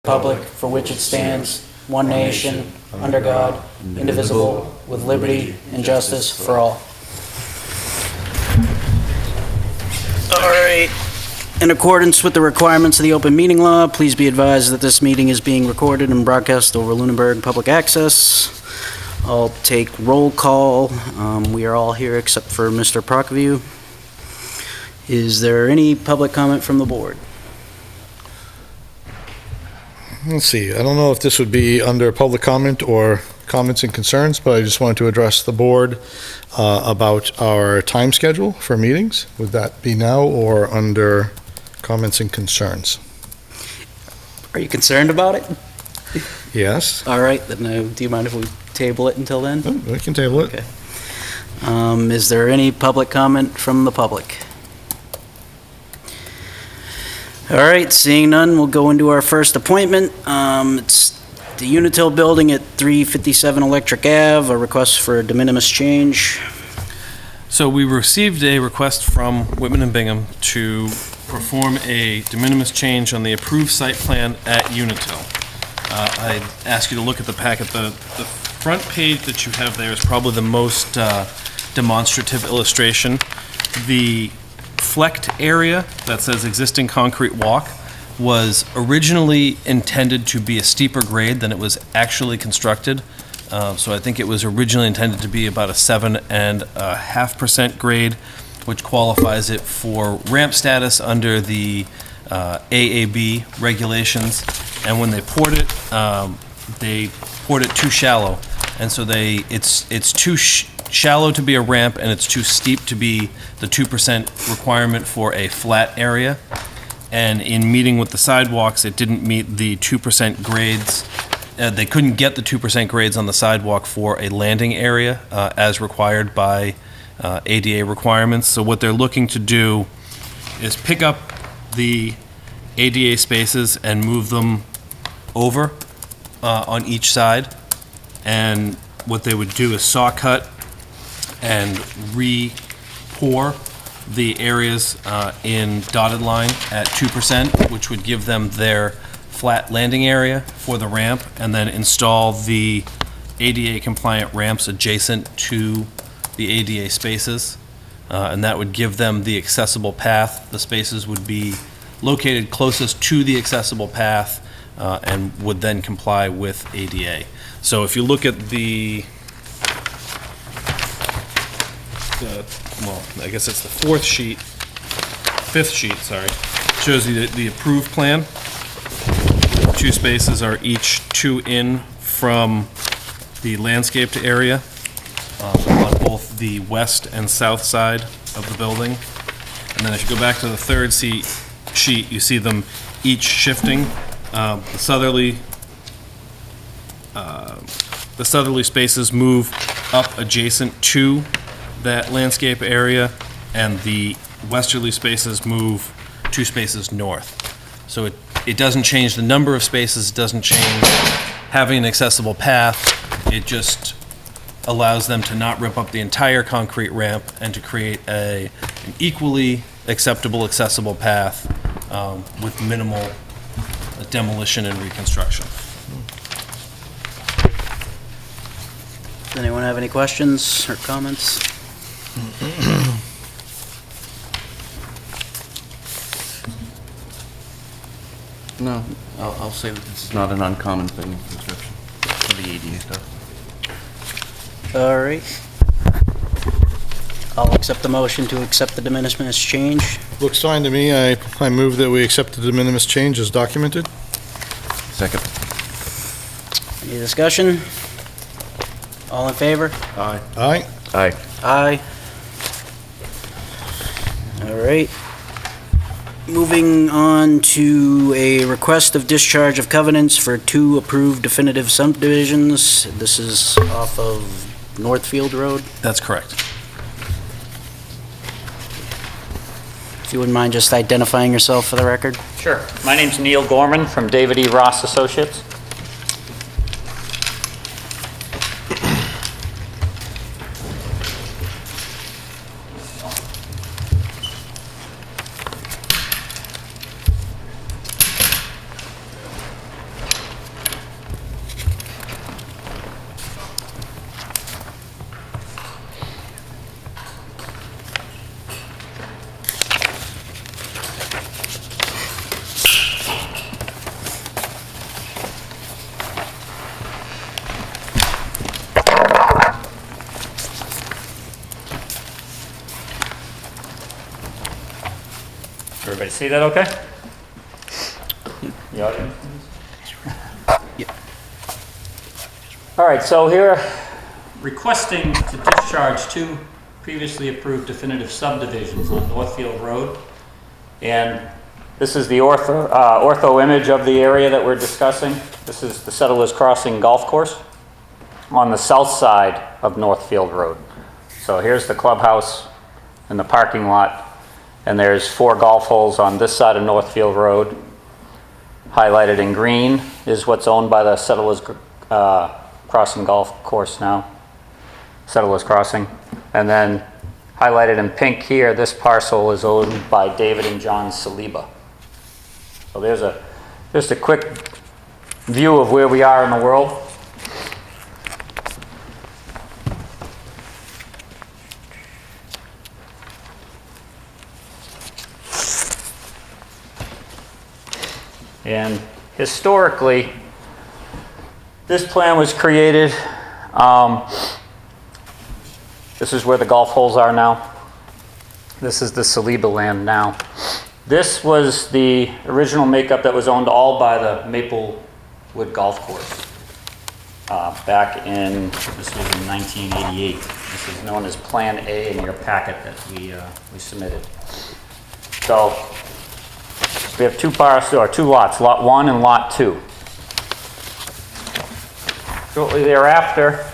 Republic for which it stands, one nation, under God, indivisible, with liberty and justice for all. All right. In accordance with the requirements of the open meeting law, please be advised that this meeting is being recorded and broadcast over Lunenburg Public Access. I'll take roll call. We are all here except for Mr. Prokofiev. Is there any public comment from the board? Let's see, I don't know if this would be under public comment or comments and concerns, but I just wanted to address the board about our time schedule for meetings. Would that be now or under comments and concerns? Are you concerned about it? Yes. All right, then do you mind if we table it until then? We can table it. Okay. Is there any public comment from the public? All right, seeing none, we'll go into our first appointment. It's the Unitil Building at 357 Electric Ave, a request for a de minimis change. So we received a request from Whitman and Bingham to perform a de minimis change on the approved site plan at Unitil. I ask you to look at the packet. The front page that you have there is probably the most demonstrative illustration. The flecked area that says existing concrete walk was originally intended to be a steeper grade than it was actually constructed. So I think it was originally intended to be about a 7.5% grade, which qualifies it for ramp status under the AAB regulations. And when they poured it too shallow. And so it's too shallow to be a ramp, and it's too steep to be the 2% requirement for a flat area. And in meeting with the sidewalks, it didn't meet the 2% grades. They couldn't get the 2% grades on the sidewalk for a landing area as required by ADA requirements. So what they're looking to do is pick up the ADA spaces and move them over on each side. And what they would do is saw cut and re-pour the areas in dotted line at 2%, which would give them their flat landing area for the ramp, and then install the ADA compliant ramps adjacent to the ADA spaces. And that would give them the accessible path. The spaces would be located closest to the accessible path and would then comply with ADA. So if you look at the well, I guess it's the fifth sheet, sorry, shows you the approved plan. Two spaces are each 2 in from the landscaped area on both the west and south side of the building. And then if you go back to the third sheet, you see them each shifting. The southerly spaces move up adjacent to that landscape area, and the westerly spaces move 2 spaces north. So it doesn't change the number of spaces, it doesn't change having an accessible path, it just allows them to not rip up the entire concrete ramp and to create an equally acceptable, accessible path with minimal demolition and reconstruction. Does anyone have any questions or comments? No, I'll say that this is not an uncommon thing in construction for the ADA stuff. All right. I'll accept the motion to accept the de minimis change. Looks fine to me. I move that we accept the de minimis change as documented. Second. Any discussion? All in favor? Aye. Aye. Aye. Aye. All right. Moving on to a request of discharge of covenants for 2 approved definitive subdivisions. This is off of Northfield Road. That's correct. If you wouldn't mind just identifying yourself for the record. Sure. My name's Neil Gorman from David E. Ross Associates. see that okay? The audience? All right, so here, requesting to discharge 2 previously approved definitive subdivisions on Northfield Road. And this is the ortho image of the area that we're discussing. This is the Settlers Crossing Golf Course on the south side of Northfield Road. So here's the clubhouse and the parking lot, and there's 4 golf holes on this side of Northfield Road. Highlighted in green is what's owned by the Settlers Crossing Golf Course now, Settlers Crossing. And then highlighted in pink here, this parcel is owned by David and John Saliba. So there's just a quick view of where we are in the world. And historically, this plan was created, this is where the golf holes are now. This is the Saliba land now. This was the original makeup that was owned all by the Maplewood Golf Course back in, this was in 1988. This is known as Plan A in your packet that we submitted. So we have 2 parcels, or 2 lots, Lot 1 and Lot 2. Shortly thereafter,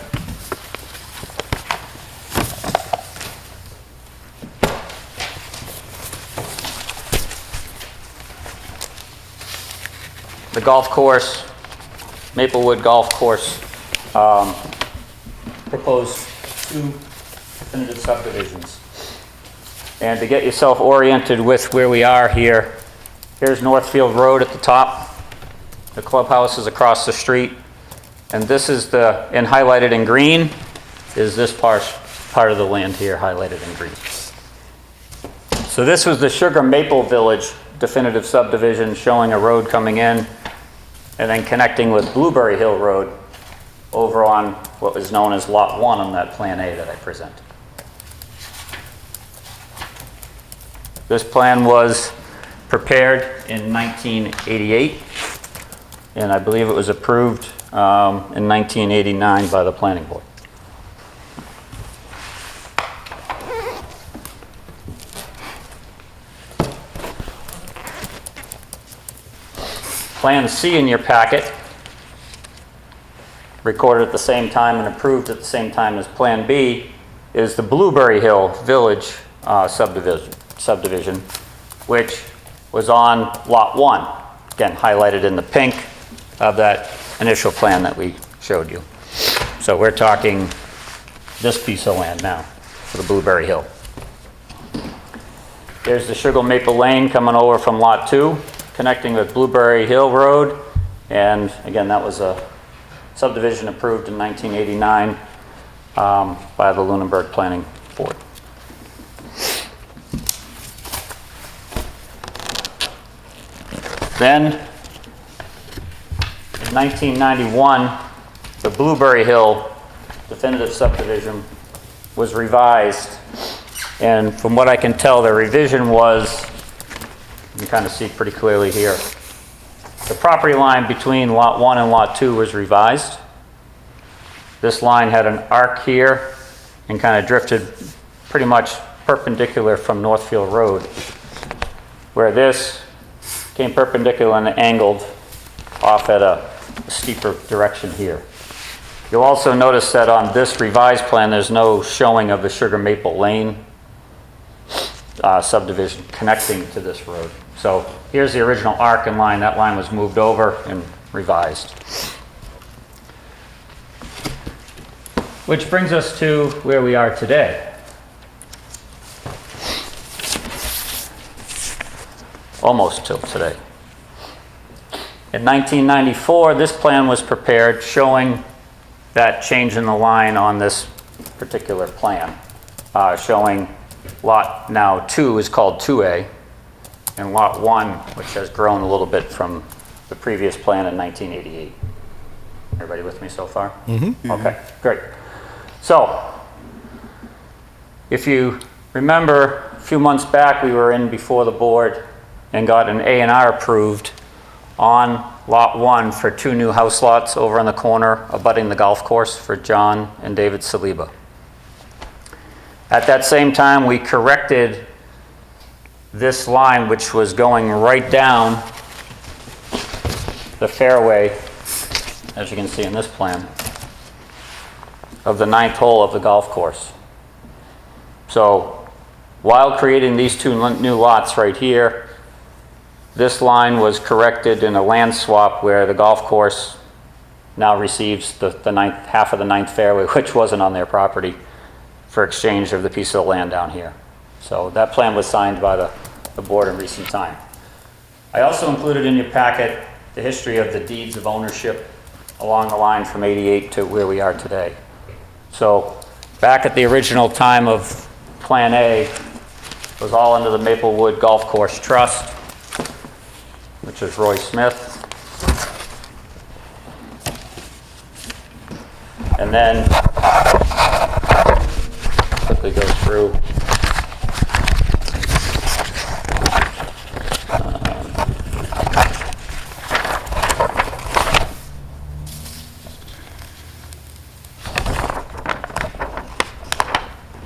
the golf course, Maplewood Golf Course, proposed 2 definitive subdivisions. And to get yourself oriented with where we are here, here's Northfield Road at the top. The clubhouse is across the street. And this is and highlighted in green, is this part of the land here highlighted in green. So this was the Sugar Maple Village definitive subdivision showing a road coming in and then connecting with Blueberry Hill Road over on what was known as Lot 1 on that Plan A that I presented. This plan was prepared in 1988, and I believe it was approved in 1989 by the Planning Board. Plan C in your packet, recorded at the same time and approved at the same time as Plan B, is the Blueberry Hill Village subdivision, which was on Lot 1, again highlighted in the pink of that initial plan that we showed you. So we're talking this piece of land now for the Blueberry Hill. There's the Sugar Maple Lane coming over from Lot 2, connecting with Blueberry Hill Road, and again that was a subdivision approved in 1989 by the Lunenburg Planning Board. Then, in 1991, the Blueberry Hill definitive subdivision was revised, and from what I can tell, the revision was, you can kind of see pretty clearly here, the property line between Lot 1 and Lot 2 was revised. This line had an arc here and kind of drifted pretty much perpendicular from Northfield Road, where this came perpendicular and angled off at a steeper direction here. You'll also notice that on this revised plan, there's no showing of the Sugar Maple Lane subdivision connecting to this road. So here's the original arc and line. That line was moved over and revised. Which brings us to where we are today. Almost till today. In 1994, this plan was prepared showing that change in the line on this particular plan, showing Lot now 2 is called 2A, and Lot 1, which has grown a little bit from the previous plan in 1988. Everybody with me so far? Mm-hmm. Okay, great. So, if you remember, a few months back we were in before the board and got an A&R approved on Lot 1 for 2 new house lots over on the corner abutting the golf course for John and David Saliba. At that same time, we corrected this line, which was going right down the fairway, as you can see in this plan, of the 9th hole of the golf course. So while creating these 2 new lots right here, this line was corrected in a land swap where the golf course now receives the ninth, half of the 9th fairway, which wasn't on their property, for exchange of the piece of land down here. So that plan was signed by the board in recent time. I also included in your packet the history of the deeds of ownership along the line from 88 to where we are today. So back at the original time of Plan A, it was all under the Maplewood Golf Course Trust, which is Roy Smith. And then quickly go through.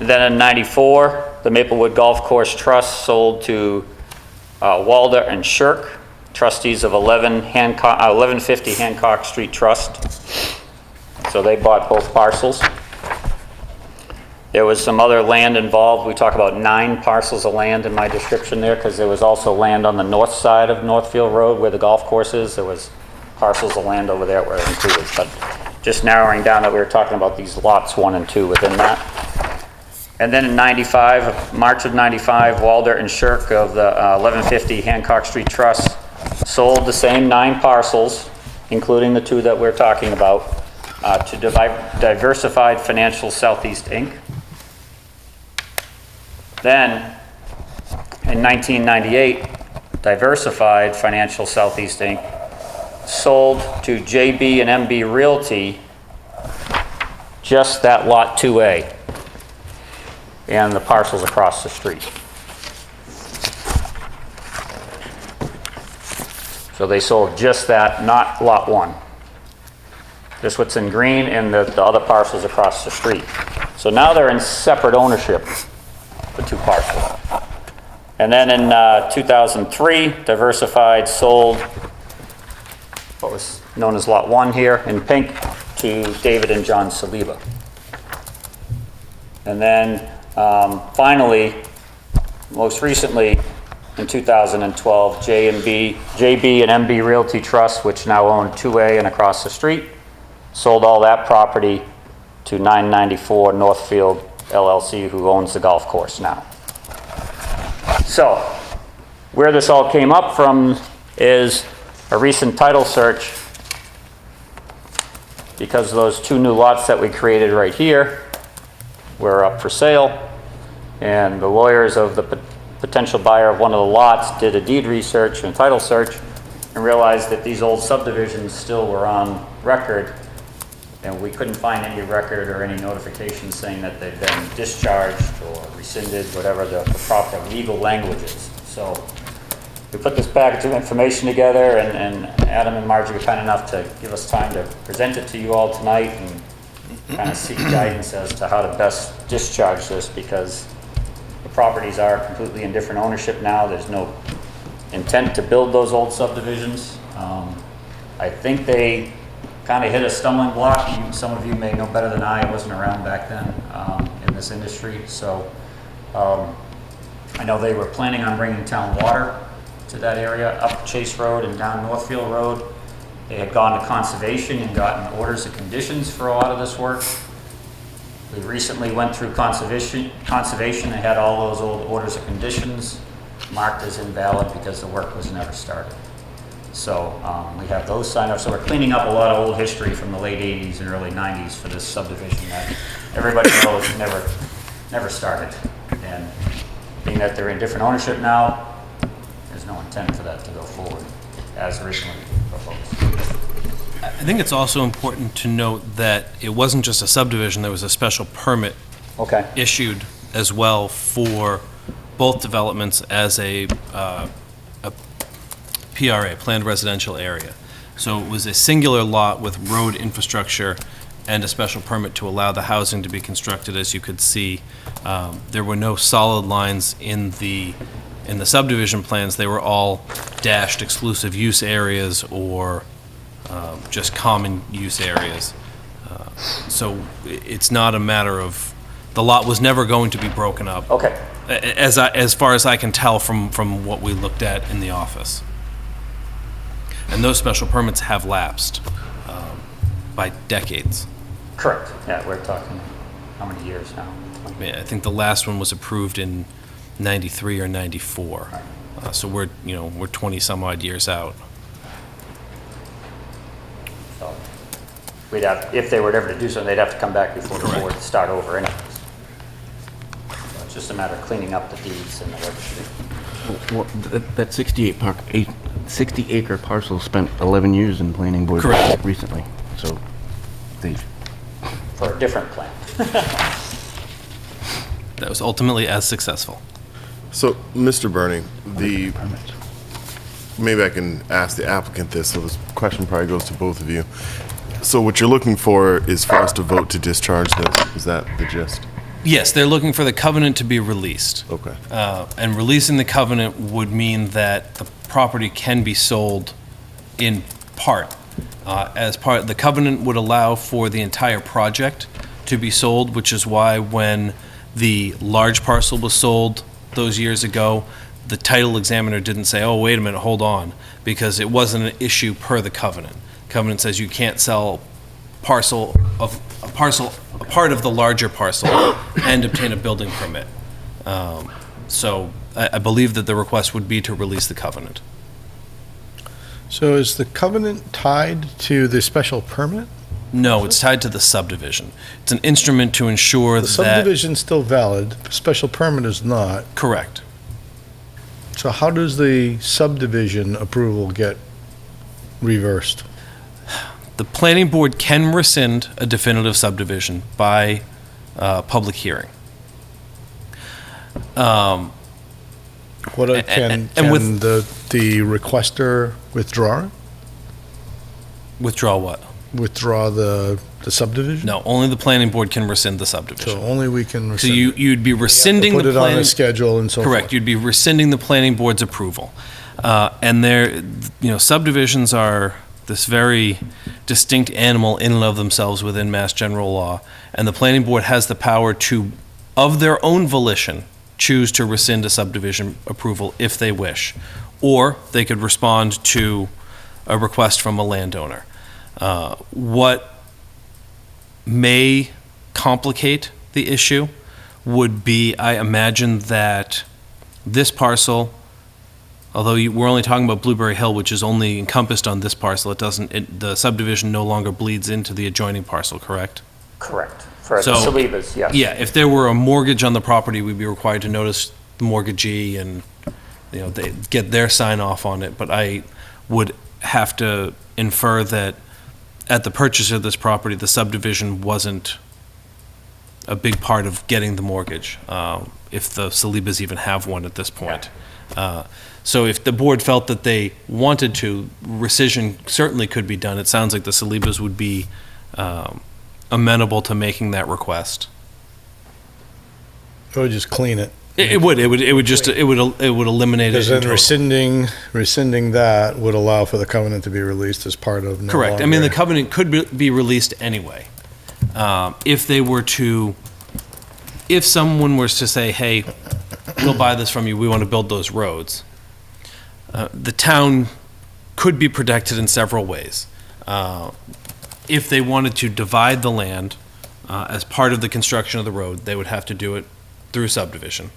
And then in 94, the Maplewood Golf Course Trust sold to Walder and Shirk, trustees of 1150 Hancock Street Trust. So they bought both parcels. There was some other land involved. We talk about 9 parcels of land in my description there, because there was also land on the north side of Northfield Road where the golf course is. There was parcels of land over there were included, but just narrowing down that we were talking about these lots 1 and 2 within that. And then in 95, March of 95, Walder and Shirk of the 1150 Hancock Street Trust sold the same 9 parcels, including the 2 that we're talking about, to Diversified Financial Southeast, Inc. Then, in 1998, Diversified Financial Southeast, Inc. sold to JB and MB Realty just that Lot 2A and the parcels across the street. So they sold just that, not Lot 1. Just what's in green and the other parcels across the street. So now they're in separate ownership, the 2 parcels. And then in 2003, Diversified sold what was known as Lot 1 here in pink to David and John Saliba. And then finally, most recently, in 2012, JB and MB Realty Trust, which now own 2A and across the street, sold all that property to 994 Northfield LLC, who owns the golf course now. So, where this all came up from is a recent title search, because those 2 new lots that we created right here were up for sale, and the lawyers of the potential buyer of one of the lots did a deed research and title search and realized that these old subdivisions still were on record, and we couldn't find any record or any notification saying that they'd been discharged or rescinded, whatever the proper legal language is. So we put this package of information together, and Adam and Margie were kind enough to give us time to present it to you all tonight and kind of seek guidance as to how to best discharge this, because the properties are completely in different ownership now. There's no intent to build those old subdivisions. I think they kind of hit a stumbling block. Some of you may know better than I wasn't around back then in this industry. So I know they were planning on bringing town water to that area, up Chase Road and down Northfield Road. They had gone to conservation and gotten orders of conditions for a lot of this work. We recently went through conservation. They had all those old orders of conditions marked as invalid because the work was never started. So we have those signed up. So we're cleaning up a lot of old history from the late 80s and early 90s for this subdivision that everybody knows never started. And being that they're in different ownership now, there's no intent for that to go forward as originally proposed. I think it's also important to note that it wasn't just a subdivision, there was a special permit Okay. issued as well for both developments as a PRA, Planned Residential Area. So it was a singular lot with road infrastructure and a special permit to allow the housing to be constructed. As you could see, there were no solid lines in the subdivision plans. They were all dashed exclusive use areas or just common use areas. So it's not a matter of, the lot was never going to be broken up, Okay, as far as I can tell from what we looked at in the office. And those special permits have lapsed by decades. correct. Yeah, we're talking, how many years now? I mean, I think the last one was approved in 93 or 94. So we're 20 some odd years out. So we'd have, if they were ever to do so, they'd have to come back before the board to start over anyways. So it's just a matter of cleaning up the deeds and the registry. Well, that 60-acre parcel spent 11 years in planning board Correct. recently, so they, For a different plan. That was ultimately as successful. So, Mr. Bernie, permits. maybe I can ask the applicant this, so this question probably goes to both of you. So what you're looking for is for us to vote to discharge this, is that the gist? Yes, they're looking for the covenant to be released. Okay. And releasing the covenant would mean that the property can be sold in part. The covenant would allow for the entire project to be sold, which is why when the large parcel was sold those years ago, the title examiner didn't say, oh, wait a minute, hold on, because it wasn't an issue per the covenant. Covenant says you can't sell a part of the larger parcel and obtain a building permit. So I believe that the request would be to release the covenant. So is the covenant tied to the special permit? No, it's tied to the subdivision. It's an instrument to ensure The that. subdivision's still valid, special permit is not. Correct. So how does the subdivision approval get reversed? The planning board can rescind a definitive subdivision by public hearing. What can with- the requester withdraw it? Withdraw what? Withdraw the subdivision? No, only the planning board can rescind the So subdivision. only we can So rescind it. you'd be rescinding Put the it on a planning. schedule and so forth. Correct, you'd be rescinding the planning board's approval. And subdivisions are this very distinct animal in and of themselves within Mass General Law. And the planning board has the power to, of their own volition, choose to rescind a subdivision approval if they wish. Or they could respond to a request from a landowner. What may complicate the issue would be, I imagine that this parcel, although we're only talking about Blueberry Hill, which is only encompassed on this parcel, the subdivision no longer bleeds into the adjoining parcel, correct? Correct. For the So- Salivas, yes. Yeah, if there were a mortgage on the property, we'd be required to notice the mortgagee and, they get their sign off on it, but I would have to infer that at the purchase of this property, the subdivision wasn't a big part of getting the mortgage, if the Salibas even have one at this point. So if the board felt that they wanted to, rescission certainly could be done. It sounds like the Salibas would be amenable to making that request. Or just clean it. It would eliminate it. Because in then total. rescinding that would allow for the covenant to be released as part of no Correct. I mean, the longer- covenant could be released anyway. If someone was to say, hey, we'll buy this from you, we want to build those roads, the town could be protected in several ways. If they wanted to divide the land as part of the construction of the road, they would have to do it through subdivision.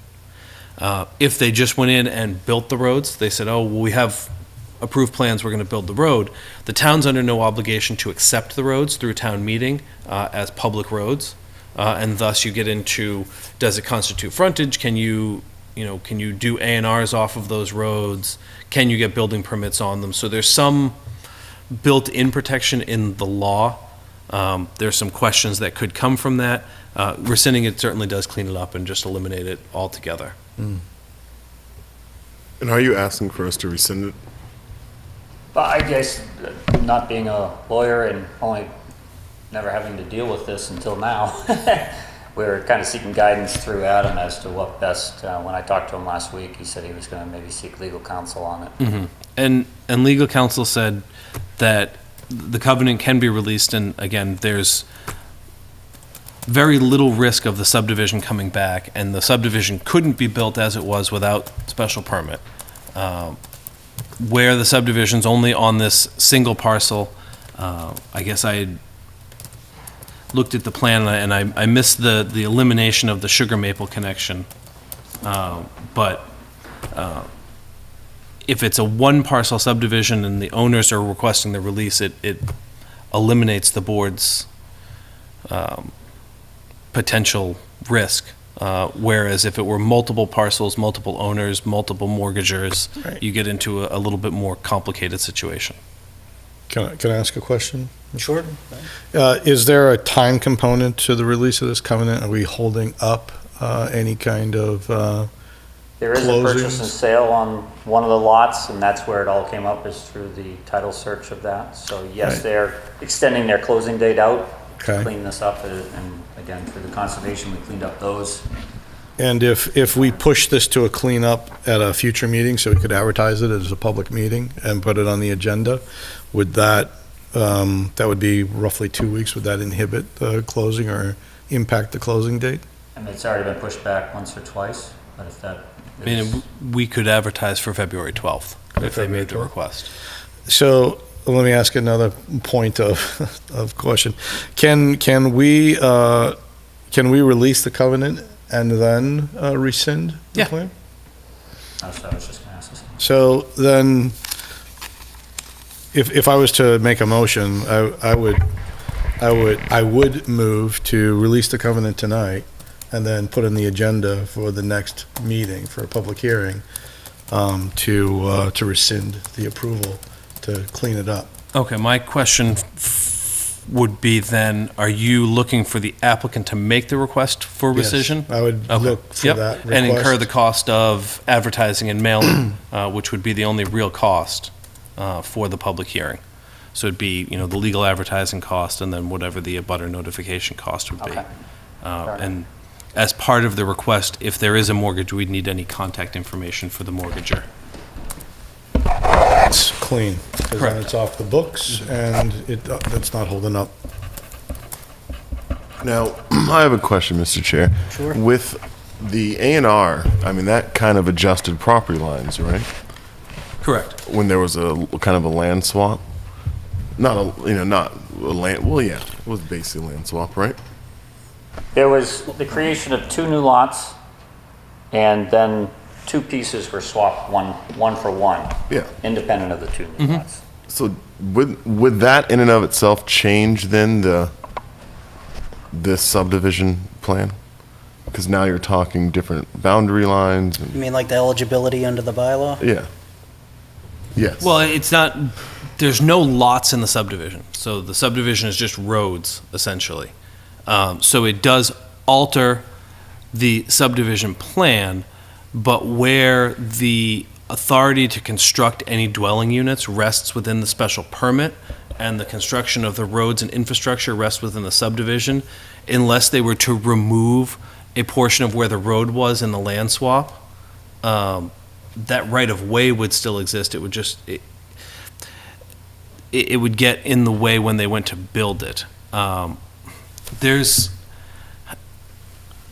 If they just went in and built the roads, they said, oh, well, we have approved plans, we're going to build the road. The town's under no obligation to accept the roads through town meeting as public roads. And thus you get into, does it constitute frontage? Can you do A&Rs off of those roads? Can you get building permits on them? So there's some built-in protection in the law. There's some questions that could come from that. Rescinding it certainly does clean it up and just eliminate it altogether. And are you asking for us to rescind it? But I guess, not being a lawyer and only never having to deal with this until now, we're kind of seeking guidance through Adam as to what best, when I talked to him last week, he said he was gonna maybe seek legal counsel on it. And legal counsel said that the covenant can be released, and again, there's very little risk of the subdivision coming back, and the subdivision couldn't be built as it was without special permit. Where the subdivision's only on this single parcel, I guess I had looked at the plan and I missed the elimination of the sugar maple connection. But if it's a one parcel subdivision and the owners are requesting the release, it eliminates the board's potential risk. Whereas if it were multiple parcels, multiple owners, multiple mortgagers, Right. you get into a little bit more complicated situation. Can I ask a question? Sure. Is there a time component to the release of this covenant? Are we holding up any kind of, There is a purchase and Closings. sale on one of the lots, and that's where it all came up, is through the title search of that. So yes, Right. they're extending their closing date out to Okay. clean this up, and again, through the conservation, we cleaned up those. and if we push this to a cleanup at a future meeting, so we could advertise it as a public meeting and put it on the agenda, would that would be roughly 2 weeks, would that inhibit the closing or impact the closing date? And it's already been pushed back once or twice, but if that I mean, is, we could advertise for February 12th if they made the February 12th. request. So let me ask another point of question. Can we release the covenant and then rescind the Yeah. plan? that's what I was just gonna ask. So then, if I was to make a motion, I would move to release the covenant tonight and then put in the agenda for the next meeting for a public hearing, to rescind the approval to clean it up. Okay, my question would be then, are you looking for the applicant to make the request for Yes, rescission? I would Okay. look for Yep. that And incur request. the cost of advertising and mailing, which would be the only real cost for the public hearing. So it'd be, the legal advertising cost and then whatever the abutter notification cost would be. Okay. And as part of the request, if there is a mortgage, we'd need any contact information for the mortgager. It's clean, because then Correct. it's off the books and it's not holding up. Now, I have a question, Mr. Chair. Sure. With the A&R, I mean, that kind of adjusted property lines, right? Correct. When there was a kind of a land swap? Not not a land, well, yeah, it was basically a land swap, right? There was the creation of 2 new lots, and then 2 pieces were swapped, one for one, Yeah. independent of the 2 new lots. So would that in and of itself change then this subdivision plan? Because now you're talking different boundary lines You and, mean like the eligibility under the bylaw? yeah. Yes. Well, it's not, there's no lots in the subdivision. So the subdivision is just roads, essentially. So it does alter the subdivision plan, but where the authority to construct any dwelling units rests within the special permit, and the construction of the roads and infrastructure rests within the subdivision, unless they were to remove a portion of where the road was in the land swap, that right-of-way would still exist. It would just, it would get in the way when they went to build it. There's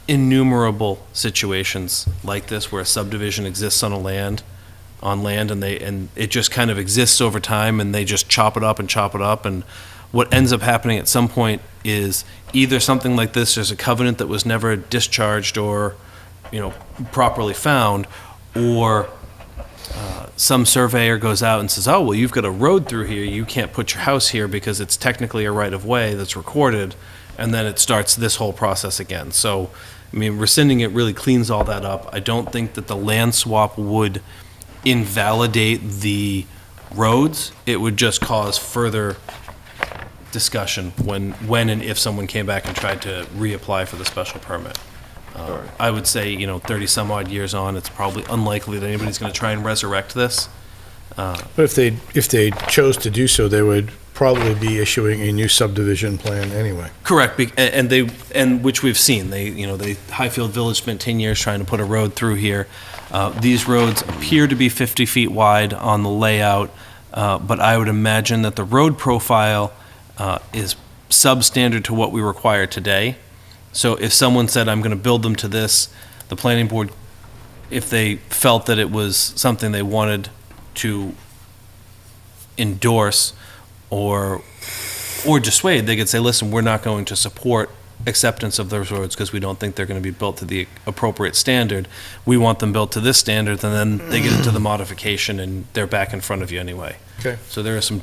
innumerable situations like this where a subdivision exists on land, and it just kind of exists over time, and they just chop it up, and what ends up happening at some point is either something like this, there's a covenant that was never discharged or, properly found, or some surveyor goes out and says, oh, well, you've got a road through here, you can't put your house here because it's technically a right-of-way that's recorded, and then it starts this whole process again. So, rescinding it really cleans all that up. I don't think that the land swap would invalidate the roads. It would just cause further discussion when and if someone came back and tried to reapply for the special permit. I would say, 30-some-odd years on, it's probably unlikely that anybody's going to try and resurrect this. But if they chose to do so, they would probably be issuing a new subdivision plan anyway. Correct, and which we've seen. Highfield Village spent 10 years trying to put a road through here. These roads appear to be 50 feet wide on the layout, but I would imagine that the road profile is substandard to what we require today. So if someone said, I'm going to build them to this, the planning board, if they felt that it was something they wanted to endorse or dissuade, they could say, listen, we're not going to support acceptance of those roads because we don't think they're going to be built to the appropriate standard. We want them built to this standard, and then they get into the modification and they're back in front of you anyway. Okay. So there are some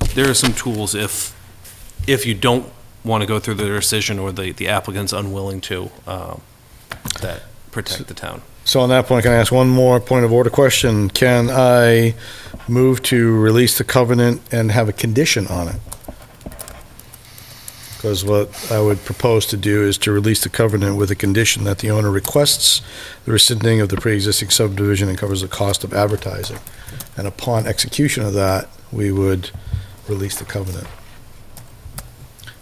tools if you don't want to go through the decision or the applicant's unwilling to, that protect the town. So on that point, can I ask one more point of order question? Can I move to release the covenant and have a condition on it? Because what I would propose to do is to release the covenant with a condition that the owner requests the rescinding of the pre-existing subdivision and covers the cost of advertising. And upon execution of that, we would release the covenant.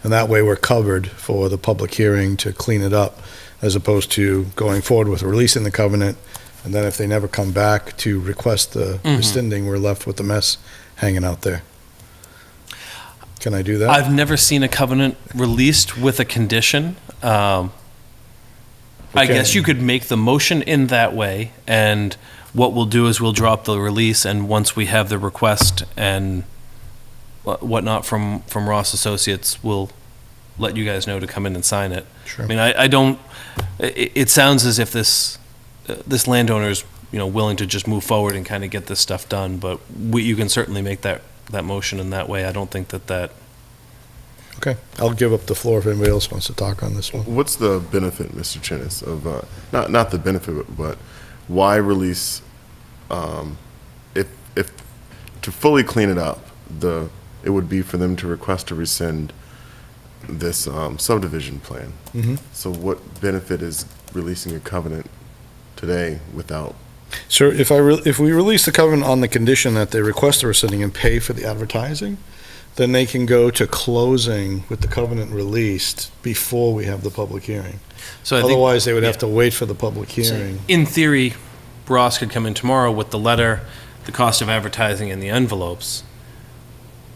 And that way, we're covered for the public hearing to clean it up, as opposed to going forward with releasing the covenant, and then if they never come back to request the rescinding, we're left with the mess hanging out there. Can I do that? I've never seen a covenant released with a condition. I guess you could make the motion in that way, and what we'll do is we'll drop the release, and once we have the request and whatnot from Ross Associates, we'll let you guys know to come in and sign it. Sure. I mean, I don't, it sounds as if this landowner is, willing to just move forward and kind of get this stuff done, but you can certainly make that motion in that way. I don't think that. Okay, I'll give up the floor if anybody else wants to talk on this one. What's the benefit, Mr. Chinnis, of, not the benefit, but why release, if to fully clean it up, it would be for them to request to rescind this subdivision plan. So what benefit is releasing a covenant today without? Sir, if we release the covenant on the condition that they request the rescinding and pay for the advertising, then they can go to closing with the covenant released before we have the public hearing. So I think, Otherwise, they would have to wait for the public hearing. in theory, Ross could come in tomorrow with the letter, the cost of advertising, and the envelopes.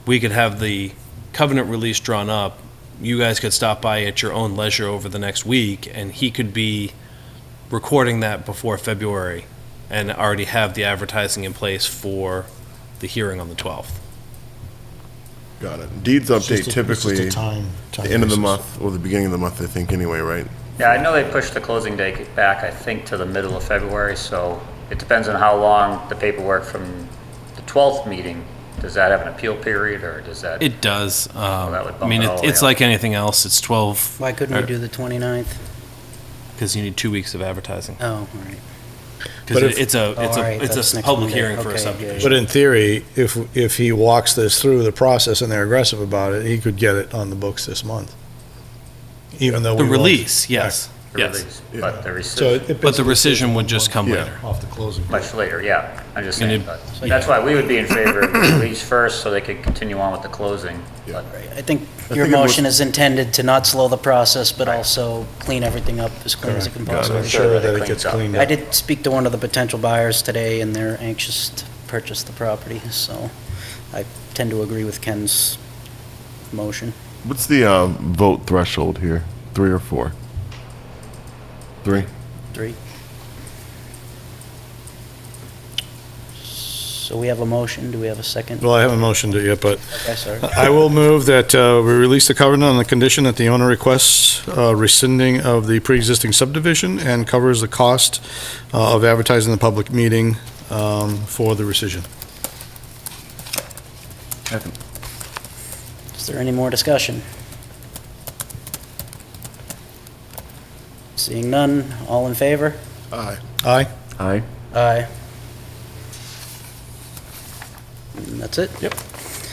We could have the covenant release drawn up. You guys could stop by at your own leisure over the next week, and he could be recording that before February and already have the advertising in place for the hearing on the 12th. Got it. Deeds update typically It's just a time the end of the basis. month or the beginning of the month, I think, anyway, right? Yeah, I know they pushed the closing date back, I think, to the middle of February, so it depends on how long the paperwork from the 12th meeting, does that have an appeal period, or does that? It does. that would I bump mean, it all the way it's up. like anything else. It's 12. Why couldn't we do the 29th? Because you need 2 weeks of advertising. Oh, all right. Because But if- it's all right, it's that's a next public Monday. hearing for a Okay, subdivision. yeah, But in theory, if he walks this through the process and they're aggressive about it, he could get it on the books this month. Even though The we won't- release, yes, The yes. release, But the So rescission, it But the basically rescission would just come Yeah. later. off the closing. much later, yeah, I'm just And saying, it- but that's why we would be in favor of the release first, so they could continue on with the closing. But I think your think it was- motion is intended to not slow the process, but also clean everything up as clean as it can Got it. possibly. Ensure that it cleans gets up. cleaned I up. did speak to one of the potential buyers today, and they're anxious to purchase the property, so I tend to agree with Ken's motion. What's the vote threshold here? 3 or 4? 3? 3. So we have a motion, do we have a second? Well, I haven't motioned it yet, but Okay, sorry. I will move that we release the covenant on the condition that the owner requests rescinding of the pre-existing subdivision and covers the cost of advertising the public meeting for the rescission. Is there any more discussion? Seeing none, all in favor? Aye. Aye? Aye. Aye. And that's it? Yep.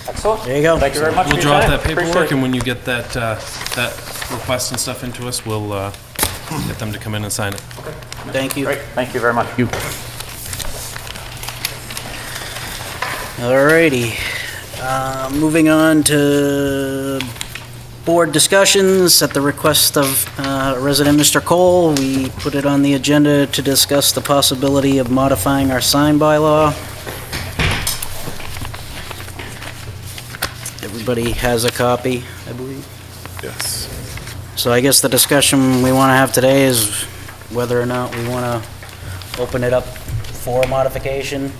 Excellent. There you go. Thank you very much for We'll your drop time. that paperwork, Appreciate and when you get that request and stuff into us, we'll get them to come in and sign it. Thank it. you. Great, thank you very much. Alrighty. Moving on to board discussions. At the request of resident Mr. Cole, we put it on the agenda to discuss the possibility of modifying our sign bylaw. Everybody has a copy, I believe. Yes. So I guess the discussion we want to have today is whether or not we want to open it up for modification.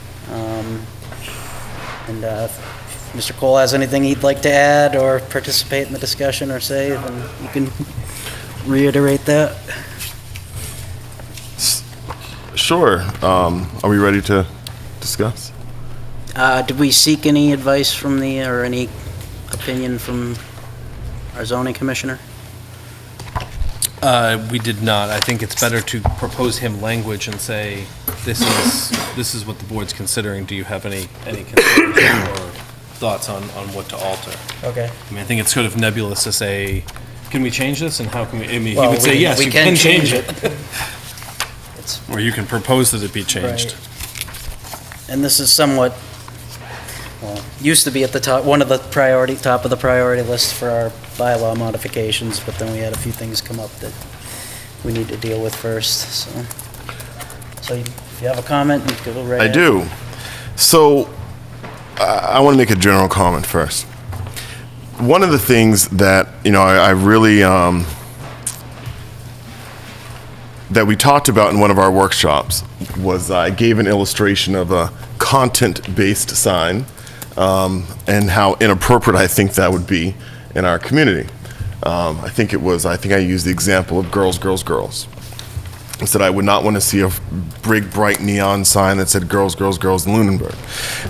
And if Mr. Cole has anything he'd like to add or participate in the discussion or say, then you can reiterate that. Sure. Are we ready to discuss? Did we seek any advice from or any opinion from our zoning commissioner? We did not. I think it's better to propose him language and say, this is what the board's considering. Do you have any concerns or thoughts on what to alter? Okay. I mean, I think it's sort of nebulous to say, can we change this, and how can we, I mean, he Well, would say, we- yes, we you can can change change it. Or you can propose that it be changed. And this is somewhat, well, used to be at the top, one of the top of the priority list for our bylaw modifications, but then we had a few things come up that we need to deal with first, so. So if you have a comment, you can go right I ahead. do. So, I want to make a general comment first. One of the things that, I really, that we talked about in one of our workshops was I gave an illustration of a content-based sign, and how inappropriate I think that would be in our community. I think I used the example of girls, girls, girls. I said I would not want to see a big, bright neon sign that said girls, girls, girls in Lunenburg.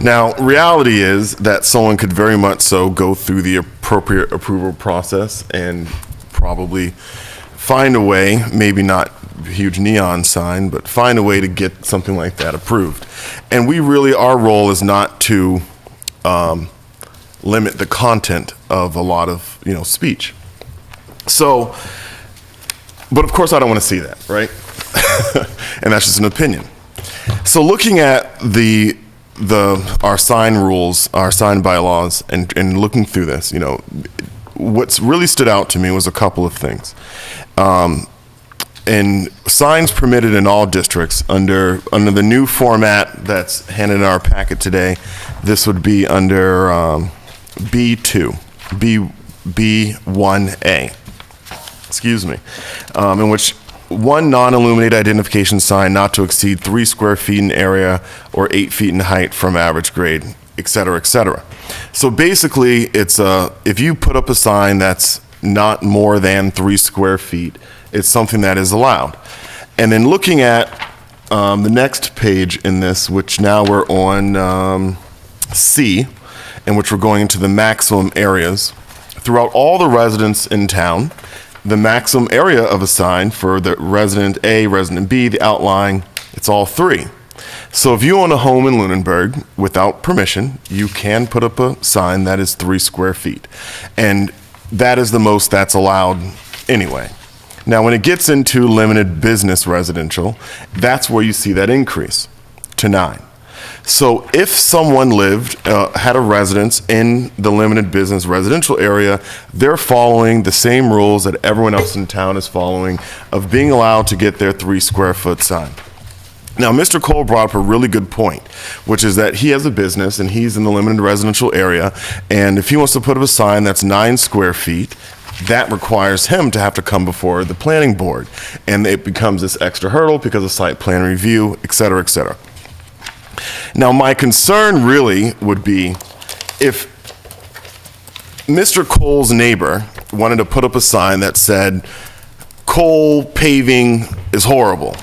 Now, reality is that someone could very much so go through the appropriate approval process and probably find a way, maybe not a huge neon sign, but find a way to get something like that approved. And our role is not to limit the content of a lot of, speech. So, but of course I don't want to see that, right? And that's just an opinion. So looking at our sign rules, our sign bylaws, and looking through this, what's really stood out to me was a couple of things. And signs permitted in all districts under the new format that's handed in our packet today, this would be under B2, B1A, excuse me, in which one non-illuminated identification sign not to exceed 3 square feet in area or 8 feet in height from average grade, et cetera, et cetera. So basically, if you put up a sign that's not more than 3 square feet, it's something that is allowed. And then looking at the next page in this, which now we're on C, in which we're going into the maximum areas. Throughout all the residents in town, the maximum area of a sign for the resident A, resident B, the outlying, it's all 3. So if you own a home in Lunenburg without permission, you can put up a sign that is 3 square feet. And that is the most that's allowed anyway. Now, when it gets into limited business residential, that's where you see that increase to 9. So if someone had a residence in the limited business residential area, they're following the same rules that everyone else in town is following of being allowed to get their 3 square foot sign. Now, Mr. Cole brought up a really good point, which is that he has a business and he's in the limited residential area, and if he wants to put up a sign that's 9 square feet, that requires him to have to come before the planning board, and it becomes this extra hurdle because of site plan review, et cetera, et cetera. Now, my concern really would be if Mr. Cole's neighbor wanted to put up a sign that said, Cole paving is horrible,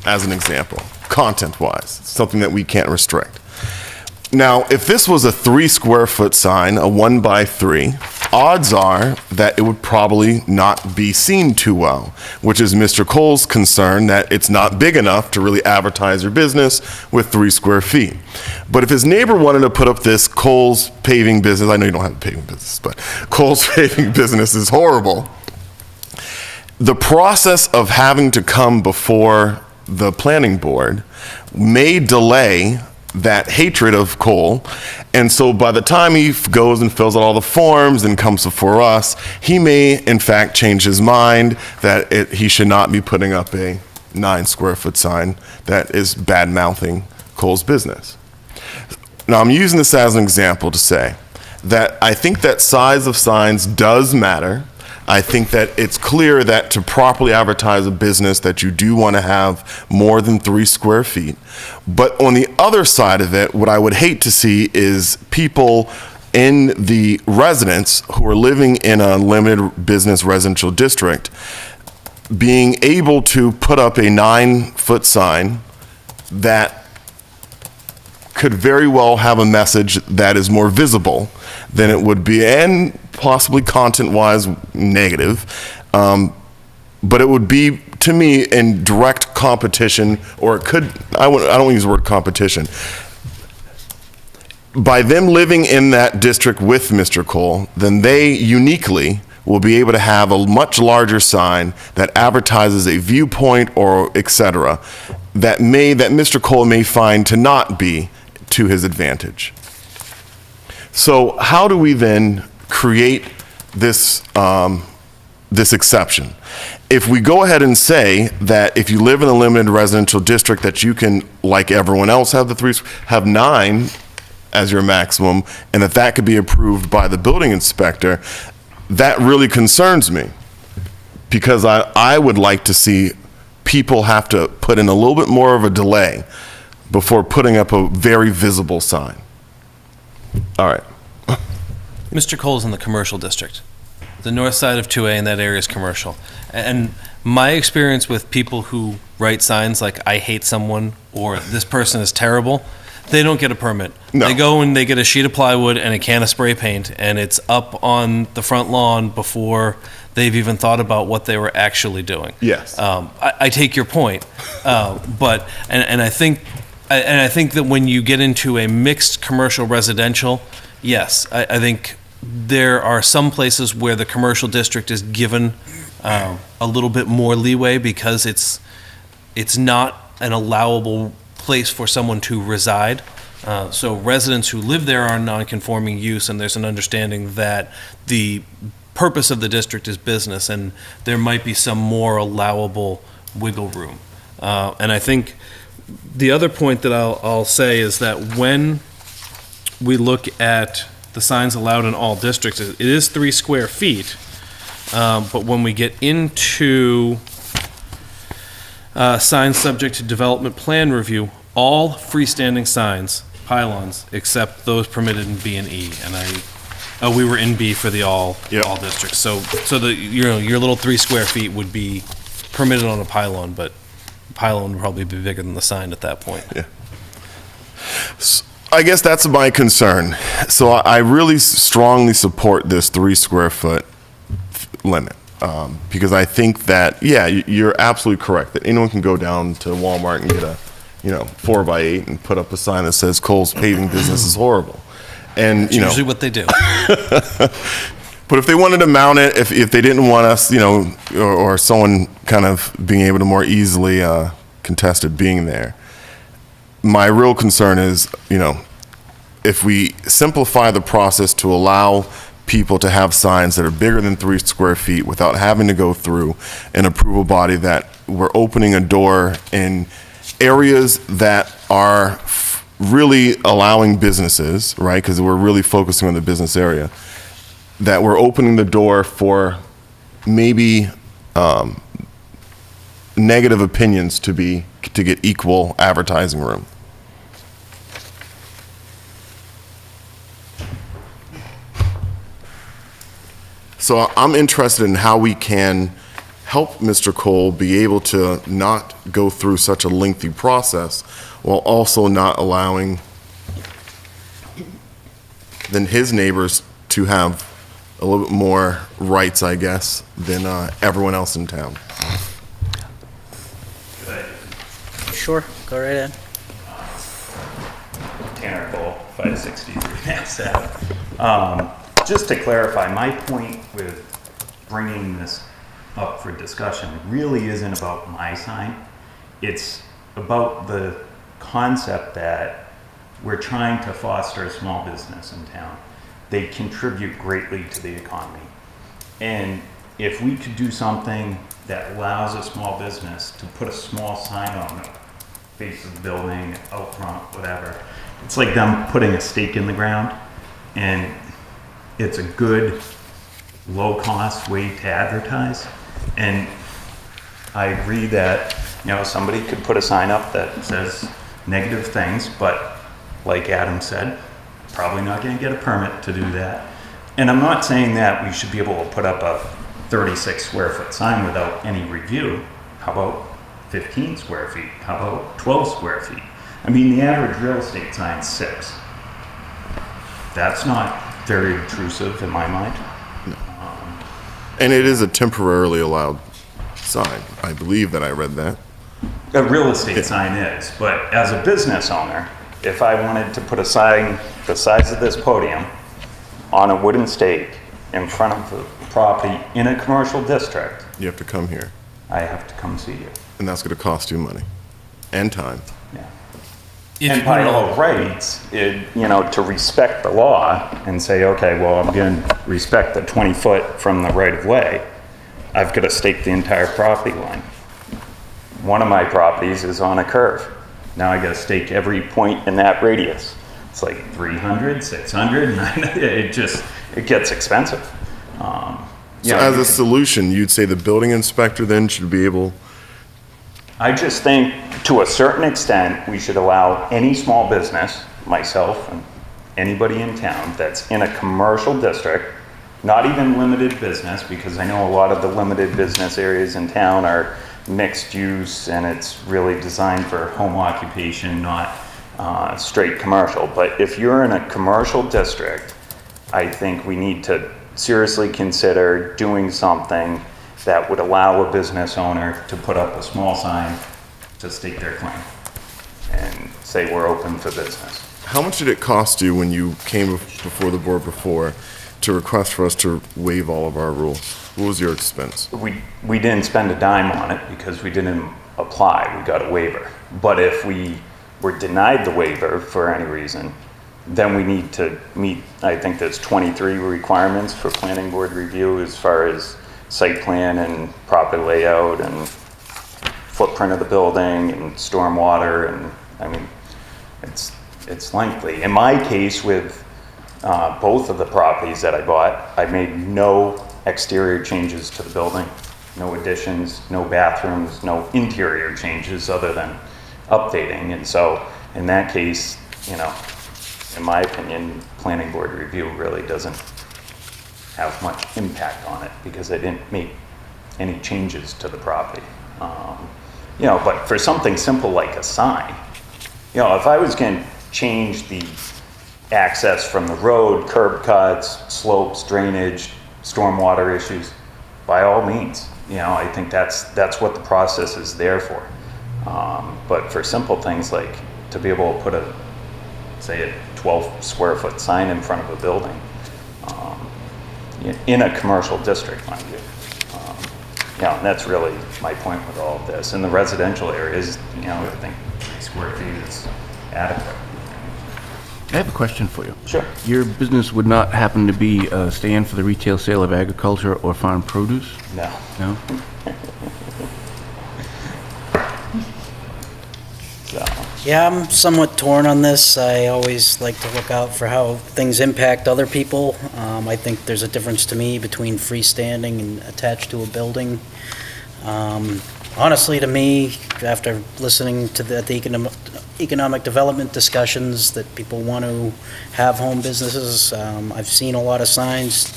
as an example, content-wise, something that we can't restrict. Now, if this was a 3 square foot sign, a 1x3, odds are that it would probably not be seen too well, which is Mr. Cole's concern that it's not big enough to really advertise your business with 3 square feet. But if his neighbor wanted to put up this Cole's paving business, I know you don't have a paving business, but Cole's paving business is horrible. The process of having to come before the planning board may delay that hatred of Cole. And so by the time he goes and fills out all the forms and comes before us, he may in fact change his mind that he should not be putting up a 9 square foot sign that is bad mouthing Cole's business. Now I'm using this as an example to say that I think that size of signs does matter. I think that it's clear that to properly advertise a business that you do want to have more than 3 square feet. But on the other side of it, what I would hate to see is people in the residents who are living in a limited business residential district being able to put up a 9-foot sign that could very well have a message that is more visible than it would be, and possibly content-wise negative, but it would be, to me, in direct competition, or it could, I don't use the word competition. By them living in that district with Mr. Cole, then they uniquely will be able to have a much larger sign that advertises a viewpoint or et cetera, that Mr. Cole may find to not be to his advantage. So how do we then create this, this exception? If we go ahead and say that if you live in a limited residential district that you can, like everyone else, have 9 as your maximum, and that could be approved by the building inspector, that really concerns me, because I would like to see people have to put in a little bit more of a delay before putting up a very visible sign. All right. Mr. Cole's in the commercial district. The north side of 2A in that area is commercial. And my experience with people who write signs like "I hate someone" or "this person is terrible," they don't get a permit. No. They go and they get a sheet of plywood and a can of spray paint, and it's up on the front lawn before they've even thought about what they were actually doing. Yes. I take your point, but I think that when you get into a mixed commercial residential, yes, I think there are some places where the commercial district is given a little bit more leeway because it's not an allowable place for someone to reside. So residents who live there are non-conforming use, and there's an understanding that the purpose of the district is business, and there might be some more allowable wiggle room. And I think the other point that I'll say is that when we look at the signs allowed in all districts, it is 3 square feet, but when we get into signs subject to development plan review, all freestanding signs, pylons, except those permitted in B and E, and we were in B for the all districts. So your little 3 square feet would be permitted on a pylon, but the pylon would probably be bigger than the sign at that point. Yeah. I guess that's my concern. So I really strongly support this 3 square foot limit, because I think that, yeah, you're absolutely correct that anyone can go down to Walmart and get a 4x8 and put up a sign that says Cole's paving business is horrible. And It's usually what they do. But if they wanted to mount it, if they didn't want us, or someone kind of being able to more easily contest it being there, my real concern is, if we simplify the process to allow people to have signs that are bigger than 3 square feet without having to go through an approval body, that we're opening a door in areas that are really allowing businesses, right? Because we're really focusing on the business area, that we're opening the door for maybe negative opinions to get equal advertising room. So I'm interested in how we can help Mr. Cole be able to not go through such a lengthy process while also not allowing then his neighbors to have a little bit more rights, I guess, than everyone else in town. Sure, go right ahead. Tanner Cole, 563 Mass Ave. Just to clarify, my point with bringing this up for discussion really isn't about my sign. It's about the concept that we're trying to foster a small business in town. They contribute greatly to the economy. And if we could do something that allows a small business to put a small sign on the face of the building, out front, whatever, it's like them putting a stake in the ground. And it's a good, low-cost way to advertise. And I agree that, somebody could put a sign up that says negative things, but like Adam said, probably not gonna get a permit to do that. And I'm not saying that we should be able to put up a 36 square foot sign without any review. How about 15 square feet? How about 12 square feet? I mean, the average real estate sign's 6. That's not very intrusive in my mind. And it is a temporarily allowed sign. I believe that I read that. A real estate sign is, but as a business owner, if I wanted to put a sign the size of this podium on a wooden stake in front of the property in a commercial district, You have to come here, I have to come see you. and that's going to cost you money and time. Yeah. If And you by put it all rights, to respect the law and say, okay, well, I'm going to respect the 20 foot from the right of way, I've got to stake the entire property line. One of my properties is on a curve. Now I got to stake every point in that radius. It's like 300, 600, 900, it gets expensive. So as a solution, you'd say the building inspector then should be able, I just think, to a certain extent, we should allow any small business, myself and anybody in town that's in a commercial district, not even limited business, because I know a lot of the limited business areas in town are mixed use and it's really designed for home occupation, not straight commercial. But if you're in a commercial district, I think we need to seriously consider doing something that would allow a business owner to put up a small sign to state their claim and say we're open for business. how much did it cost you when you came before the board before to request for us to waive all of our rules? What was your expense? We didn't spend a dime on it because we didn't apply, we got a waiver. But if we were denied the waiver for any reason, then we need to meet, I think there's 23 requirements for planning board review as far as site plan and proper layout and footprint of the building and stormwater, and I mean, it's lengthy. In my case with both of the properties that I bought, I made no exterior changes to the building, no additions, no bathrooms, no interior changes other than updating. And so in that case, in my opinion, planning board review really doesn't have much impact on it because I didn't make any changes to the property. But for something simple like a sign, if I was going to change the access from the road, curb cuts, slopes, drainage, stormwater issues, by all means, I think that's what the process is there for. But for simple things like to be able to put a 12 square foot sign in front of a building, in a commercial district, mind you. And that's really my point with all of this. In the residential areas, I think 3 square feet is adequate. I have a question for you. Sure. Your business would not happen to be a stand for the retail sale of agriculture or farm produce? No. No? So, Yeah, I'm somewhat torn on this. I always like to look out for how things impact other people. I think there's a difference to me between freestanding and attached to a building. Honestly, to me, after listening to the economic development discussions that people want to have home businesses, I've seen a lot of signs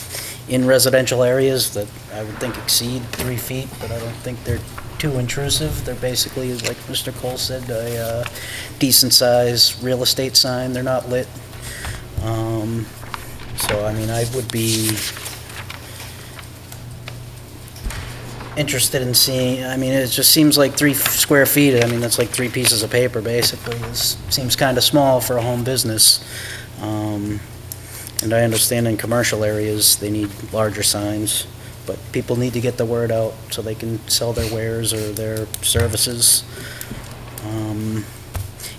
in residential areas that I would think exceed 3 feet, but I don't think they're too intrusive. They're basically, like Mr. Cole said, a decent-sized real estate sign. They're not lit. So, I mean, I would be interested in seeing, it just seems like 3 square feet, that's like 3 pieces of paper, basically. This seems kind of small for a home business. And I understand in commercial areas, they need larger signs, but people need to get the word out so they can sell their wares or their services.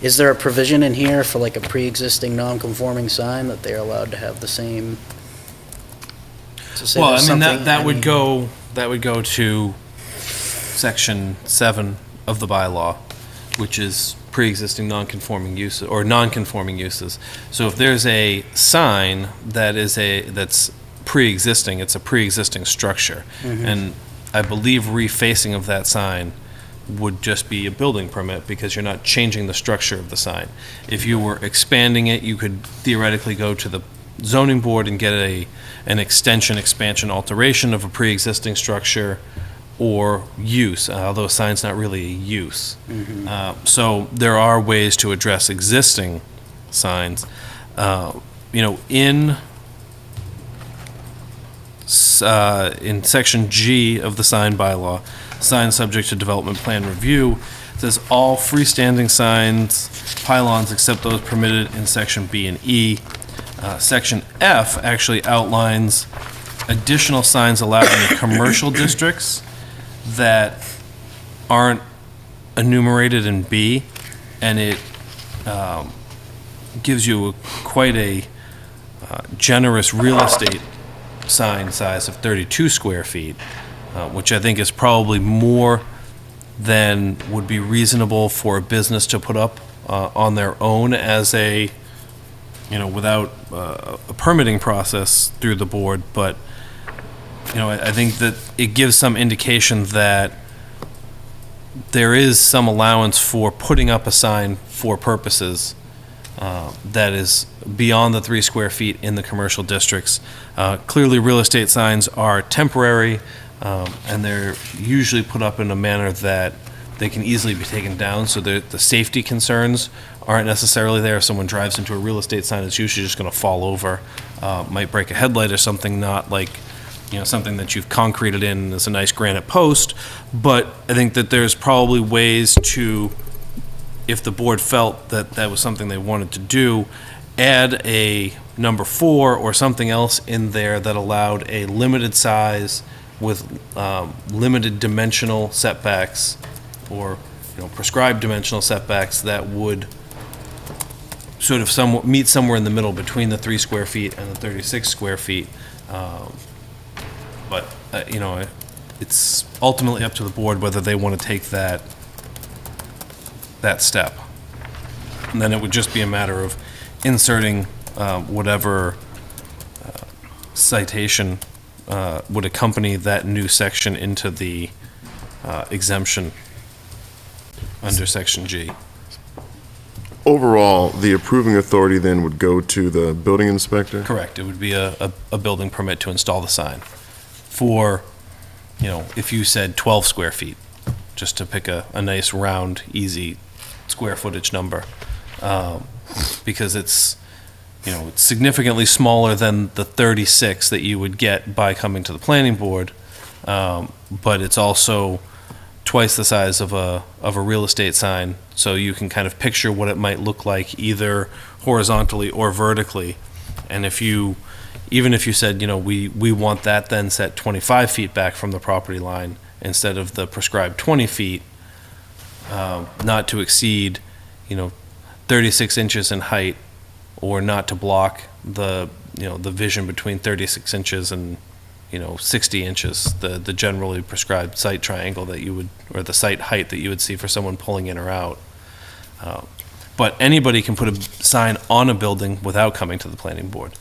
Is there a provision in here for like a pre-existing non-conforming sign that they're allowed to have the same? to say Well, there's I mean, something- that would go to section 7 of the bylaw, which is pre-existing non-conforming use, or non-conforming uses. So if there's a sign that's pre-existing, it's a pre-existing structure. And I believe refacing of that sign would just be a building permit, because you're not changing the structure of the sign. If you were expanding it, you could theoretically go to the zoning board and get an expansion, alteration of a pre-existing structure or use, although a sign's not really a use. So there are ways to address existing signs. In section G of the sign bylaw, signs subject to development plan review, it says all freestanding signs, pylons except those permitted in section B and E. Section F actually outlines additional signs allowed in the commercial districts that aren't enumerated in B, and it gives you quite a generous real estate sign size of 32 square feet, which I think is probably more than would be reasonable for a business to put up on their own as a, without a permitting process through the board. But, I think that it gives some indication that there is some allowance for putting up a sign for purposes that is beyond the 3 square feet in the commercial districts. Clearly, real estate signs are temporary, and they're usually put up in a manner that they can easily be taken down, so the safety concerns aren't necessarily there. If someone drives into a real estate sign, it's usually just going to fall over, might break a headlight or something, not like something that you've concreted in as a nice granite post. But I think that there's probably ways to, if the board felt that that was something they wanted to do, add a number 4 or something else in there that allowed a limited size with limited dimensional setbacks, or prescribed dimensional setbacks that would sort of meet somewhere in the middle between the 3 square feet and the 36 square feet. But it's ultimately up to the board whether they want to take that step. And then it would just be a matter of inserting whatever citation would accompany that new section into the exemption under section G. Overall, the approving authority then would go to the building inspector? Correct. It would be a building permit to install the sign for, if you said 12 square feet, just to pick a nice round, easy square footage number. Because it's significantly smaller than the 36 that you would get by coming to the planning board, but it's also twice the size of a real estate sign, so you can kind of picture what it might look like either horizontally or vertically. And even if you said, we want that then set 25 feet back from the property line instead of the prescribed 20 feet, not to exceed, 36 inches in height, or not to block the vision between 36 inches and 60 inches, the generally prescribed sight triangle that you would, or the sight height that you would see for someone pulling in or out. But anybody can put a sign on a building without coming to the planning board.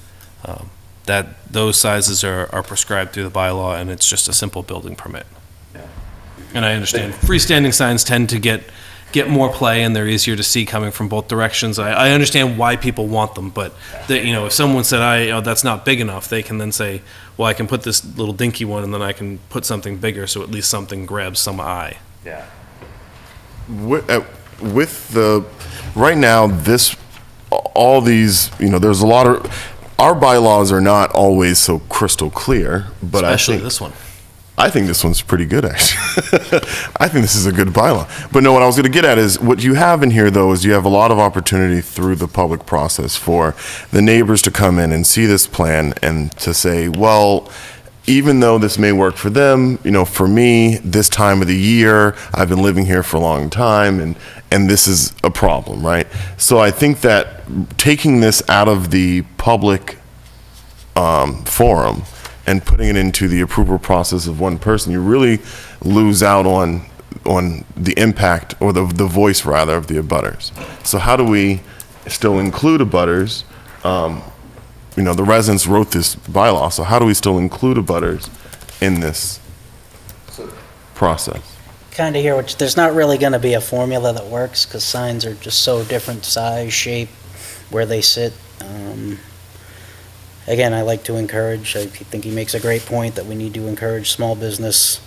Those sizes are prescribed through the bylaw, and it's just a simple building permit. And I understand freestanding signs tend to get more play, and they're easier to see coming from both directions. I understand why people want them, but if someone said, that's not big enough, they can then say, well, I can put this little dinky one, and then I can put something bigger, so at least something grabs some eye. Yeah. With right now, all these, there's a lot of, our bylaws are not always so crystal clear, but Especially this one. I think this one's pretty good, actually. I think this is a good bylaw. But no, what I was going to get at is what you have in here, though, is you have a lot of opportunity through the public process for the neighbors to come in and see this plan and to say, well, even though this may work for them, for me, this time of the year, I've been living here for a long time, and this is a problem, right? So I think that taking this out of the public forum and putting it into the approval process of one person, you really lose out on the impact, or the voice rather, of the abutters. So how do we still include abutters? The residents wrote this bylaw, so how do we still include abutters in this process? Kind of here, which there's not really going to be a formula that works because signs are just so different size, shape, where they sit. Again, I like to encourage, I think he makes a great point that we need to encourage small business.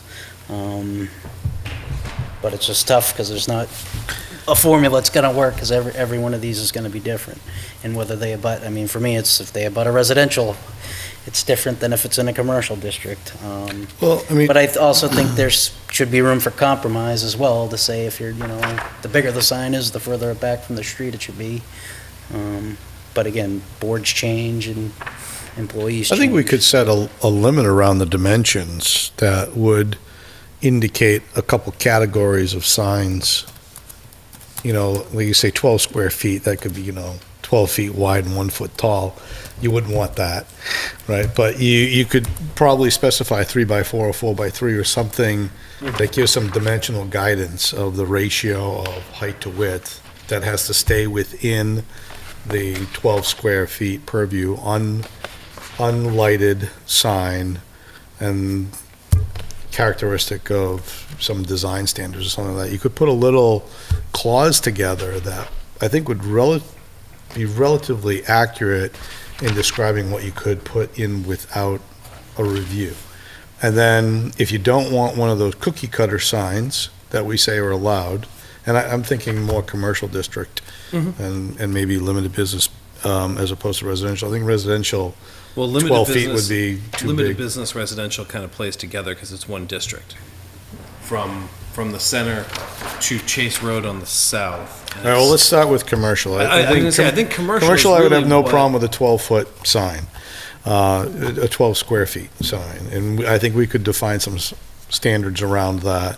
But it's just tough because there's not a formula that's going to work because every one of these is going to be different. And whether they abut, I mean, for me, it's if they abut a residential, it's different than if it's in a commercial district. Well, I mean, But I also think should be room for compromise as well, to say if you're, the bigger the sign is, the further back from the street it should be. But again, boards change and employees I change. think we could set a limit around the dimensions that would indicate a couple categories of signs. Like you say 12 square feet, that could be, 12 feet wide and 1 foot tall. You wouldn't want that, right? But you could probably specify 3x4 or 4x3 or something that gives some dimensional guidance of the ratio of height to width that has to stay within the 12 square feet purview, unlighted sign, and characteristic of some design standards or something like that. You could put a little clause together that I think would be relatively accurate in describing what you could put in without a review. And then if you don't want one of those cookie cutter signs that we say are allowed, and I'm thinking more commercial district and maybe limited business as opposed to residential. I think residential, Well, 12 feet would be too limited big. business residential kind of plays together because it's one district. From the center to Chase Road on the south. All right, well, let's start with commercial. I was gonna say, I think commercial is Commercial, I would have really no what- problem with a 12-foot sign, a 12 square feet sign. And I think we could define some standards around that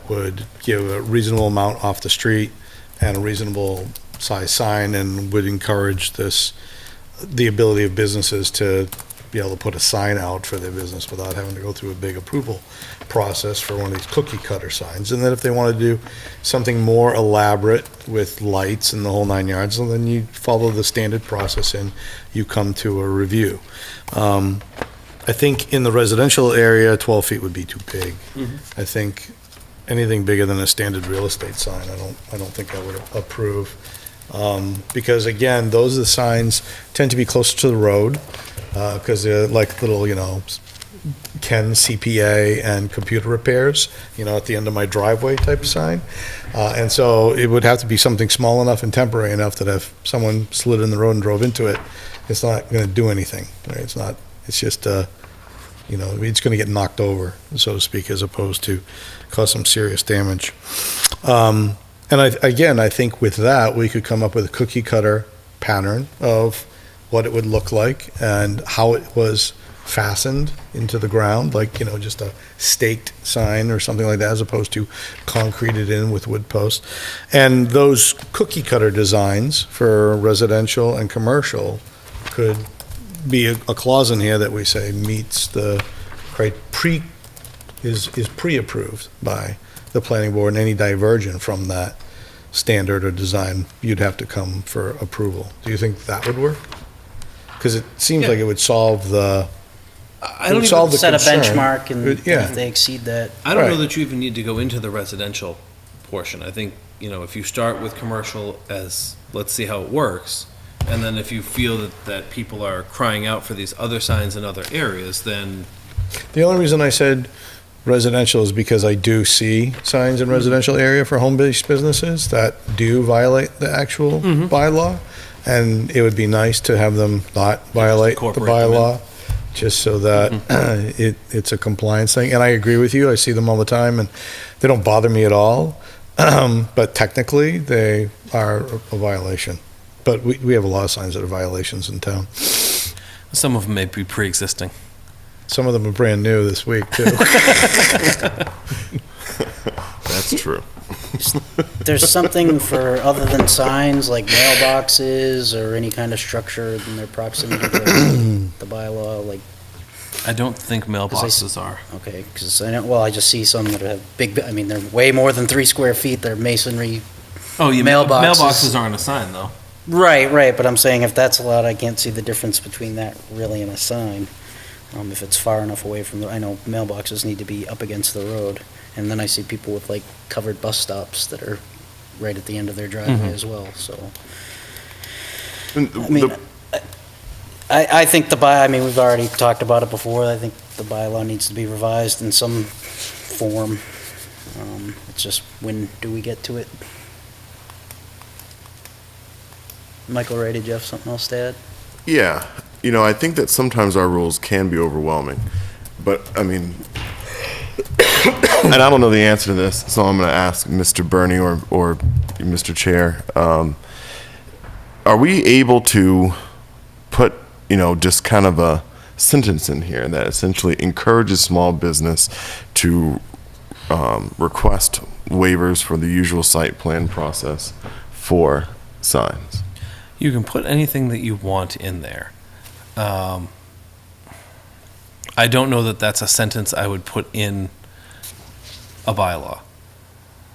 would give a reasonable amount off the street and a reasonable size sign, and would encourage the ability of businesses to be able to put a sign out for their business without having to go through a big approval process for one of these cookie cutter signs. And then if they want to do something more elaborate with lights and the whole 9 yards, well, then you follow the standard process and you come to a review. I think in the residential area, 12 feet would be too big. I think anything bigger than a standard real estate sign, I don't think I would approve. Because again, those are the signs tend to be closer to the road, because they're like little, Ken CPA and computer repairs, at the end of my driveway type of sign. And so it would have to be something small enough and temporary enough that if someone slid in the road and drove into it, it's not going to do anything, right? It's just, it's going to get knocked over, so to speak, as opposed to cause some serious damage. And I think with that, we could come up with a cookie cutter pattern of what it would look like and how it was fastened into the ground, like, just a staked sign or something like that, as opposed to concreted in with wood posts. And those cookie cutter designs for residential and commercial could be a clause in here that we say meets the is pre-approved by the planning board, and any diversion from that standard or design, you'd have to come for approval. Do you think that would work? Because it seems Yeah. like it would solve the, I don't even, solve the Set a concern. benchmark, and Yeah. if they exceed that, I don't know Right. that you even need to go into the residential portion. I think, if you start with commercial as, let's see how it works, and then if you feel that people are crying out for these other signs in other areas, then the only reason I said residential is because I do see signs in residential area for home-based businesses that do violate the actual bylaw. And it would be nice to have them not violate the incorporate them in. bylaw, just so that it's a compliance thing. And I agree with you, I see them all the time, and they don't bother me at all. But technically, they are a violation. But we have a lot of signs that are violations in town. some of them may be pre-existing. Some of them are brand new this week, too. That's true. There's something for, other than signs, like mailboxes or any kind of structure in their proximity to the bylaw, like, I don't think mailboxes are. okay, because I know, well, I just see some that have big, I mean, they're way more than 3 square feet, they're masonry. Oh, yeah, Mailboxes. mailboxes aren't a sign, though. Right, but I'm saying if that's allowed, I can't see the difference between that really and a sign. If it's far enough away from the, I know mailboxes need to be up against the road, and then I see people with like covered bus stops that are right at the end of their driveway as well, so. And I mean, I think I mean, we've already talked about it before, I think the bylaw needs to be revised in some form. It's just, when do we get to it? Michael, Ray, did you have something else to add? Yeah, I think that sometimes our rules can be overwhelming, but, I mean, and I don't know the answer to this, so I'm going to ask Mr. Bernie or Mr. Chair, are we able to put, just kind of a sentence in here that essentially encourages small business to request waivers for the usual site plan process for signs? You can put anything that you want in there. I don't know that that's a sentence I would put in a bylaw.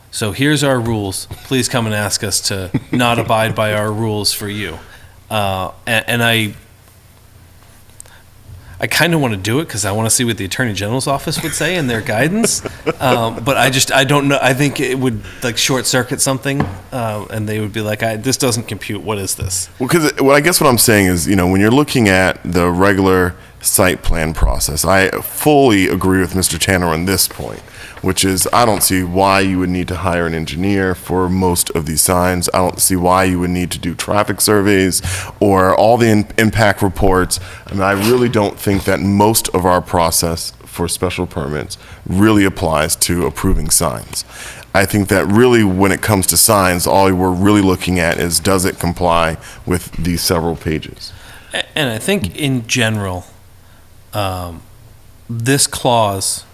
So here's our rules. Please come and ask us to not abide by our rules for you. And I kind of want to do it because I want to see what the Attorney General's office would say in their guidance. But I don't know. I think it would like short circuit something, and they would be like, "This doesn't compute. What is this?" Well, because I guess what I'm saying is, when you're looking at the regular site plan process, I fully agree with Mr. Tanner on this point, which is I don't see why you would need to hire an engineer for most of these signs. I don't see why you would need to do traffic surveys or all the impact reports. I mean, I really don't think that most of our process for special permits really applies to approving signs. I think that really when it comes to signs, all we're really looking at is does it comply with these several pages? And I think in general, this clause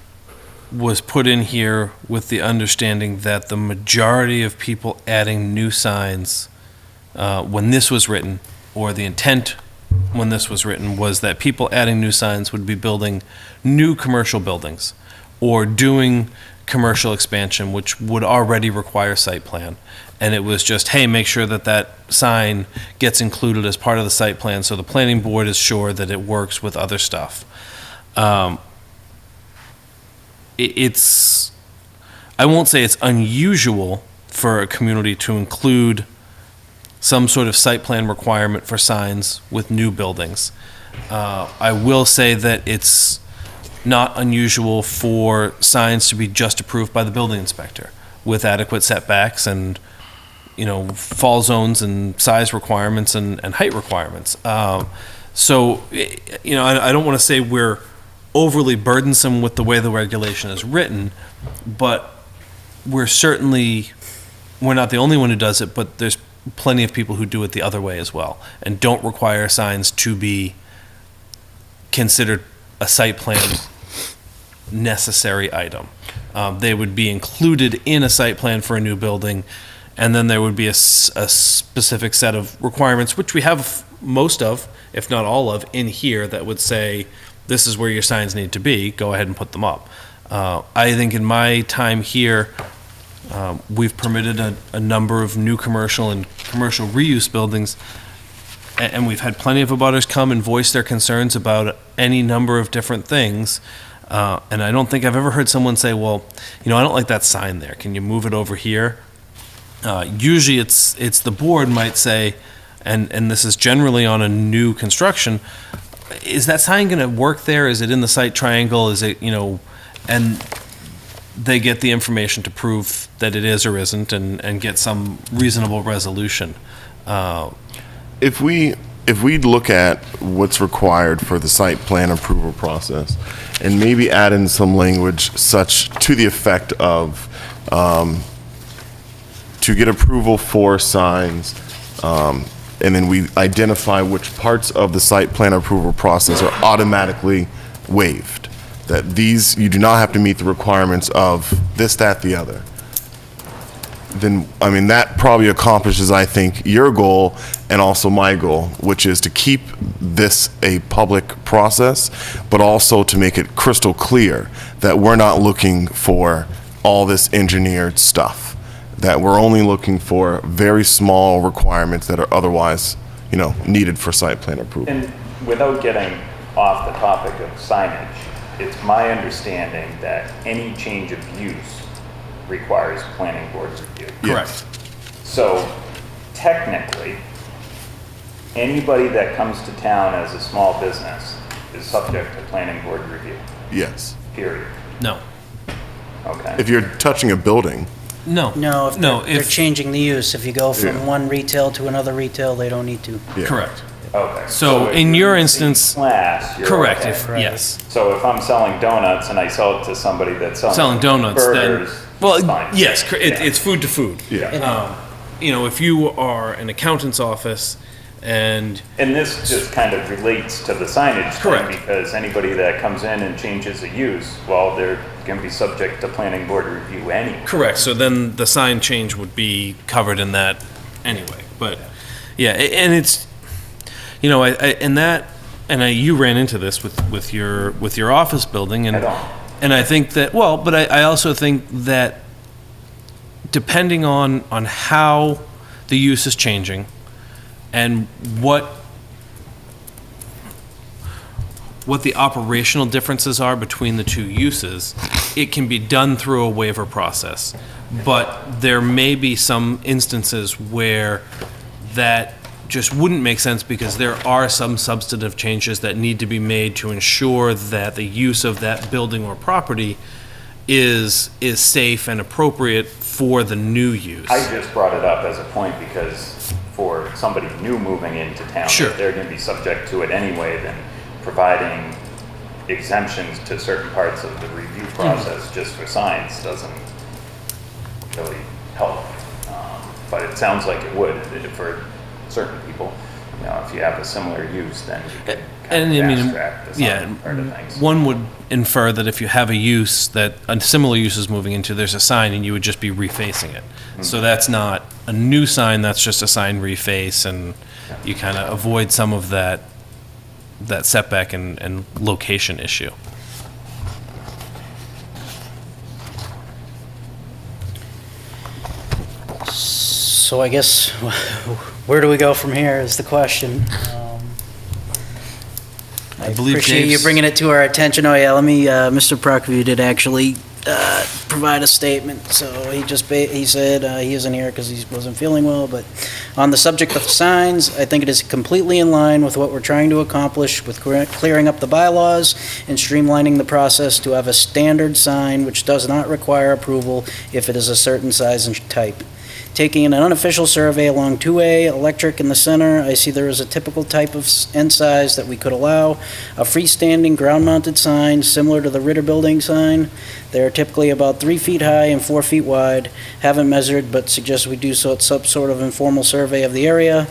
was put in here with the understanding that the majority of people adding new signs, when this was written, or the intent when this was written, was that people adding new signs would be building new commercial buildings or doing commercial expansion, which would already require site plan. And it was just, hey, make sure that that sign gets included as part of the site plan so the planning board is sure that it works with other stuff. It's, I won't say it's unusual for a community to include some sort of site plan requirement for signs with new buildings. I will say that it's not unusual for signs to be just approved by the building inspector with adequate setbacks and, fall zones and size requirements and height requirements. So, I don't want to say we're overly burdensome with the way the regulation is written, but we're not the only one who does it, but there's plenty of people who do it the other way as well and don't require signs to be considered a site plan necessary item. They would be included in a site plan for a new building, and then there would be a specific set of requirements, which we have most of, if not all of, in here that would say, this is where your signs need to be, go ahead and put them up. I think in my time here, we've permitted a number of new commercial and commercial reuse buildings, and we've had plenty of abutters come and voice their concerns about any number of different things. And I don't think I've ever heard someone say, well, I don't like that sign there. Can you move it over here? Usually it's the board might say, and this is generally on a new construction, is that sign going to work there? Is it in the site triangle? Is it, and they get the information to prove that it is or isn't and get some reasonable resolution. If we look at what's required for the site plan approval process and maybe add in some language such to the effect of to get approval for signs, and then we identify which parts of the site plan approval process are automatically waived. That these, you do not have to meet the requirements of this, that, the other. Then, I mean, that probably accomplishes, I think, your goal and also my goal, which is to keep this a public process, but also to make it crystal clear that we're not looking for all this engineered stuff, that we're only looking for very small requirements that are otherwise, needed for site plan approval. And without getting off the topic of signage, it's my understanding that any change of use requires planning board review. Correct. So technically, anybody that comes to town as a small business is subject to planning board review, Yes. period. No. Okay? If you're touching a building, No, if No, they're if- changing the use, if you go Yeah. from one retail to another retail, they don't need to. yeah. Correct. Okay. So if in you're your using instance- Class, you're Correct, okay. if, Right. yes. So if I'm selling donuts and I sell it to somebody that's Selling donuts, then, burgers, well, it's fine. yes, Yeah. it's food to food. Yeah. If you are an accountant's office and, And this just kind of relates to the signage thing, Correct. because anybody that comes in and changes a use, well, they're going to be subject to planning board review anyway. correct, so then the sign change would be covered in that anyway. But, yeah, and it's, you ran into this with your office building, and I don't. And I think that, but I also think that depending on how the use is changing and what the operational differences are between the two uses, it can be done through a waiver process. But there may be some instances where that just wouldn't make sense because there are some substantive changes that need to be made to ensure that the use of that building or property is safe and appropriate for the new use. I just brought it up as a point because for somebody new moving into town, Sure. if they're going to be subject to it anyway, then providing exemptions to certain parts of the review process just for signs doesn't really help. But it sounds like it would for certain people. If you have a similar use, then you can And kind I of mean, fast track the yeah, sign part of things. one would infer that if you have a use that a similar use is moving into, there's a sign and you would just be refacing it. So that's not a new sign, that's just a sign reface, and you kind of avoid some of that setback and location issue. So I guess, where do we go from here is the question. I believe appreciate you Dave's- bringing it to our attention. Oh yeah, Mr. Prokofiev did actually provide a statement, so he said he isn't here because he wasn't feeling well, but on the subject of signs, I think it is completely in line with what we're trying to accomplish with clearing up the bylaws and streamlining the process to have a standard sign which does not require approval if it is a certain size and type. Taking an unofficial survey along 2A, electric in the center, I see there is a typical type of end size that we could allow. A freestanding ground-mounted sign similar to the Ritter Building sign. They are typically about 3 feet high and 4 feet wide. Haven't measured, but suggest we do so at some sort of informal survey of the area.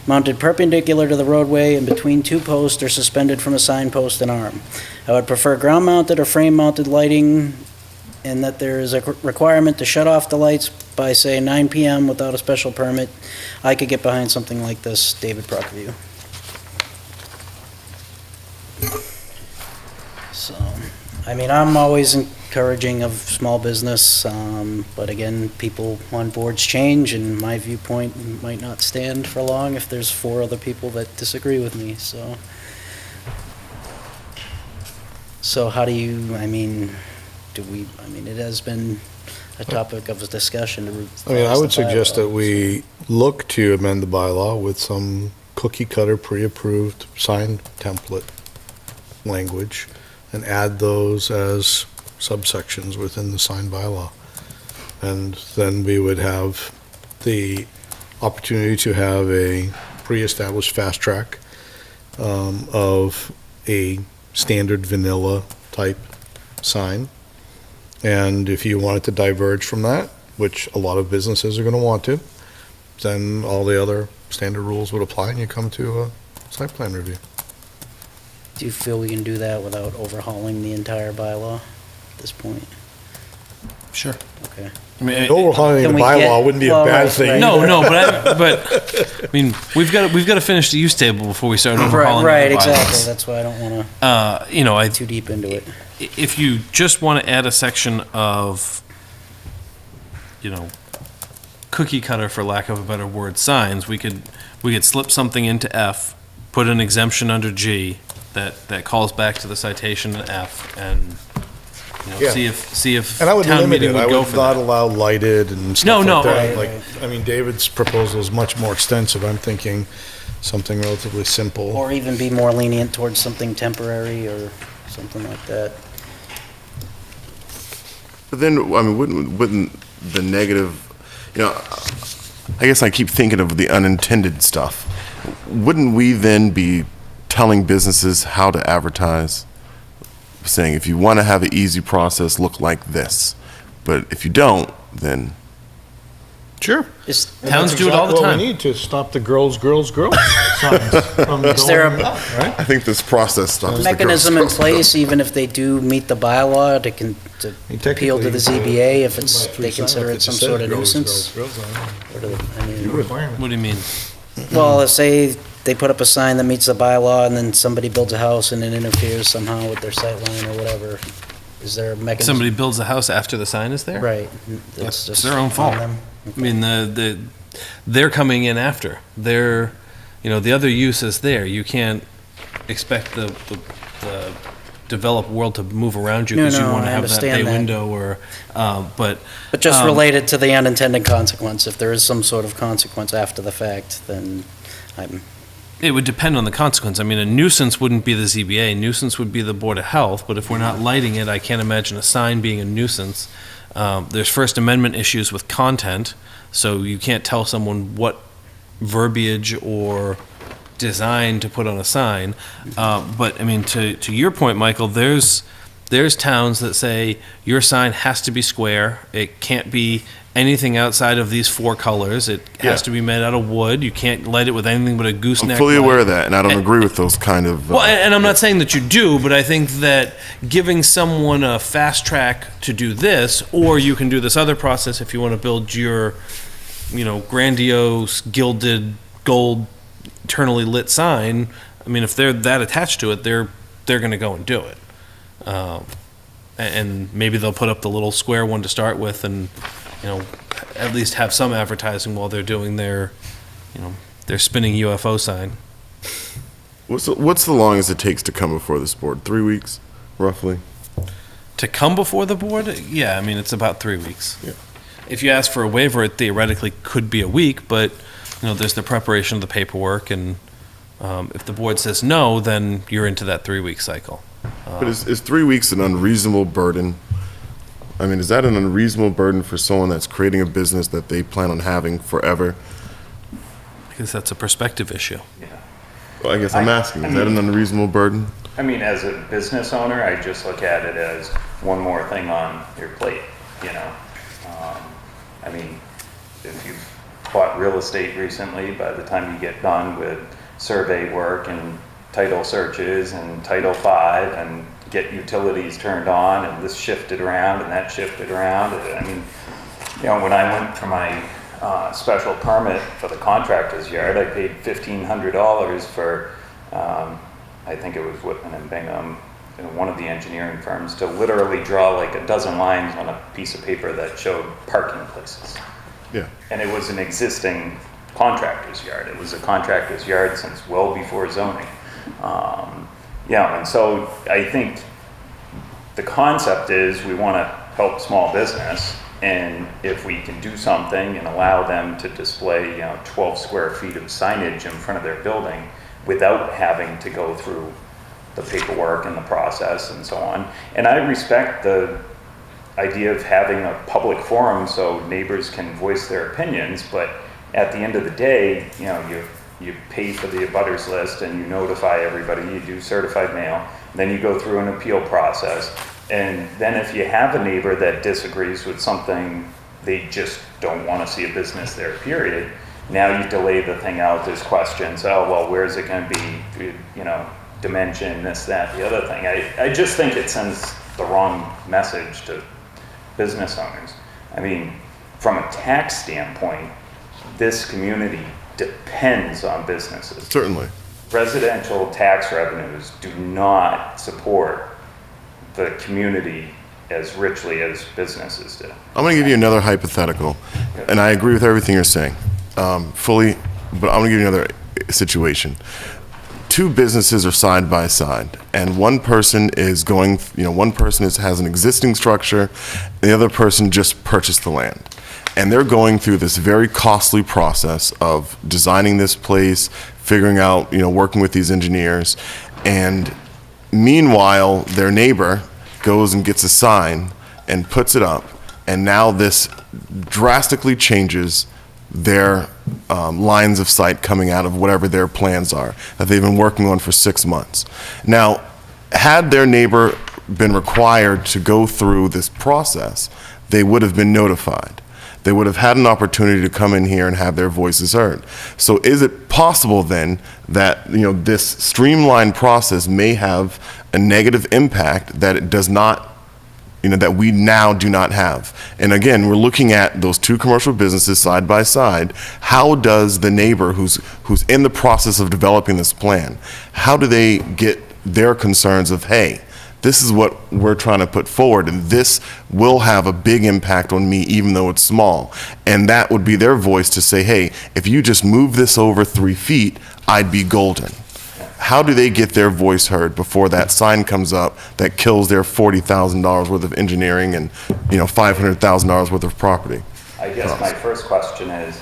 Mounted perpendicular to the roadway and between two posts or suspended from a signpost and arm. I would prefer ground-mounted or frame-mounted lighting, and that there is a requirement to shut off the lights by, say, 9 PM without a special permit. I could get behind something like this, David Prokofiev. So, I'm always encouraging of small business, but again, people on boards change, and my viewpoint might not stand for long if there's 4 other people that disagree with me, so. So how do you, it has been a topic of discussion to I would suggest that we look to amend the bylaw with some cookie-cutter, pre-approved sign template language and add those as subsections within the sign bylaw. And then we would have the opportunity to have a pre-established fast track of a standard vanilla type sign. And if you wanted to diverge from that, which a lot of businesses are going to want to, then all the other standard rules would apply and you come to a site plan review. Do you feel we can do that without overhauling the entire bylaw at this point? Sure. Okay. I mean, Overhauling the Can we get- bylaw wouldn't be a well, bad right, thing. right. no, but I mean, we've got to finish the use table before we start overhauling Right, the bylaws. exactly. That's why I don't want to You know, get too deep into it. if you just want to add a section of, you know, cookie cutter, for lack of a better word, signs, we could slip something into F, put an exemption under G that calls back to the citation in F, and, you know, Yeah. see if And I would town limit meeting it. I would go would for not that. allow lighted and No, stuff no, like that. right, Like, right. I mean, David's proposal is much more extensive. I'm thinking something relatively simple. Or even be more lenient towards something temporary or something like that. But then, I mean, wouldn't the negative, you know, I guess I keep thinking of the unintended stuff. Wouldn't we then be telling businesses how to advertise? Saying, if you want to have an easy process, look like this. But if you don't, then Sure. Is, Towns do it all the What time. we need to stop the girls signs from Is there going a- up, right? I think this process stops the mechanism in girls. place, even if they do meet the bylaw, to appeal to the ZBA if it's, they consider it some sort of nuisance? Or do they- I mean, What do you mean? well, if say they put up a sign that meets the bylaw and then somebody builds a house and it interferes somehow with their sight line or whatever, is there a mechanism? Somebody builds a house after the sign is there? Right. That's just their own on fault. them. I mean, they're coming in after. They're, you know, the other use is there. You can't expect the developed world to move around you No, because you no, want to I have that bay understand that. window or, but. But just um, related to the unintended consequence, if there is some sort of consequence after the fact, then I'm, It would depend on the consequence. I mean, a nuisance wouldn't be the ZBA. Nuisance would be the Board of Health, but if we're not lighting it, I can't imagine a sign being a nuisance. There's First Amendment issues with content, so you can't tell someone what verbiage or design to put on a sign. But, I mean, to your point, Michael, there's towns that say your sign has to be square. It can't be anything outside of these four colors. It has Yeah. to be made out of wood. You can't light it with anything but a gooseneck. I'm fully light. aware of that, and I don't And- agree with those kind of. Well, and I'm not saying that you do, but I think that giving someone a fast track to do this, or you can do this other process if you want to build your, you know, grandiose, gilded, gold, eternally lit sign. I mean, if they're that attached to it, they're going to go and do it. And maybe they'll put up the little square one to start with, and, you know, at least have some advertising while they're doing their, you know, their spinning UFO sign. What's the longest it takes to come before this board? 3 weeks, roughly? To come before the board, yeah, I mean, it's about 3 weeks. Yeah. If you ask for a waiver, it theoretically could be a week, but, you know, there's the preparation of the paperwork, and if the board says no, then you're into that 3-week cycle. But is 3 weeks an unreasonable burden? I mean, is that an unreasonable burden for someone that's creating a business that they plan on having forever? Because that's a perspective issue. Well, I guess I'm asking, is that an unreasonable burden? I mean, as a business owner, I just look at it as one more thing on your plate, you know? I mean, if you've bought real estate recently, by the time you get done with survey work and title searches and Title V and get utilities turned on and this shifted around and that shifted around, I mean, you know, when I went for my special permit for the contractor's yard, I paid $1,500 for, I think it was Whitman and Bingham, you know, one of the engineering firms, to literally draw like a dozen lines on a piece of paper that showed parking places. Yeah. And it was an existing contractor's yard. It was a contractor's yard since well before zoning. Yeah, and so I think the concept is we want to help small business, and if we can do something and allow them to display, you know, 12 square feet of signage in front of their building without having to go through the paperwork and the process and so on. And I respect the idea of having a public forum so neighbors can voice their opinions, but at the end of the day, you know, you pay for the abutters list and you notify everybody, you do certified mail, then you go through an appeal process. And then if you have a neighbor that disagrees with something, they just don't want to see a business there, period. Now you delay the thing out, there's questions, oh, well, where's it going to be? You know, dimension, this, that, the other thing. I just think it sends the wrong message to business owners. I mean, from a tax standpoint, this community depends on businesses. Certainly. Residential tax revenues do not support the community as richly as businesses do. I'm going to give you another hypothetical, and I agree with everything you're saying, fully, but I'm going to give you another situation. Two businesses are side by side, and one person is going, one person has an existing structure, and the other person just purchased the land. And they're going through this very costly process of designing this place, figuring out, working with these engineers, and meanwhile, their neighbor goes and gets a sign and puts it up, and now this drastically changes their lines of sight coming out of whatever their plans are that they've been working on for 6 months. Now, had their neighbor been required to go through this process, they would have been notified. They would have had an opportunity to come in here and have their voices heard. So is it possible then that, this streamlined process may have a negative impact that it does not, that we now do not have? And again, we're looking at those two commercial businesses side by side. How does the neighbor who's in the process of developing this plan, how do they get their concerns of, hey, this is what we're trying to put forward, and this will have a big impact on me, even though it's small. And that would be their voice to say, hey, if you just move this over 3 feet, I'd be golden. How do they get their voice heard before that sign comes up that kills their $40,000 worth of engineering and, $500,000 worth of property? I guess my first question is,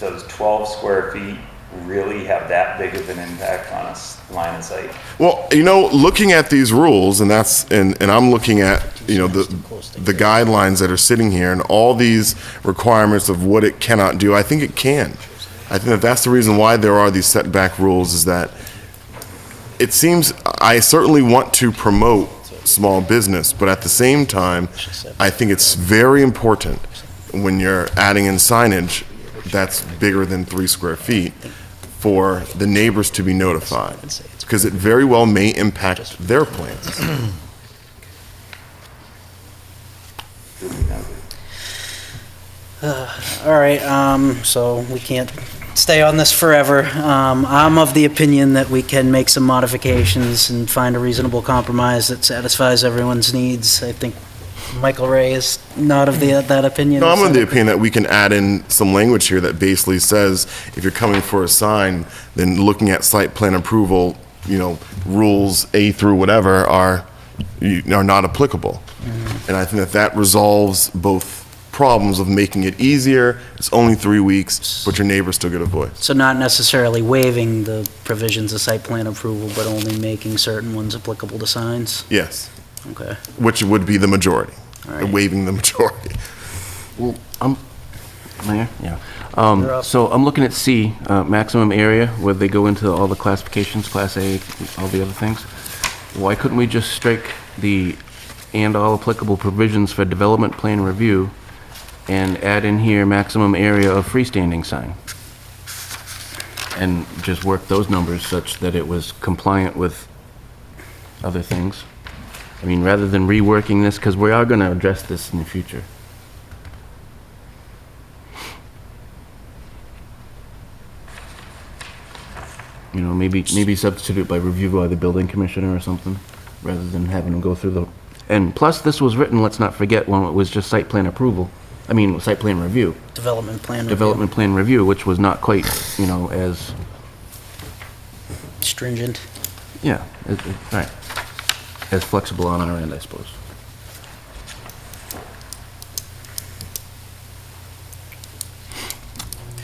does 12 square feet really have that big of an impact on a line of sight? Well, looking at these rules, and I'm looking at, the guidelines that are sitting here and all these requirements of what it cannot do, I think it can. I think that's the reason why there are these setback rules, is that it seems, I certainly want to promote small business, but at the same time, I think it's very important when you're adding in signage that's bigger than 3 square feet for the neighbors to be notified, because it very well may impact their plans. All right, so we can't stay on this forever. I'm of the opinion that we can make some modifications and find a reasonable compromise that satisfies everyone's needs. I think Michael Ray is not of that opinion. No, I'm of the opinion that we can add in some language here that basically says, if you're coming for a sign, then looking at site plan approval, rules A through whatever are not applicable. And I think that resolves both problems of making it easier. It's only 3 weeks, but your neighbors still get a voice. So not necessarily waiving the provisions of site plan approval, but only making certain ones applicable to signs? Yes, Okay. which would be the majority, All right. waiving the majority. Well, Mayor? Yeah. You're up. So I'm looking at C, maximum area, where they go into all the classifications, Class A, all the other things. Why couldn't we just strike the "and all applicable provisions for development plan review" and add in here maximum area of freestanding sign? And just work those numbers such that it was compliant with other things? I mean, rather than reworking this, because we are going to address this in the future. Maybe substitute it by review by the building commissioner or something, rather than having them go through the... And plus, this was written, let's not forget, when it was just site plan approval. Site plan review. Development plan review. Development plan review, which was not quite, as... Stringent. Yeah, right. As flexible on our end, I suppose.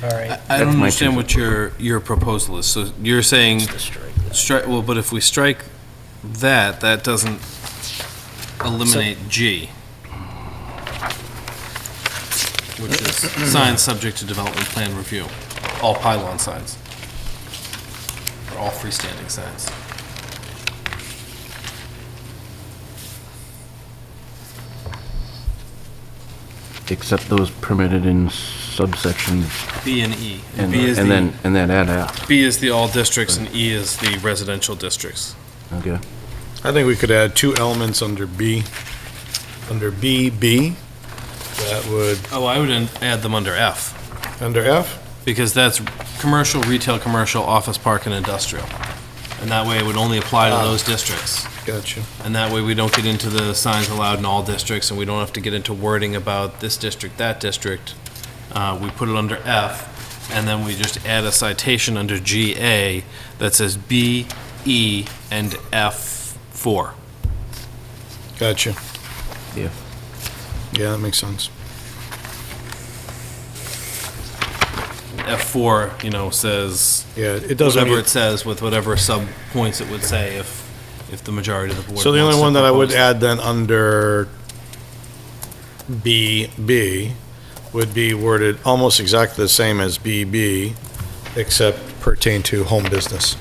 All right. I That's don't my understand two what your proposal is. So you're saying strike, well, but if we strike that doesn't eliminate G, which is signs subject to development plan review, all pylon signs, or all freestanding signs. except those permitted in subsections, B and E. and B is and then add F, B is the all districts and E is the residential districts. okay? I think we could add two elements under B, under BB. That would, Oh, I would add them under F, under F? because that's commercial, retail, commercial, office, park, and industrial. And that way it would only apply to those districts. Gotcha. And that way we don't get into the signs allowed in all districts, and we don't have to get into wording about this district, that district. We put it under F, and then we just add a citation under GA that says B, E, and F4. Gotcha. Yeah. Yeah, that makes sense. F4, says Yeah, it does. whatever it says with whatever sub-points it would say if the majority of the board So the wants only to one that I would propose. add then under BB would be worded almost exactly the same as BB, except pertain to home business.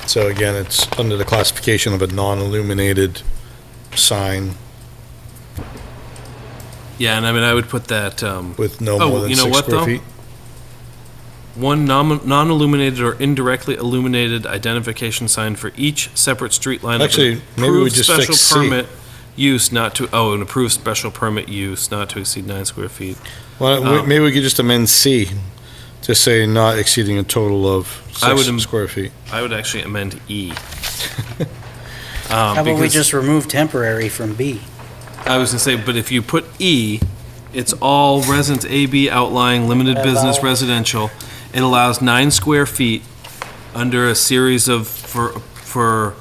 So again, it's under the classification of a non-illuminated sign Yeah, and I mean, I would put that, with no Oh, more than you know 6 what, square though? feet. one non-illuminated or indirectly illuminated identification sign for each separate street line. of an Actually, maybe we approved just special fix C. permit use not to, an approved special permit use not to exceed 9 square feet. Well, Oh. maybe we could just amend C to say not exceeding a total of I would 6 square feet. I would actually amend E. How about we because- just remove temporary from B? I was gonna say, but if you put E, it's all residence AB outlying limited business Allow- residential. It allows 9 square feet under a series of, for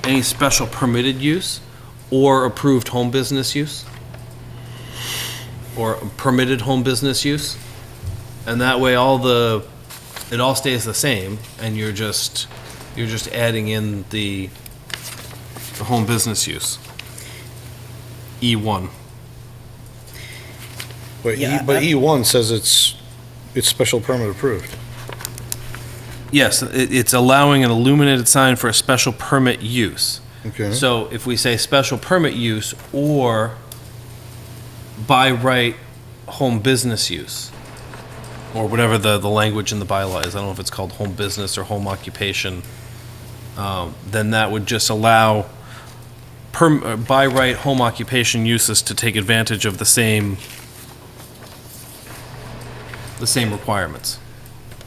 any special permitted use or approved home business use or permitted home business use. And that way it all stays the same and you're just adding in the home business use. E1. But Yeah, but I- E1 says it's special permit approved. Yes, it's allowing an illuminated sign for a special permit use. Okay. So if we say special permit use or by right home business use, or whatever the language in the bylaw is, I don't know if it's called home business or home occupation, then that would just allow by right home occupation uses to take advantage of the same requirements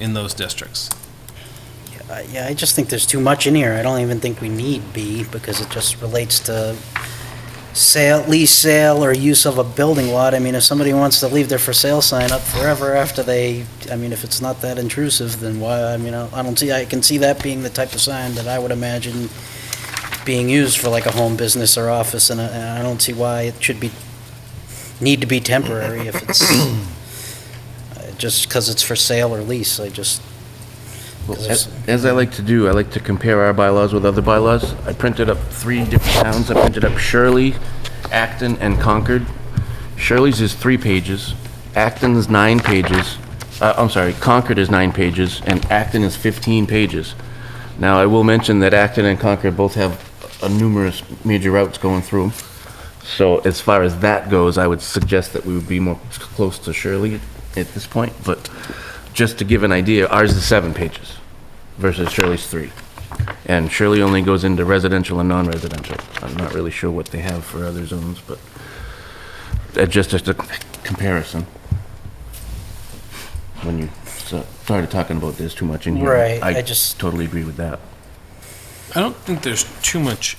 in those districts. Yeah, I just think there's too much in here. I don't even think we need B, because it just relates to lease, sale, or use of a building lot. I mean, if somebody wants to leave their for sale sign up forever after if it's not that intrusive, then why, I can see that being the type of sign that I would imagine being used for like a home business or office, and I don't see why it should need to be temporary if it's, just because it's for sale or lease, Well, as I like to do, I like to compare our bylaws with other bylaws. I printed up 3 different towns. I printed up Shirley, Acton, and Concord. Shirley's is 3 pages, Acton's 9 pages, Concord is 9 pages, and Acton is 15 pages. Now, I will mention that Acton and Concord both have numerous major routes going through 'em. So as far as that goes, I would suggest that we would be more close to Shirley at this point, but just to give an idea, ours is 7 pages versus Shirley's 3. And Shirley only goes into residential and non-residential. I'm not really sure what they have for other zones, but just as a comparison. When you started talking about there's too much in here. Right, I I just- totally agree with that. I don't think there's too much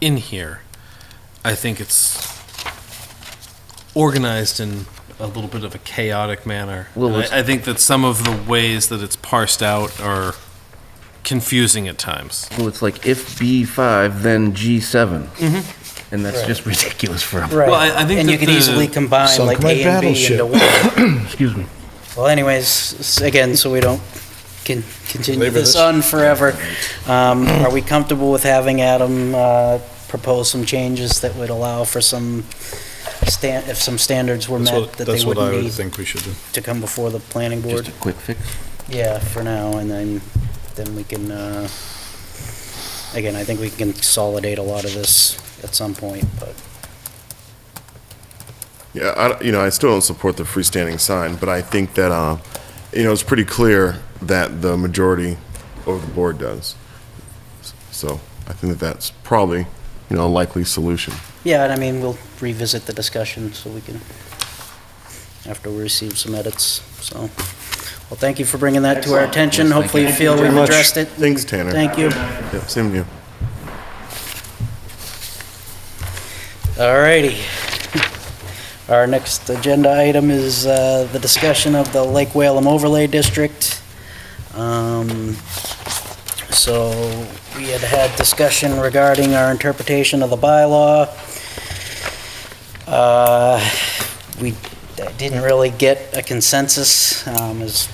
in here. I think it's organized in a little bit of a chaotic manner. Well, And let's- I think that some of the ways that it's parsed out are confusing at times. Well, it's like if B5, then G7. And that's just ridiculous for them. right. Well, I think And you that could easily the- combine Sunk like my A and B battleship. into one. Excuse me. Well, anyways, again, so we don't continue Labor this this. on forever, are we comfortable with having Adam propose some changes that would allow for some if some standards were met, that they That's what I wouldn't would need think we should do. to come before the planning board? Just a quick fix. Yeah, for now, and then we can, again, I think we can consolidate a lot of this at some point, but Yeah, I still don't support the freestanding sign, but I think that, it's pretty clear that the majority of the board does. So I think that that's probably, a likely solution. Yeah, and I mean, we'll revisit the discussion so we can, after we receive some edits, so. Well, thank you for bringing that to our Excellent. attention. Yes, thank Hopefully you you. feel Thank you we've very much. addressed it. Thanks, Tanner. Thank you. Yeah, same to you. All righty. Our next agenda item is the discussion of the Lake Whalum Overlay District. So we had discussion regarding our interpretation of the bylaw. We didn't really get a consensus, as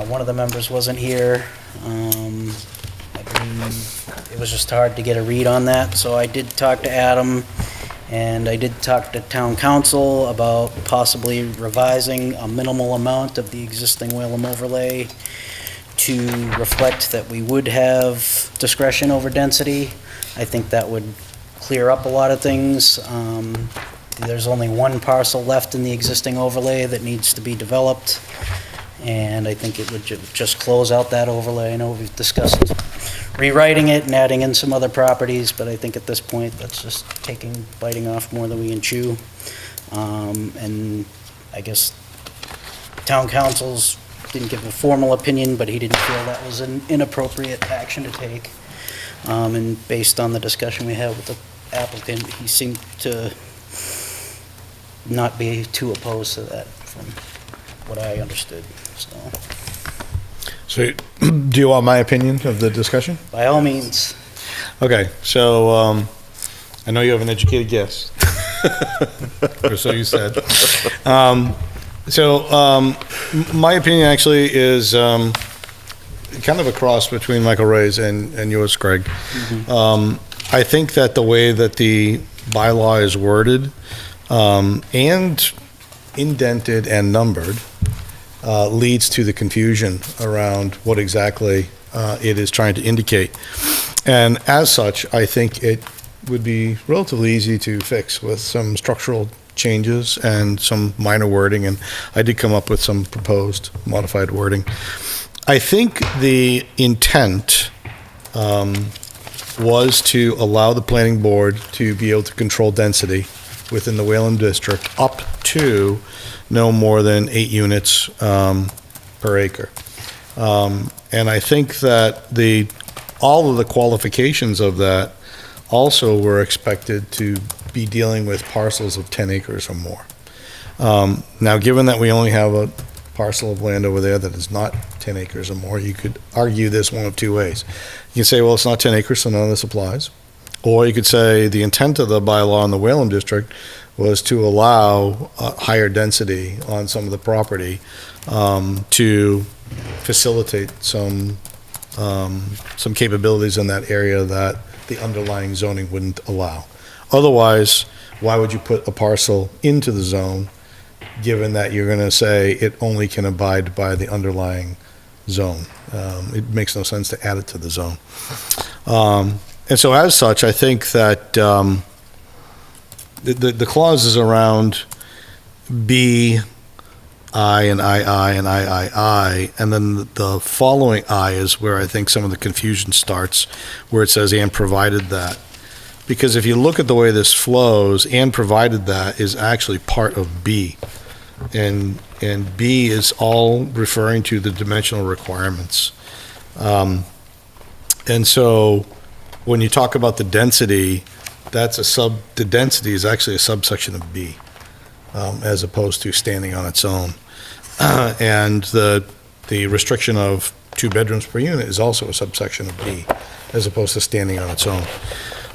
one of the members wasn't here. I believe it was just hard to get a read on that, so I did talk to Adam, and I did talk to town council about possibly revising a minimal amount of the existing Whalum overlay to reflect that we would have discretion over density. I think that would clear up a lot of things. There's only one parcel left in the existing overlay that needs to be developed, and I think it would just close out that overlay. I know we've discussed rewriting it and adding in some other properties, but I think at this point, that's just biting off more than we can chew. And I guess town councils didn't give a formal opinion, but he didn't feel that was an inappropriate action to take. And based on the discussion we had with the applicant, he seemed to not be too opposed to that from what I understood, so. So, do you want my opinion of the discussion? By all means. Okay, so, I know you have an educated guess. Or so you said. My opinion actually is, kind of a cross between Michael Ray's and yours, Greg. I think that the way that the bylaw is worded, and indented and numbered, leads to the confusion around what exactly it is trying to indicate. And as such, I think it would be relatively easy to fix with some structural changes and some minor wording, and I did come up with some proposed modified wording. I think the intent was to allow the planning board to be able to control density within the Whalum District up to no more than 8 units per acre. And I think that all of the qualifications of that also were expected to be dealing with parcels of 10 acres or more. Now, given that we only have a parcel of land over there that is not 10 acres or more, you could argue this one of two ways. You can say, well, it's not 10 acres, so none of this applies. Or you could say the intent of the bylaw in the Whalum District was to allow higher density on some of the property to facilitate some capabilities in that area that the underlying zoning wouldn't allow. Otherwise, why would you put a parcel into the zone, given that you're going to say it only can abide by the underlying zone? It makes no sense to add it to the zone. And so as such, I think that the clauses around B, I, and II, and III, and then the following I is where I think some of the confusion starts, where it says, and provided that. Because if you look at the way this flows, and provided that is actually part of B. And B is all referring to the dimensional requirements. And so when you talk about the density, the density is actually a subsection of B, as opposed to standing on its own. And the restriction of 2 bedrooms per unit is also a subsection of B, as opposed to standing on its own.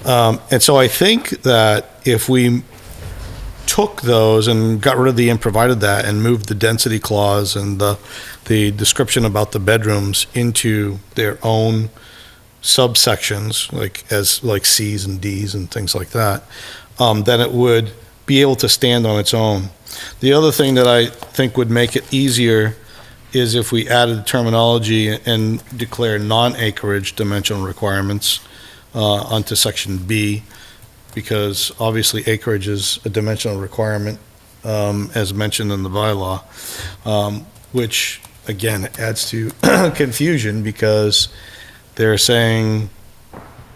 And so I think that if we took those and got rid of the and provided that and moved the density clause and the description about the bedrooms into their own subsections, like C's and D's and things like that, then it would be able to stand on its own. The other thing that I think would make it easier is if we added the terminology and declare non-acreage dimensional requirements onto section B, because obviously acreage is a dimensional requirement as mentioned in the bylaw, which, again, adds to confusion because they're saying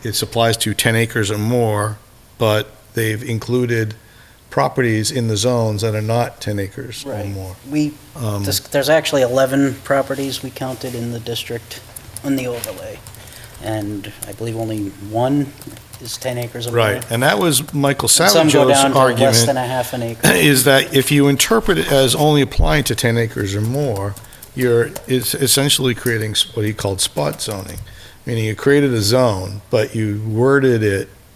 it applies to 10 acres or more, but they've included properties in the zones that are not 10 acres or Right. more. There's actually 11 properties we counted in the district on the overlay, and I believe only one is 10 acres or more. Right, and that was Michael And some go Savageau's down to less than argument, a half an acre. is that if you interpret it as only applying to 10 acres or more, it's essentially creating what he called spot zoning, meaning you created a zone, but you worded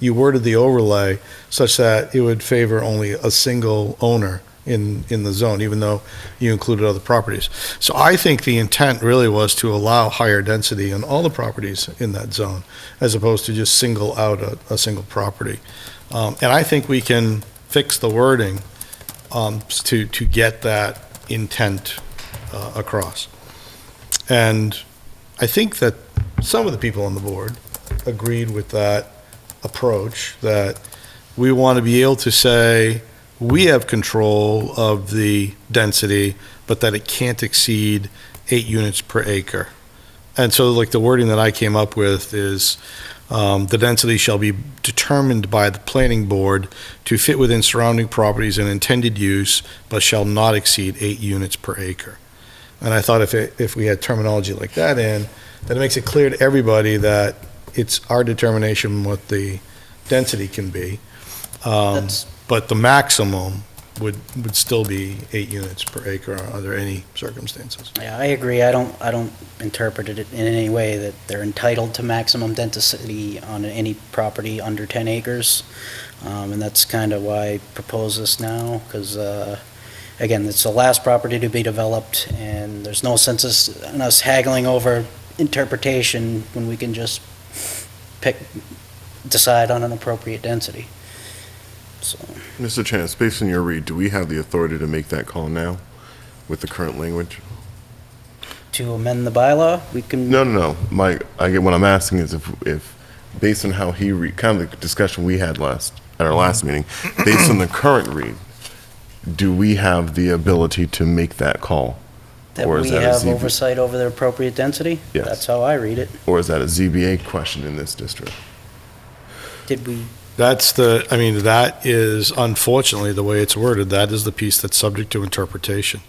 the overlay such that it would favor only a single owner in the zone, even though you included other properties. So I think the intent really was to allow higher density on all the properties in that zone, as opposed to just single out a single property. And I think we can fix the wording to get that intent across. And I think that some of the people on the board agreed with that approach, that we want to be able to say, we have control of the density, but that it can't exceed 8 units per acre. And so like the wording that I came up with is, the density shall be determined by the planning board to fit within surrounding properties and intended use, but shall not exceed 8 units per acre. And I thought if we had terminology like that in, then it makes it clear to everybody that it's our determination what the density can be. That's- But the maximum would still be 8 units per acre under any circumstances. Yeah, I agree. I don't interpret it in any way that they're entitled to maximum density on any property under 10 acres. And that's kind of why I propose this now, because, again, it's the last property to be developed, and there's no sense in us haggling over interpretation when we can just decide on an appropriate density. So, Mr. Chance, based on your read, do we have the authority to make that call now with the current language? to amend the bylaw, we can. No. What I'm asking is if based on how kind of the discussion we had at our last meeting, based on the current read, do we have the ability to make that call? That Or is we that a have ZB? oversight over the appropriate density? Yes. That's how I read it. Or is that a ZBA question in this district? Did we, That is unfortunately the way it's worded. That is the piece that's subject to interpretation,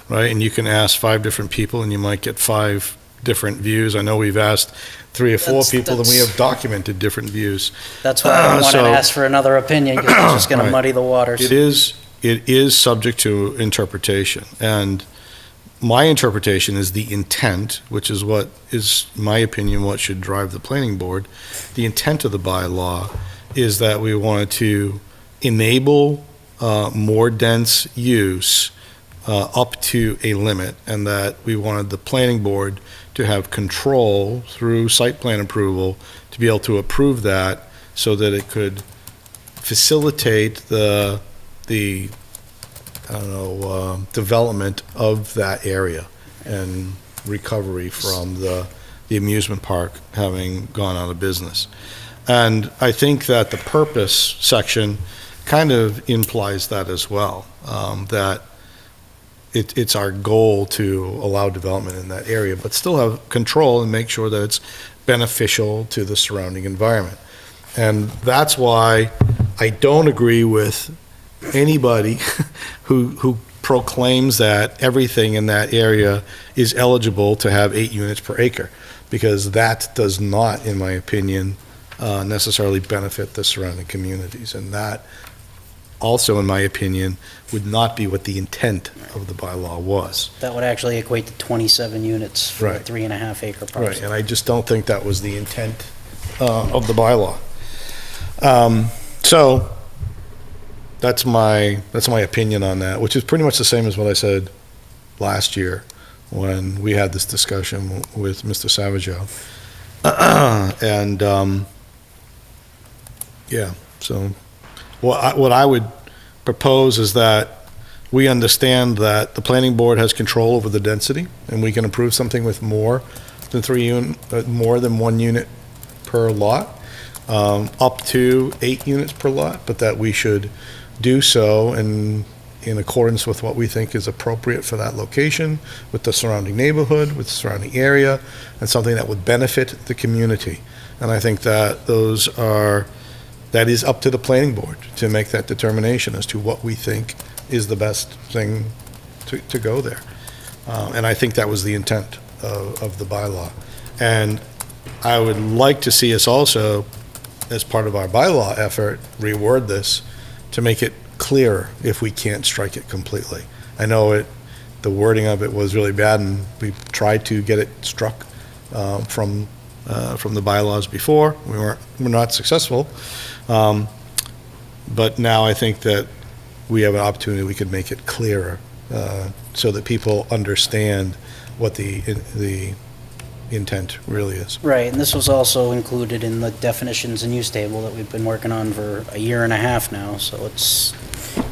right? And you can ask 5 different people and you might get 5 different views. I know we've asked 3 or 4 people and we have documented different views. that's why I want to so- ask for another opinion, because it's just going Right. to muddy the waters. It is subject to interpretation. And my interpretation is the intent, which is what is, in my opinion, what should drive the planning board. The intent of the bylaw is that we wanted to enable more dense use up to a limit, and that we wanted the planning board to have control through site plan approval to be able to approve that so that it could facilitate the development of that area and recovery from the amusement park having gone out of business. And I think that the purpose section kind of implies that as well, that it's our goal to allow development in that area, but still have control and make sure that it's beneficial to the surrounding environment. And that's why I don't agree with anybody who proclaims that everything in that area is eligible to have 8 units per acre, because that does not, in my opinion, necessarily benefit the surrounding communities. And that also, in my opinion, would not be what the intent of the bylaw was. That would actually equate to 27 units for a Right. 3.5 acre Right, parcel. and I just don't think that was the intent of the bylaw. So, that's my opinion on that, which is pretty much the same as what I said last year when we had this discussion with Mr. Savageau. And, so what I would propose is that we understand that the planning board has control over the density, and we can approve something with more than 1 unit per lot, up to 8 units per lot, but that we should do so and in accordance with what we think is appropriate for that location, with the surrounding neighborhood, with the surrounding area, and something that would benefit the community. And I think that that is up to the planning board to make that determination as to what we think is the best thing to go there. And I think that was the intent of the bylaw. And I would like to see us also, as part of our bylaw effort, reword this to make it clearer if we can't strike it completely. I know the wording of it was really bad, and we tried to get it struck from the bylaws before. We're not successful. But now I think that we have an opportunity, we could make it clearer so that people understand what the intent really is. Right, and this was also included in the definitions and use table that we've been working on for a year and a half now, so it's,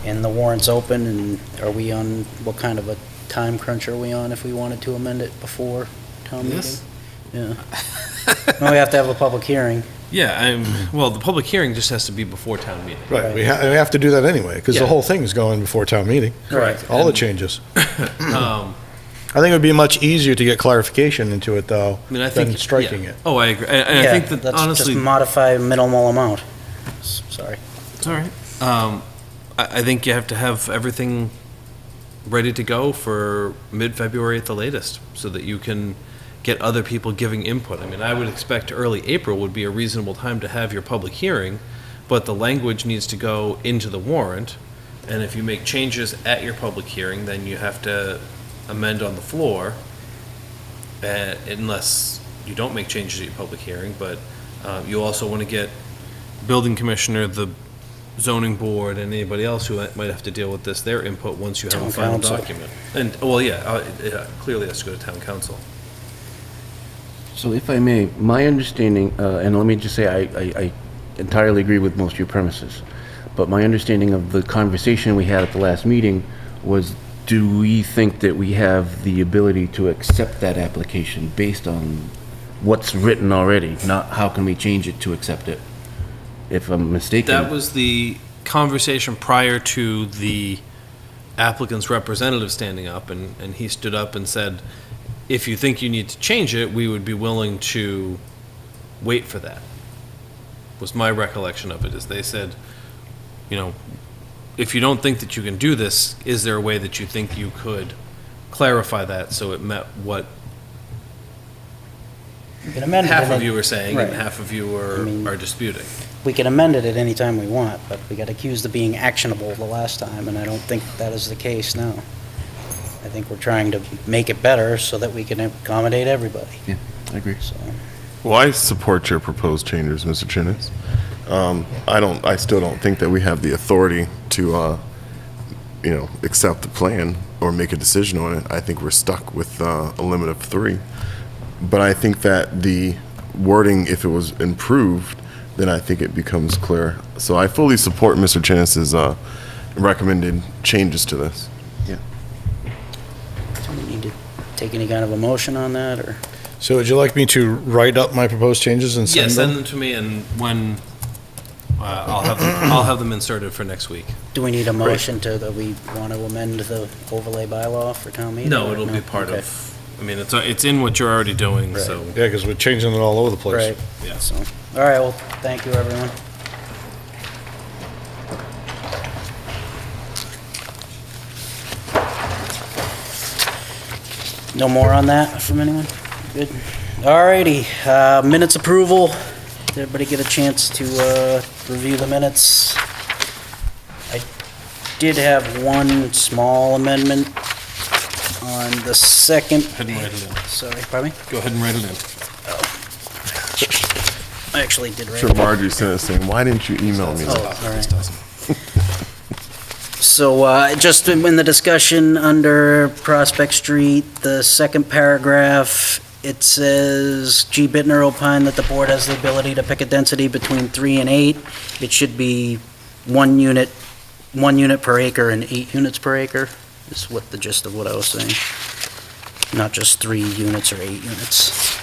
and the warrant's open, and are we on, what kind of a time crunch are we on if we wanted to amend it before town meeting? Yes. Yeah. No, we have to have a public hearing. Yeah, well, the public hearing just has to be before town meeting. Right, we have to do that anyway, because the Yeah. whole thing is going before town meeting. Correct. All the And- changes. I think it would be much easier to get clarification into it, though, I mean, I think than striking yeah. it. Oh, I agree. And I Yeah, think that let's honestly, just modify minimal amount. Sorry. it's all right. I think you have to have everything ready to go for mid-February at the latest, so that you can get other people giving input. I mean, I would expect early April would be a reasonable time to have your public hearing, but the language needs to go into the warrant, and if you make changes at your public hearing, then you have to amend on the floor, unless you don't make changes at your public hearing, but you also want to get building commissioner, the zoning board, and anybody else who might have to deal with this, their input once you have a Town final council. document. And, well, yeah, it clearly has to go to town council. So if I may, my understanding, and let me just say, I entirely agree with most of your premises, but my understanding of the conversation we had at the last meeting was, do we think that we have the ability to accept that application based on what's written already, not how can we change it to accept it? If I'm mistaken. That was the conversation prior to the applicant's representative standing up, and he stood up and said, if you think you need to change it, we would be willing to wait for that, was my recollection of it, is they said, you know, if you don't think that you can do this, is there a way that you think you could clarify that so it met what We can amend it. half at of any- you are saying and Right. half of you I mean- are disputing? We can amend it at any time we want, but we got accused of being actionable the last time, and I don't think that is the case now. I think we're trying to make it better so that we can accommodate everybody, Yeah, I agree. so. Well, I support your proposed changes, Mr. Chinnis. I still don't think that we have the authority to, accept the plan or make a decision on it. I think we're stuck with a limit of 3. But I think that the wording, if it was improved, then I think it becomes clear. So I fully support Mr. Chinnis's recommended changes to this. Do we need to take any kind of a motion on that, or? So would you like me to write up my proposed changes and Yeah, send send them? them to me, and when, I'll have them inserted for next week. Do we need a motion that we want to amend the overlay bylaw for town meeting? No, or it'll be part Okay. of, I mean, it's in what you're already doing, Right. so. Yeah, because we're changing it all over the place. Right, Yeah. so, all right, well, thank you, everyone. No more on that from anyone? Good. All righty, minutes approval. Did everybody get a chance to review the minutes? I did have one small amendment on the second. Go ahead and write it in. Sorry, pardon me? Go ahead and write it in. I actually did write Sure, it. Marjorie sent us saying, why didn't you email me? Oh, that?" all right. So, just in the discussion under Prospect Street, the second paragraph, it says, G. Bittner opined that the board has the ability to pick a density between 3 and 8. It should be 1 unit per acre and 8 units per acre, is what the gist of what I was saying. Not just 3 units or 8 units.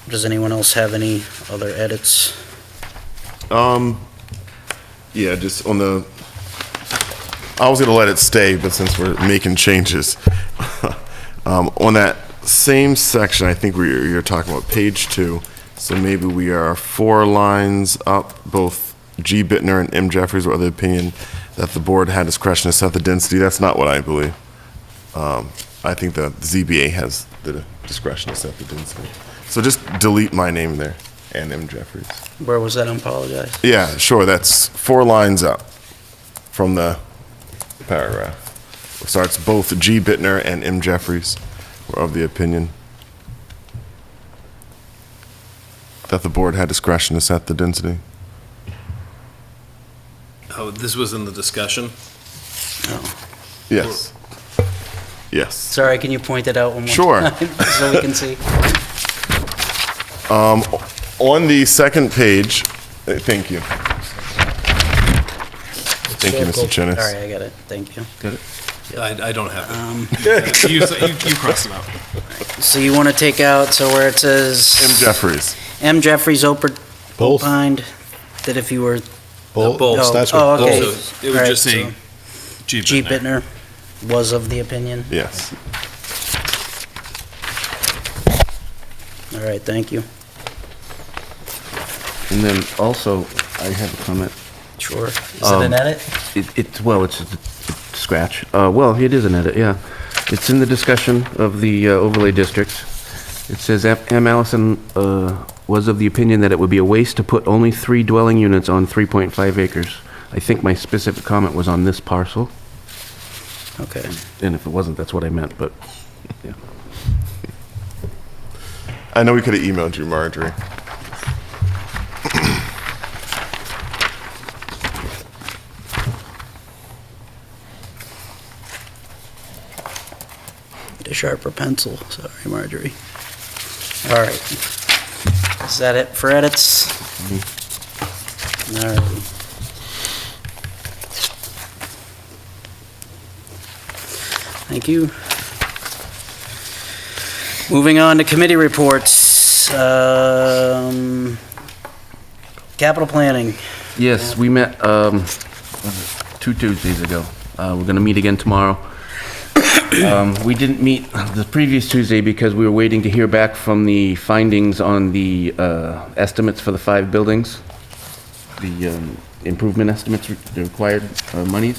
Does anyone else have any other edits? Yeah, just on the I was gonna let it stay, but since we're making changes, on that same section, I think you're talking about page 2, so maybe we are 4 lines up, both G. Bittner and M. Jeffries were of the opinion that the board had discretion to set the density. That's not what I believe. I think the ZBA has the discretion to set the density. So just delete my name there, and M. Jeffries. Where was that? I apologize. Yeah, sure, that's 4 lines up from the paragraph. It starts both G. Bittner and M. Jeffries were of the opinion that the board had discretion to set the density. Oh, this was in the discussion? Yes. Yes. Sorry, can you point it out one more Sure. time so we can see? On the second page, thank you. Thank you, Mr. Chinnis. All right, I got it. Thank you. I don't have it. You crossed them out. So you want to take out, so where it says... M. Jeffries. M. Jeffries Both? opined that if you were... Both. Both. That's Oh, what, okay. both. So it would All right, just say so G. G. Bittner. Bittner was of the opinion. Yes. All right, thank you. And then also, I have a comment. Sure. Is it an edit? Well, it's a scratch. Well, it is an edit, yeah. It's in the discussion of the overlay districts. It says M. Allison was of the opinion that it would be a waste to put only 3 dwelling units on 3.5 acres. I think my specific comment was on this parcel, Okay. and if it wasn't, that's what I meant, but, yeah. I know we could have emailed you, Marjorie. Need a sharper pencil. Sorry, Marjorie. All right. Is that it for edits? All right. Thank you. Moving on to committee reports. Capital planning. Yes, we met, 2 Tuesdays ago. We're gonna meet again tomorrow. We didn't meet the previous Tuesday because we were waiting to hear back from the findings on the estimates for the 5 buildings, the improvement estimates, the required monies.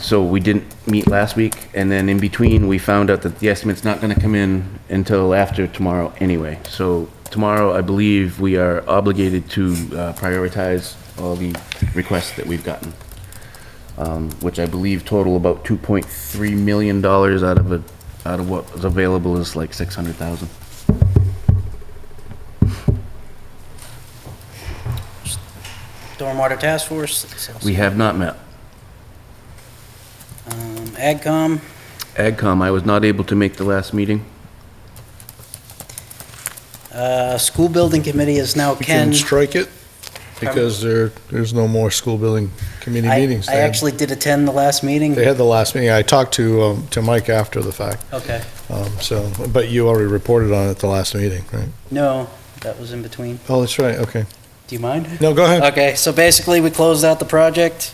So we didn't meet last week, and then in between, we found out that the estimate's not gonna come in until after tomorrow anyway. So tomorrow, I believe we are obligated to prioritize all the requests that we've gotten, which I believe total about $2.3 million out of what was available is like 600,000. Stormwater Task Force. We have not met. AgCom. AgCom, I was not able to make the last meeting. School Building Committee is now We can Ken. strike it because there's no more school building committee meetings. I actually did attend the last meeting. They had the last meeting. I talked to Mike after the fact. Okay. So, but you already reported on it at the last meeting, right? No, that was in between. Oh, that's right. Okay. Do you mind? No, go ahead. Okay, so basically, we closed out the project.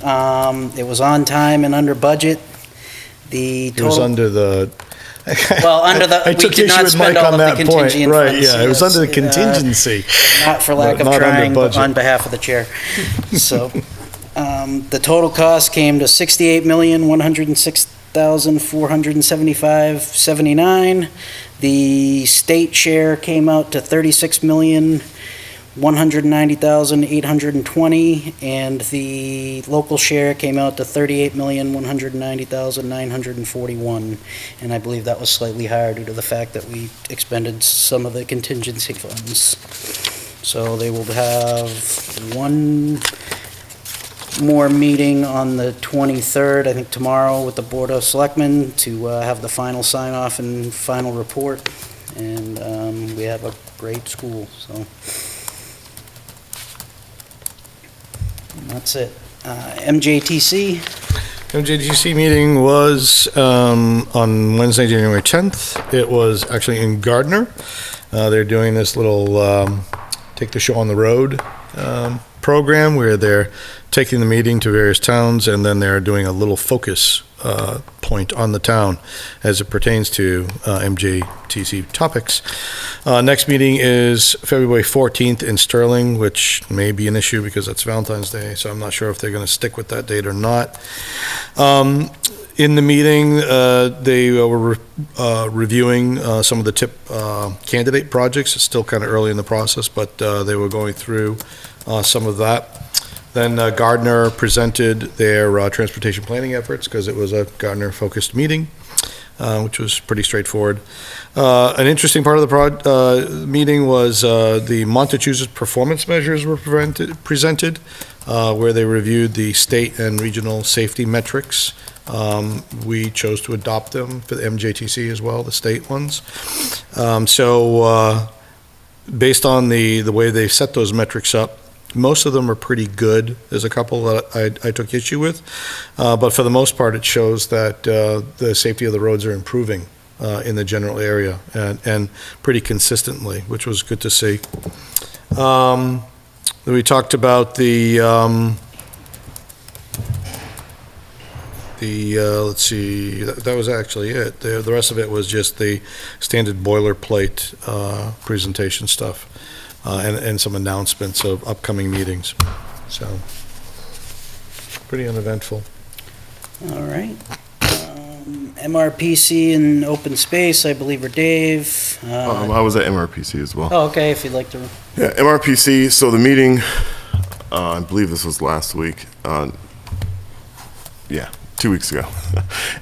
It was on time and under budget. The It was total, under the. well, under the, I we took did issue not with spend Mike all on of the that point. contingent Right, funds. yeah, it was yes. under the contingency. Not for lack of Not under trying, but budget. on behalf of the chair. So, the total cost came to $68,106,475.79. The state share came out to $36,190,820, and the local share came out to $38,190,941. And I believe that was slightly higher due to the fact that we expended some of the contingency funds. So they will have one more meeting on the 23rd, I think tomorrow, with the Board of Selectmen to have the final sign-off and final report. And we have a great school, so. And that's it. MJTC, MJTC meeting was on Wednesday, January 10th. It was actually in Gardner. They're doing this little Take the Show on the Road program where they're taking the meeting to various towns, and then they're doing a little focus point on the town as it pertains to MJTC topics. Next meeting is February 14th in Sterling, which may be an issue because it's Valentine's Day, so I'm not sure if they're going to stick with that date or not. In the meeting, they were reviewing some of the TIP candidate projects. It's still kind of early in the process, but they were going through some of that. Then Gardner presented their transportation planning efforts because it was a Gardner-focused meeting, which was pretty straightforward. An interesting part of the meeting was the Montechusett performance measures were presented, where they reviewed the state and regional safety metrics. We chose to adopt them for the MJTC as well, the state ones. Based on the way they set those metrics up, most of them are pretty good. There's a couple that I took issue with, but for the most part, it shows that the safety of the roads are improving in the general area and pretty consistently, which was good to see. We talked about let's see, that was actually it. The rest of it was just the standard boilerplate presentation stuff. And some announcements of upcoming meetings. So, pretty uneventful. All right. MRPC and open space, I believe, are Dave. I was at MRPC as well. Oh, okay, if you'd like to. Yeah, MRPC, so the meeting, I believe this was last week. 2 weeks ago.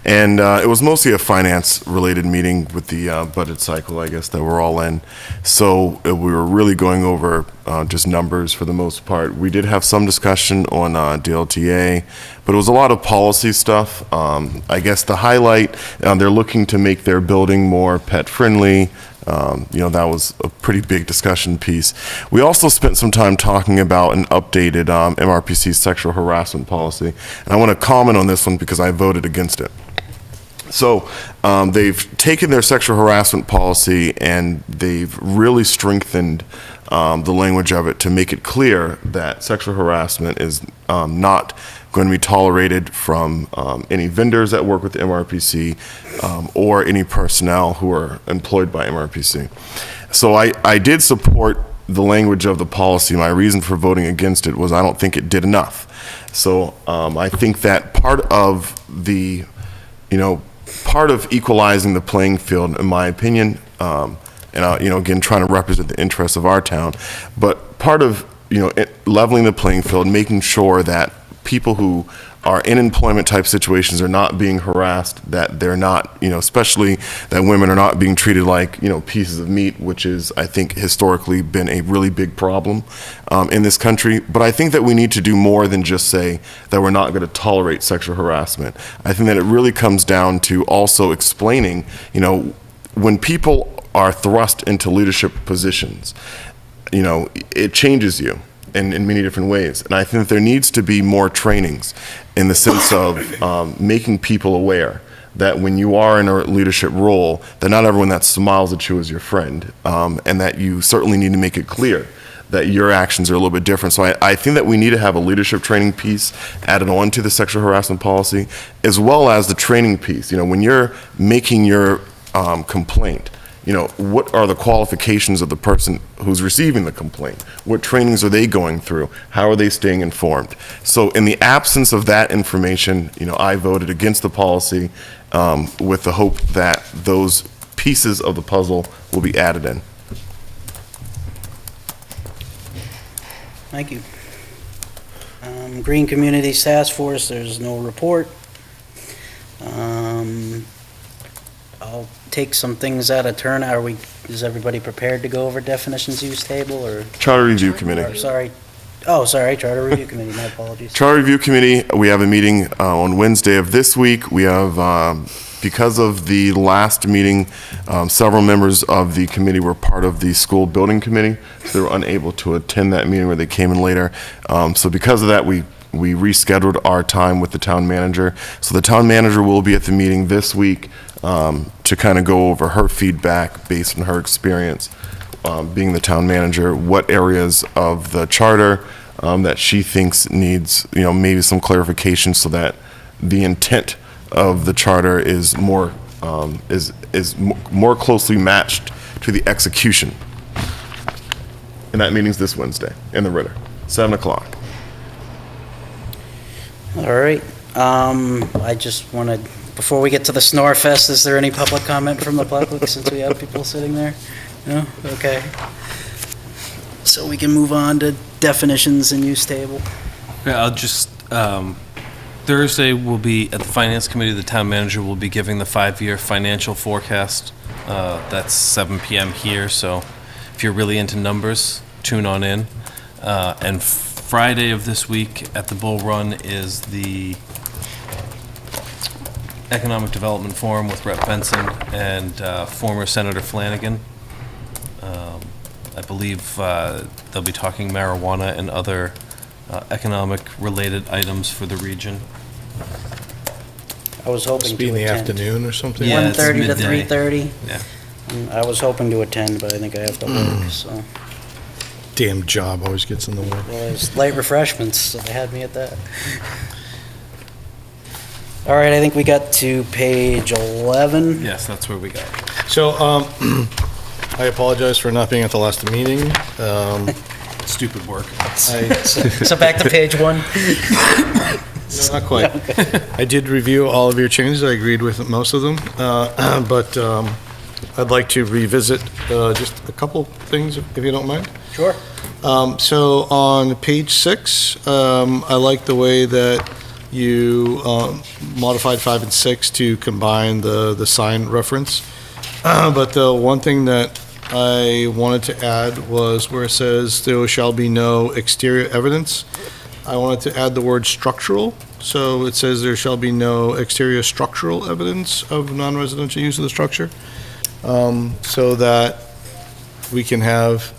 And it was mostly a finance-related meeting with the budget cycle, I guess, that we're all in. So we were really going over just numbers for the most part. We did have some discussion on DLTA, but it was a lot of policy stuff. I guess the highlight, they're looking to make their building more pet-friendly. That was a pretty big discussion piece. We also spent some time talking about an updated MRPC sexual harassment policy. And I want to comment on this one because I voted against it. So they've taken their sexual harassment policy and they've really strengthened the language of it to make it clear that sexual harassment is not going to be tolerated from any vendors that work with the MRPC or any personnel who are employed by MRPC. So I did support the language of the policy. My reason for voting against it was I don't think it did enough. So I think that part of equalizing the playing field, in my opinion, again, trying to represent the interests of our town, but part of, leveling the playing field, making sure that people who are in employment type situations are not being harassed, that they're not, especially that women are not being treated like, pieces of meat, which is, I think, historically been a really big problem in this country. But I think that we need to do more than just say that we're not going to tolerate sexual harassment. I think that it really comes down to also explaining, when people are thrust into leadership positions, it changes you in many different ways. And I think that there needs to be more trainings in the sense of making people aware that when you are in a leadership role, that not everyone that smiles at you is your friend, and that you certainly need to make it clear that your actions are a little bit different. So I think that we need to have a leadership training piece added on to the sexual harassment policy, as well as the training piece. When you're making your complaint, what are the qualifications of the person who's receiving the complaint? What trainings are they going through? How are they staying informed? So in the absence of that information, I voted against the policy with the hope that those pieces of the puzzle will be added in. Thank you. Green Communities Task Force, there's no report. I'll take some things out of turn. Is everybody prepared to go over definitions use table or? Charter Review Committee. Charter Review Committee, my apologies. Charter Review Committee, we have a meeting on Wednesday of this week. We have, because of the last meeting, several members of the committee were part of the school building committee, so they were unable to attend that meeting where they came in later. So because of that, we rescheduled our time with the town manager. So the town manager will be at the meeting this week to kind of go over her feedback based on her experience being the town manager, what areas of the charter that she thinks needs, maybe some clarification so that the intent of the charter is more more closely matched to the execution. And that meeting's this Wednesday in the Ritter, 7 o'clock. All right. I just wanted, before we get to the Snore Fest, is there any public comment from the public since we have people sitting there? No? Okay. So we can move on to definitions and use table. Yeah, I'll just, Thursday will be, at the Finance Committee, the town manager will be giving the 5-year financial forecast. That's 7 PM here, so if you're really into numbers, tune on in. And Friday of this week at the Bull Run is the Economic Development Forum with Rep. Benson and former Senator Flanagan. I believe they'll be talking marijuana and other economic-related items for the region. I was hoping Must be to in the attend. afternoon or something? Yeah, it's 1:30 to midday. 3:30. Yeah. I was hoping to attend, but I think I have to work, so. Damn job always gets in the way. Well, it's late refreshments, so they had me at that. All right, I think we got to page 11. Yes, that's where we got. So, I apologize for not being at the last meeting. Stupid work. So back to page 1. No, not quite. I did review all of your changes. I agreed with most of them. But I'd like to revisit just a couple things, if you don't mind. Sure. So on page 6, I like the way that you modified 5 and 6 to combine the sign reference. But the one thing that I wanted to add was where it says there shall be no exterior evidence. I wanted to add the word structural. So it says there shall be no exterior structural evidence of non-residential use of the structure. So that we can have,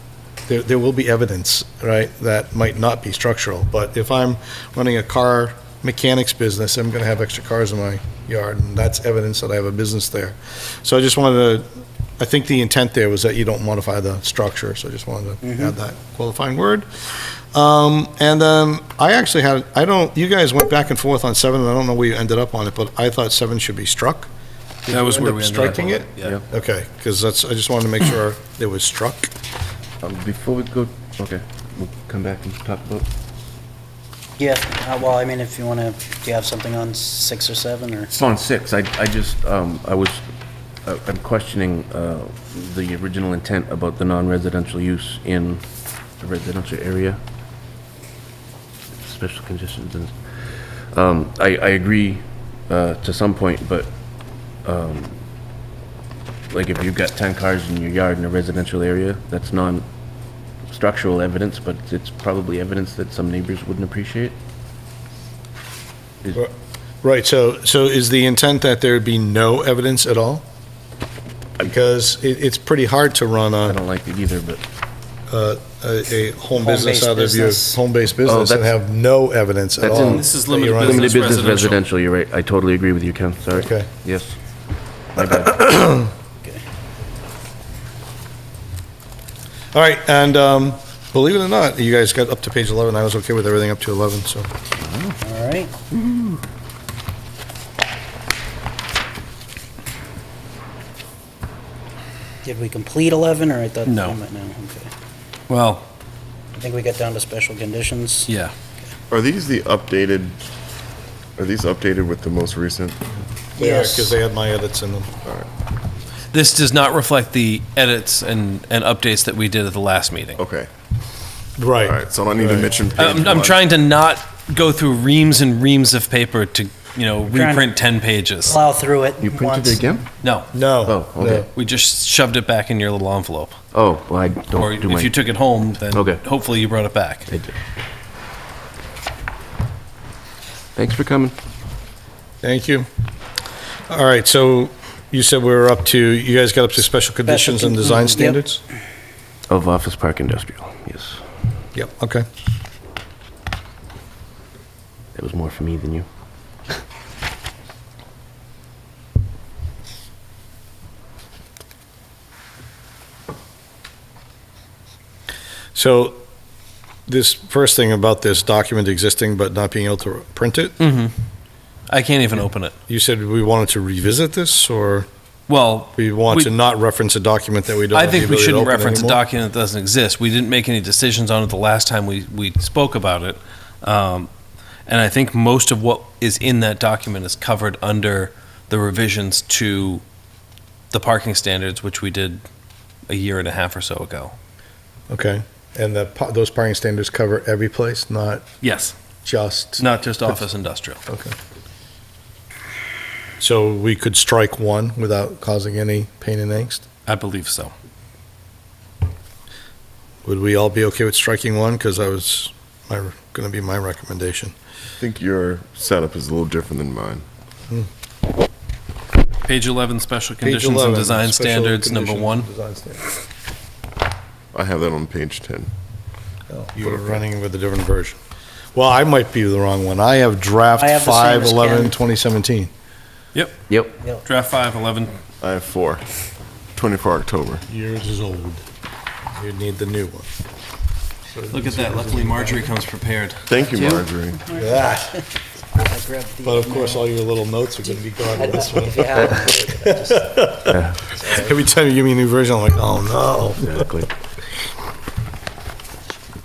there will be evidence, right, that might not be structural. But if I'm running a car mechanics business, I'm going to have extra cars in my yard, and that's evidence that I have a business there. So I just wanted to, I think the intent there was that you don't modify the structure, so I just wanted to add that qualifying word. And then I actually had, you guys went back and forth on 7, and I don't know where you ended up on it, but I thought 7 should be struck. Did That you was end where up we ended up striking on it? Yeah. Okay, because that's, I just wanted to make sure it was struck. Before we go, okay, we'll come back and talk about. Yeah, well, I mean, if you want to, do you have something on 6 or 7, or? It's on 6. I just, I'm questioning the original intent about the non-residential use in the residential area. Special conditions. And I agree to some point, but like if you've got 10 cars in your yard in a residential area, that's non-structural evidence, but it's probably evidence that some neighbors wouldn't appreciate. Right, so is the intent that there'd be no evidence at all? Because it's pretty hard to run I a don't like it either, but a home business Home-based out of your business. home-based business and that's- have no evidence at that's all. in- This is that you're limited running- business. limited business residential. residential, you're right. I totally agree with you, Ken, sorry. Okay. Yes. My bad. All right, and believe it or not, you guys got up to page 11. I was okay with everything up to 11, so. All right. Did we complete 11, or I thought? No. No, okay. Well, I think we got down to special conditions. yeah. Are these updated with the most recent? Yes. Because they had my edits in them. This does not reflect the edits and updates that we did at the last meeting. Okay, Right. all right, so I don't need to Right. mention page I'm 1. trying to not go through reams and reams of paper to, Trying- reprint 10 pages. Plow through it You printed once. it again? No, No. Oh, okay. we just shoved it back in your little envelope. Oh, well, I Or don't do my. if you took it home, then Okay. hopefully you brought it back. I did. Thanks for coming. Thank you. All right, so you said we were up to, you guys got up to special conditions and design yep. standards? Of Office Park Industrial, yes. Yep, okay. That was more for me than you. So this first thing about this document existing but not being able to print it, I can't even open it. you said we wanted to revisit this, or Well, we want We- to not reference a document that we don't I have the think we ability to shouldn't open reference a anymore? document that doesn't exist. We didn't make any decisions on it the last time we spoke about it. And I think most of what is in that document is covered under the revisions to the parking standards, which we did a year and a half or so ago. Okay, and those parking standards cover every place, not Yes, just, not just office industrial. okay. So we could strike one without causing any pain and angst? I believe so. Would we all be okay with striking one? Because that was going to be my recommendation. I think your setup is a little different than mine. Page 11, special Page conditions and 11, design special standards, number conditions one. and design standards. I have that on page 10. You were running with a different version. Well, I might be the wrong one. I have draft I have the same as 5/11, Ken. 2017. Yep. Draft 5, 11. I have 4. 24 October. Yours is old. You need the new one. Look at that. Luckily, Marjorie comes prepared. Thank you, Marjorie. I grabbed the But of course, all your little notes are going to be gone with this one. Yeah. Every time you give me a new version, I'm like, oh, no. Exactly.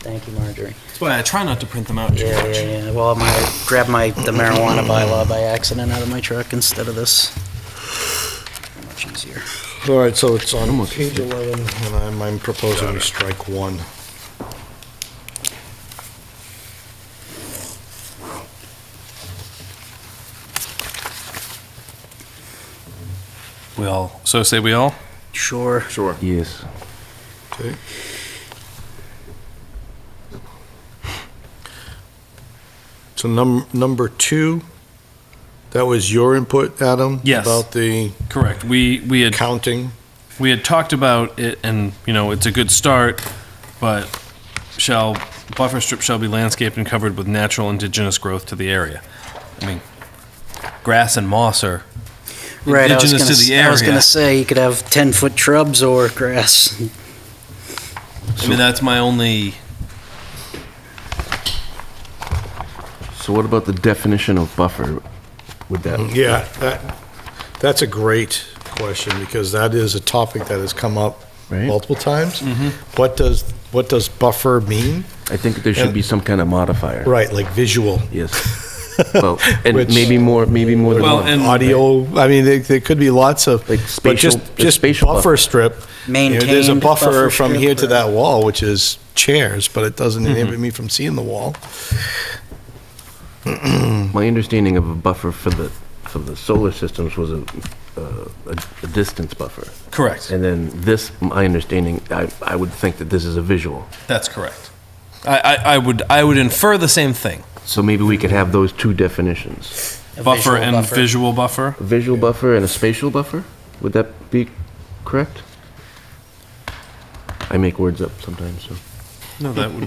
Thank you, Marjorie. That's why I try not to print them out too Yeah, much. yeah, yeah. Well, I grabbed the marijuana bylaw by accident out of my truck instead of this. Much easier. All right, so it's on page 11, and I'm proposing we strike one. So say we all? Sure. Sure. Yes. Okay. So number 2, that was your input, Adam? Yes. About the Correct. We had counting? we had talked about it, and it's a good start, but buffer strip shall be landscaped and covered with natural indigenous growth to the area. I mean, grass and moss are Right, indigenous to the I was area. gonna say, you could have 10-foot shrubs or grass. I mean, that's my only. So what about the definition of buffer? Would that? Yeah, that's a great question, because that is a topic that has come up Right. multiple times. Mm-hmm. What does buffer mean? I think there should be some kind of modifier. Right, like visual, Yes. Well, and Which- maybe more than Well, one. and audio, I mean, there could be lots of, Like but spatial- just spatial buffer strip. There's a Maintained buffer buffer from strip here to or- that wall, which is chairs, but it doesn't inhibit me from seeing the wall. My understanding of a buffer for the solar systems was a distance buffer. correct. And then this, my understanding, I would think that this is a visual. That's correct. I would infer the same thing. So maybe we could have those two definitions. A Buffer visual and buffer. visual buffer. A visual buffer and a spatial buffer? Would that be correct? I make words up sometimes, so. No, that would.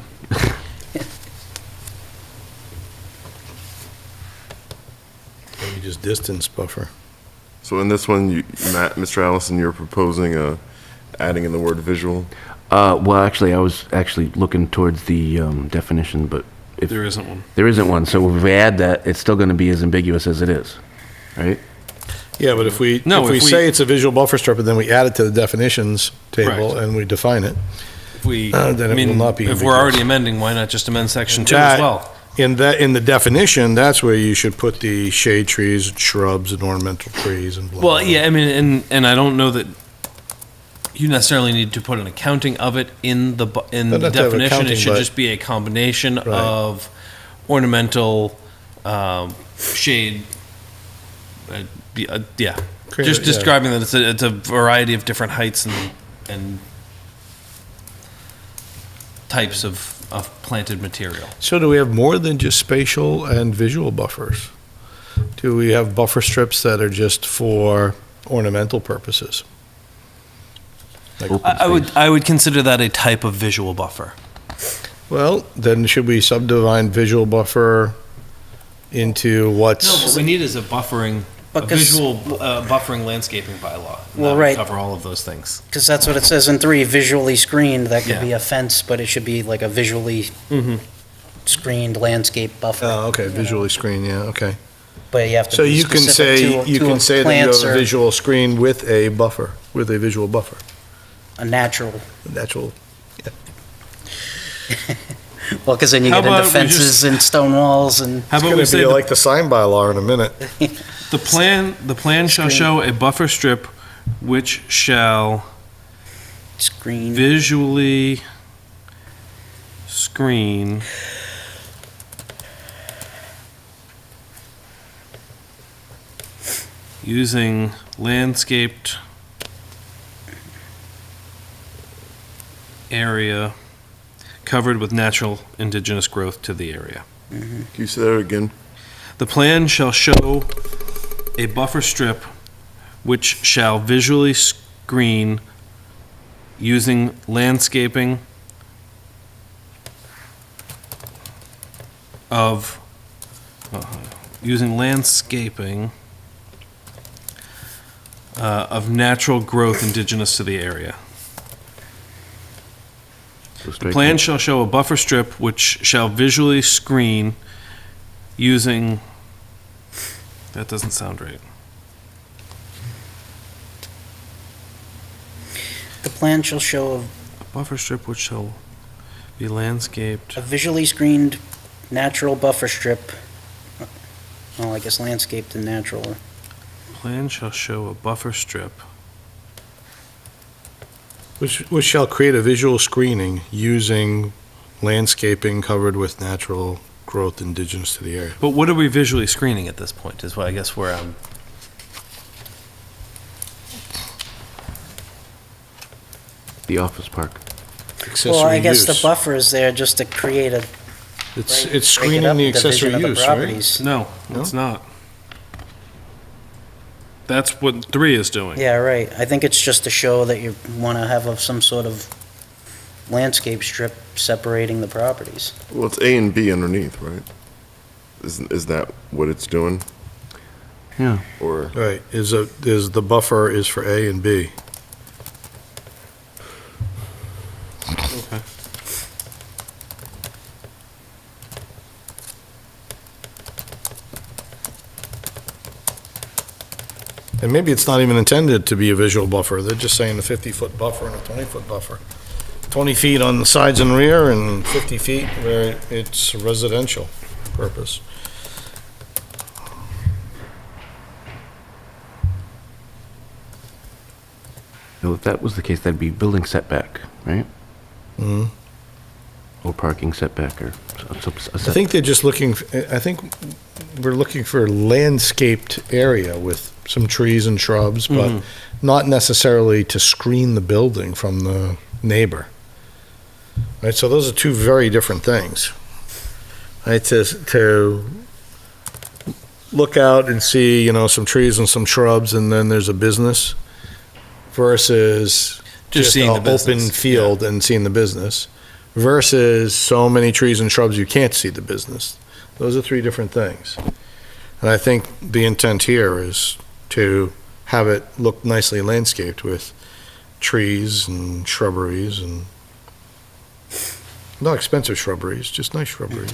Maybe just distance buffer. So in this one, Mr. Allison, you're proposing adding in the word visual? Well, actually, I was actually looking towards the definition, but if There isn't one. there isn't one, so if we add that, it's still going to be as ambiguous as it is, right? Yeah, but if we No, if we- say it's a visual buffer strip, and then we add it to the definitions table Correct. and we define it, If we, Then it I mean, will not be if we're ambiguous. already amending, why not just amend section 2 That- as well? in the definition, that's where you should put the shade trees, and shrubs, and ornamental trees, and blah. Well, blah, yeah, I mean, and I don't know that you necessarily need to put an accounting of it in the Doesn't have to have definition. accounting, It should but- just be a combination of ornamental, shade. Yeah, Create just it, yeah. describing that it's a variety of different heights and types of planted material. So do we have more than just spatial and visual buffers? Do we have buffer strips that are just for ornamental purposes? Like- Open space. I would consider that a type of visual buffer. Well, then should we subdivide visual buffer into No, what what's, we need is a buffering A Because, visual buffering landscaping bylaw. And Well, that would right. cover all of those things. because that's what it says in 3, visually screened, that could Yeah. be a fence, but it should be like a visually screened landscape buffer. Oh, okay, visually screened, yeah, okay. But you have to So be you can specific say, to you can say that you plants have a or visual screen with a buffer, with a visual buffer, a natural, natural. well, because then you How get into about we fences just- and stone walls and, How It's about we gonna say be the like the sign bylaw in a minute. the plan shall show a buffer strip which shall screen. visually screen using landscaped area covered with natural indigenous growth to the area. Can you say that again? The plan shall show a buffer strip which shall visually screen using landscaping of, of natural growth indigenous to the area. So The strike plan that. shall show a buffer strip which shall visually screen using, that doesn't sound right. The plan shall show A buffer strip which shall be landscaped. a visually screened natural buffer strip. Well, I guess landscaped and natural. Plan shall show a buffer strip. Which shall create a visual screening using landscaping covered with natural growth indigenous to the area. But what are we visually screening at this point, is what I guess where I'm, The office park. Well, I Accessory guess the use. buffer is there just to create a. It's break it screening up, the division accessory of the use, right? properties. no, it's not. That's what 3 is doing. Yeah, right. I think it's just to show that you want to have some sort of landscape strip separating the properties. Well, it's A and B underneath, right? Is that what it's doing? Yeah. Or, Right, is the buffer is for A and B. Okay. And maybe it's not even intended to be a visual buffer, they're just saying a 50-foot buffer and a 20-foot buffer. 20 feet on the sides and rear and 50 feet where it's residential purpose. So if that was the case, that'd be building setback, right? Mhm. Or parking setback, or I think they're just looking, I think we're looking for landscaped area with some trees and shrubs, but not necessarily to screen the building from the neighbor. Right, so those are two very different things. Right, to look out and see, some trees and some shrubs, and then there's a business, versus just seeing the an open business, field and seeing the business, versus so many trees and shrubs you can't see the business. Those are 3 different things. And I think the intent here is to have it look nicely landscaped with trees and shrubberies and not expensive shrubberies, just nice shrubberies.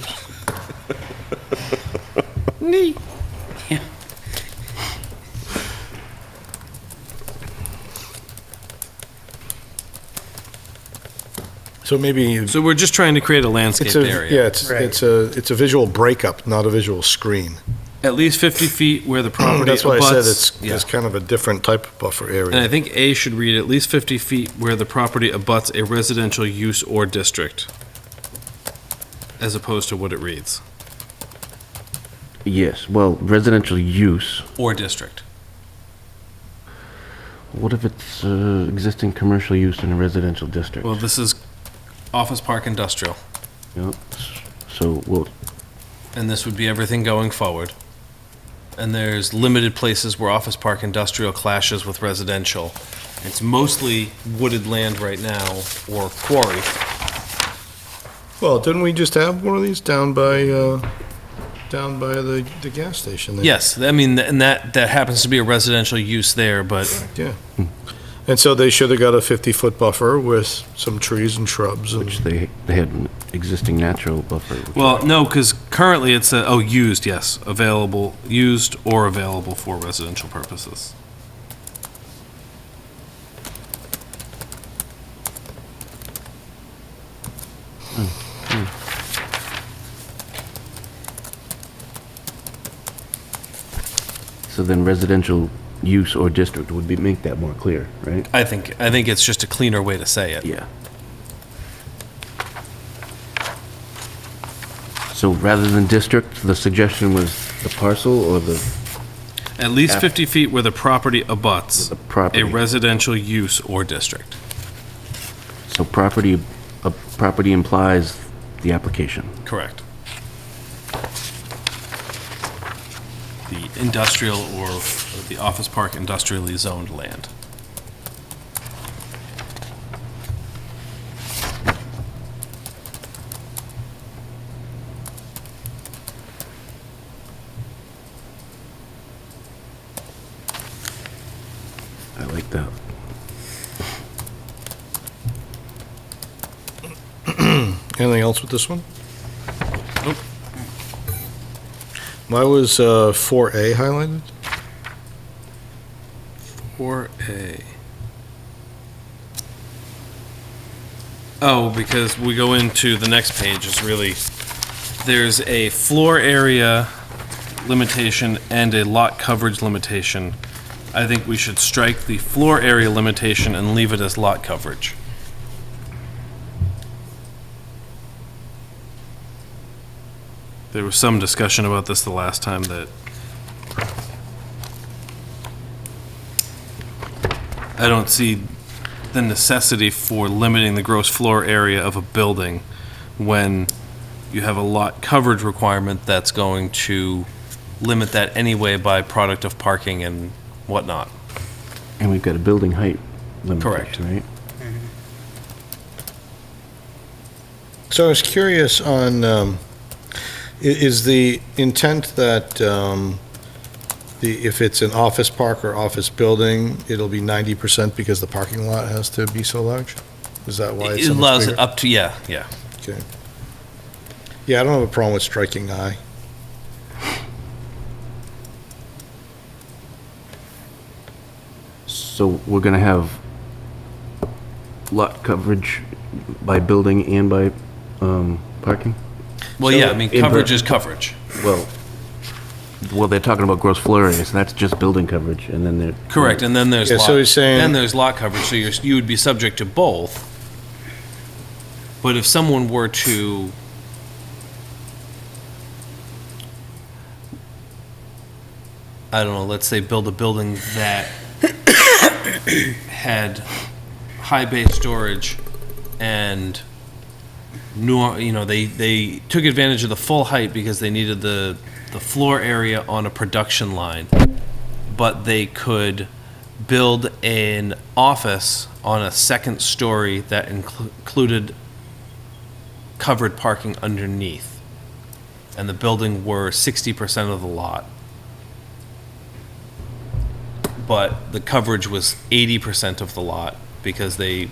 So maybe So we're just trying to create a landscaped it's a, area. yeah, it's Right. a visual breakup, not a visual screen. At least 50 feet where the property That's why I said abuts- it's kind of a different type of buffer And I area. think A should read at least 50 feet where the property abuts a residential use or district, as opposed to what it reads, Yes, well, residential use. or district. What if it's existing commercial use in a residential district? Well, this is office park industrial, Yeah, so, well, and this would be everything going forward. And there's limited places where office park industrial clashes with residential. It's mostly wooded land right now, or quarry. Well, didn't we just have one of these down by down by the gas station there. Yes, I mean, and that happens to be a residential use there, but Yeah. And so they should have got a 50-foot buffer with some trees and shrubs and... Which they had an existing natural buffer. which- well, no, because currently it's used, yes, available, used or available for residential purposes. So then residential use or district would be, make that more clear, right? I think it's just a cleaner way to say it. Yeah. So rather than district, the suggestion was the parcel or the At least Yeah. 50 feet where the property abuts property? a residential use or district. So property, a property implies the application. Correct. The industrial or the office park industrially zoned land. I like that. Anything else with this one? Nope. Why was 4A highlighted? 4A. Oh, because we go into the next page is really, there's a floor area limitation and a lot coverage limitation. I think we should strike the floor area limitation and leave it as lot coverage. There was some discussion about this the last time that I don't see the necessity for limiting the gross floor area of a building when you have a lot coverage requirement that's going to limit that anyway by product of parking and whatnot. And we've got a building height Correct. limitation, right? So I was curious on, is the intent that if it's an office park or office building, it'll be 90% because the parking lot has to be so large? Is that why it's It so much allows bigger? it up to, yeah. Okay. Yeah, I don't have a problem with striking I. So we're gonna have lot coverage by building and by parking? Well, yeah, I mean, in coverage the- is coverage. Well, they're talking about gross floor area, so that's just building coverage, and then they're... Correct, and then there's Yeah, lot, so he's saying- then there's lot coverage, so you would be subject to both. But if someone were to I don't know, let's say build a building that had high bay storage and they took advantage of the full height because they needed the floor area on a production line, but they could build an office on a second story that included covered parking underneath, and the building were 60% of the lot, but the coverage was 80% of the lot because their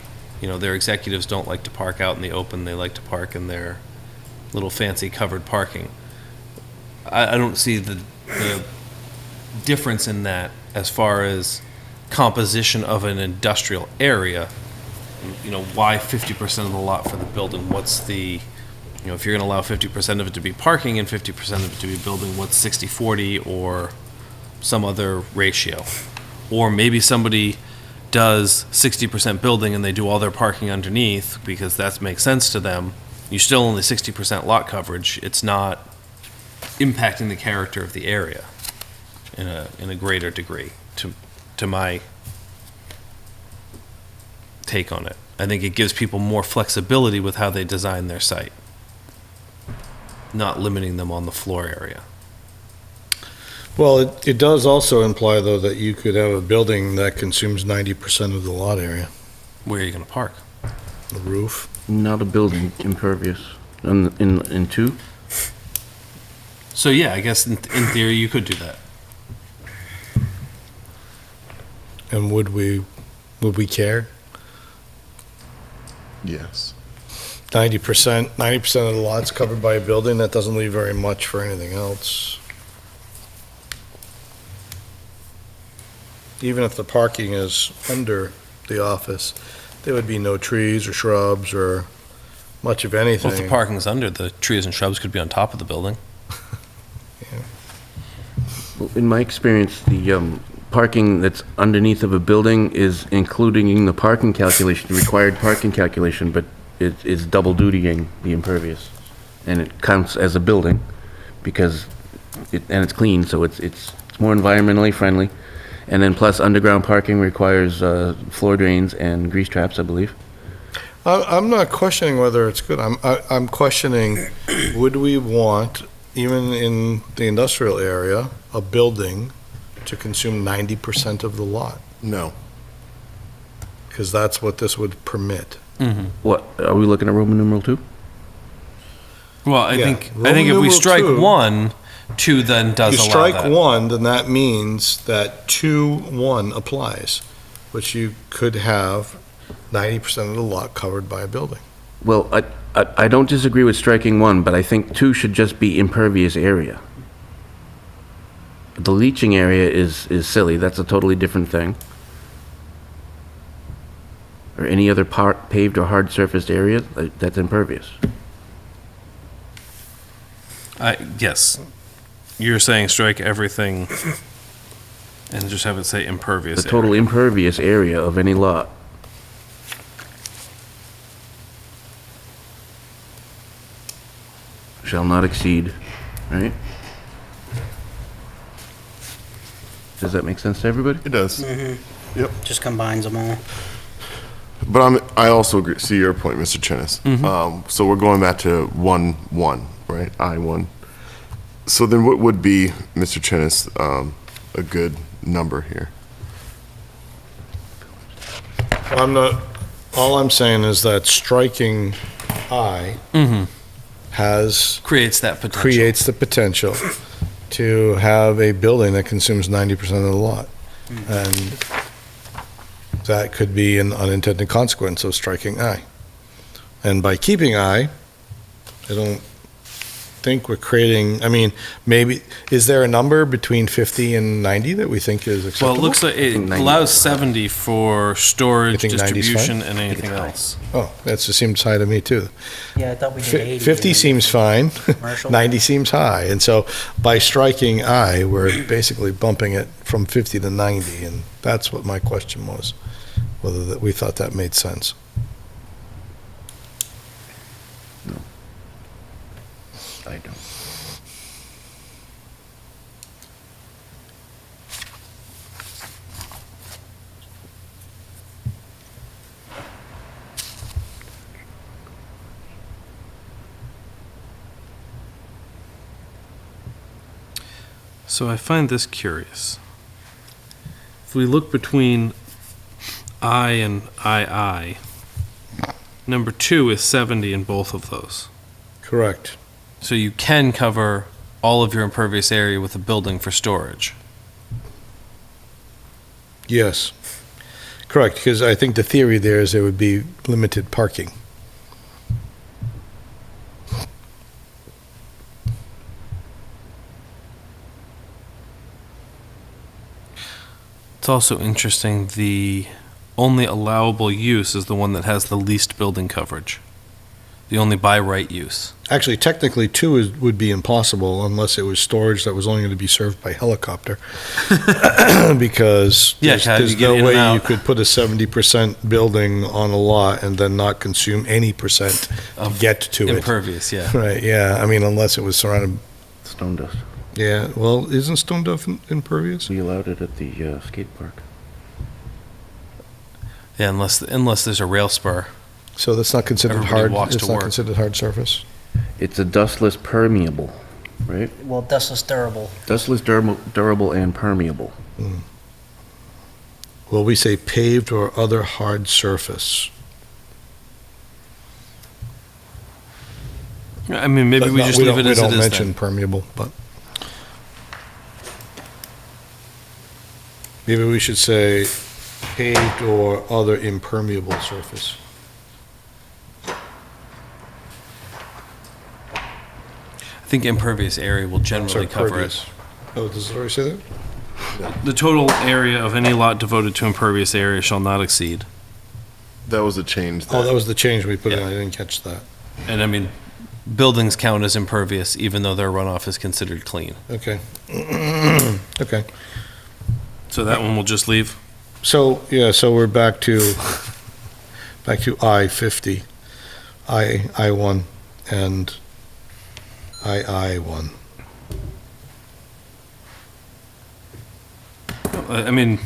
executives don't like to park out in the open. They like to park in their little fancy covered parking. I don't see the difference in that as far as composition of an industrial area. Why 50% of the lot for the building? What's the, if you're going to allow 50% of it to be parking and 50% of it to be building, what's 60-40 or some other ratio? Or maybe somebody does 60% building and they do all their parking underneath because that makes sense to them. You still only 60% lot coverage. It's not impacting the character of the area in a greater degree, to my take on it. I think it gives people more flexibility with how they design their site, not limiting them on the floor area. Well, it does also imply, though, that you could have a building that consumes 90% of the lot area, Where are you going to park? the roof. Not a building, impervious. In two? So yeah, I guess in theory you could do that. And would we care? Yes. 90% of the lot's covered by a building, that doesn't leave very much for anything else. Even if the parking is under the office, there would be no trees or shrubs or much of Well, if the anything. parking's under, the trees and shrubs could be on top of the building. Well, in my experience, the parking that's underneath of a building is including in the parking calculation, the required parking calculation, but it is double dutying the impervious. And it counts as a building because and it's clean, so it's more environmentally friendly. And then plus underground parking requires floor drains and grease traps, I believe. I'm not questioning whether it's good. I'm questioning, would we want, even in the industrial area, a building to consume 90% of the lot? No. Because that's what this would permit. What, are we looking at Roman numeral 2? Well, I Yeah. think Roman if we numeral strike 2 1, 2 then does You allow strike that. 1, then that means that 2(1) applies, which you could have 90% of the lot covered by a building. Well, I don't disagree with striking 1, but I think 2 should just be impervious area. The leaching area is silly, that's a totally different thing. Or any other paved or hard surfaced area, that's impervious. Yes. You're saying strike everything and just have it say impervious The total area. impervious area of any lot. Shall not exceed, right? Does that make sense to everybody? It does. Just combines them all. But I also agree, see your point, Mr. Chennis. So we're going back to 1-1, right? I-1. So then what would be, Mr. Chennis, a good number here? I'm not, all I'm saying is that striking I has, Creates that potential. creates the potential to have a building that consumes 90% of the lot. And that could be an unintended consequence of striking I. And by keeping I don't think we're creating, I mean, maybe, is there a number between 50 and 90 that we think is acceptable? Well, it looks like it think 90. allows 70 for storage, You think 90 's fine? distribution, and anything else. Oh, that's the seems high to me, too. Yeah, I thought we did 80. 50 seems fine, Commercial? 90 seems high. And so by striking I, we're basically bumping it from 50 to 90, and that's what my question was, whether that we thought that made sense. I don't. So I find this curious. If we look between I and II, number 2 is 70 in both of those. Correct. So you can cover all of your impervious area with a building for storage. Yes. Correct, because I think the theory there is there would be limited parking. It's also interesting, the only allowable use is the one that has the least building coverage. The only by right use. Actually, technically, 2 would be impossible unless it was storage that was only going to be served by helicopter. Because Yeah, there's how do you there's get no in and way you out? could put a 70% building on a lot and then not consume any percent to Of get to it. Impervious, yeah. Right, yeah, I mean, unless it was surrounded, Stone dust. yeah, well, isn't stone dust impervious? We allowed it at the skate park. Yeah, unless there's a rail spur. So that's not considered Everybody hard, walks it's to not work. considered hard surface? It's a dustless permeable, right? Well, dustless durable. Dustless, durable, and permeable. Well, we say paved or other hard surface. I mean, maybe But we no, just leave don't- it as We it don't is mention then. permeable, but, Maybe we should say paved or other impermeable surface. I think impervious area will generally Sorry, cover pervious. it. Oh, does it already say that? The total area of any lot devoted to impervious area shall not exceed. That was a change. Oh, that was the change we put in, Yeah. I didn't catch that. And I mean, buildings count as impervious even though their runoff is considered clean. Okay. Okay. So that one we'll just leave. So, yeah, so we're back to I-50, I-1, and I-1. I mean,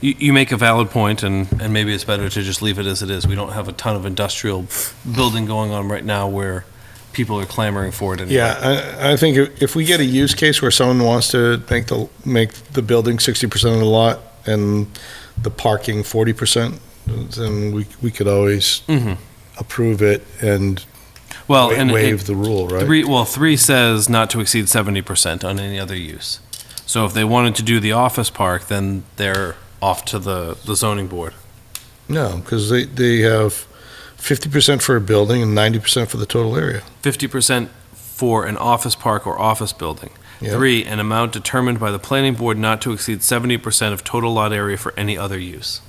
you make a valid point, and maybe it's better to just leave it as it is. We don't have a ton of industrial building going on right now where people are clamoring for it anyway. Yeah, I think if we get a use case where someone wants to make the building 60% of the lot and the parking 40%, then we could always Mhm. approve it and Well, and waive the rule, right? 3 says not to exceed 70% on any other use. So if they wanted to do the office park, then they're off to the zoning board. No, because they have 50% for a building and 90% for the total area. 50% for an office park or office building. Yeah. 3, an amount determined by the planning board not to exceed 70% of total lot area for any other use.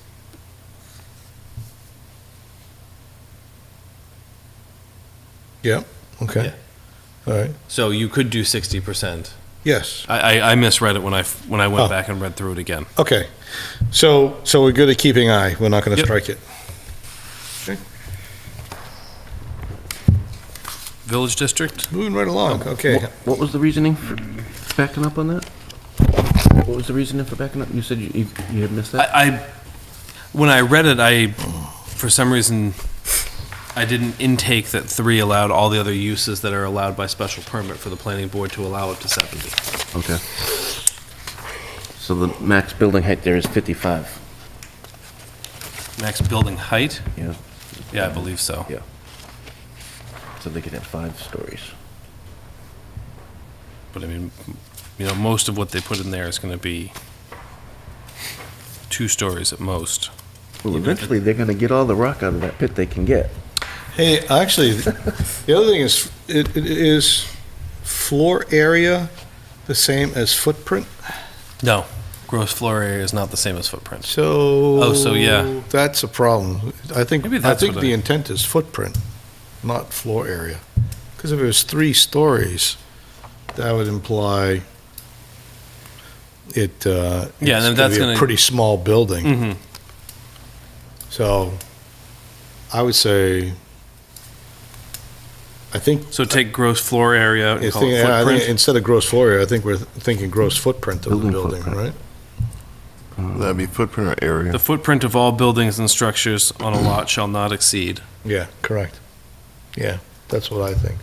Yep, okay. All right, So you could do 60%. yes, I misread it when I went Oh. back and read through it again. okay. So we're good at keeping I, we're not going to Yep. strike it. Village district? Moving right along, okay. What was the reasoning for backing up on that? What was the reasoning for backing up? You said you had missed that? When I read it, for some reason, I didn't intake that 3 allowed all the other uses that are allowed by special permit for the planning board to allow up to 70. Okay. So the max building height there is 55? Max building height? Yeah. Yeah, I believe so. Yeah. So they could have 5 stories. But I mean, most of what they put in there is going to be 2 stories at most. Well, eventually, they're gonna get all the rock out of that pit they can get. Hey, actually, the other thing is, it is floor area the same as footprint? No, gross floor area is not the same as footprint. So. Oh, so yeah. That's a problem. I think Maybe that's what the intent is footprint, not floor area. Because if it was 3 stories, that would imply Yeah, it's then gonna that's be a gonna- pretty small building. Mm-hmm. So I would say, I think, So take gross floor area out I and call it think footprint. instead of gross floor area, I think we're thinking gross footprint of the Building building, footprint. right? That'd be footprint or area. The footprint of all buildings and structures on a lot shall not exceed. Yeah, correct. Yeah, that's what I think.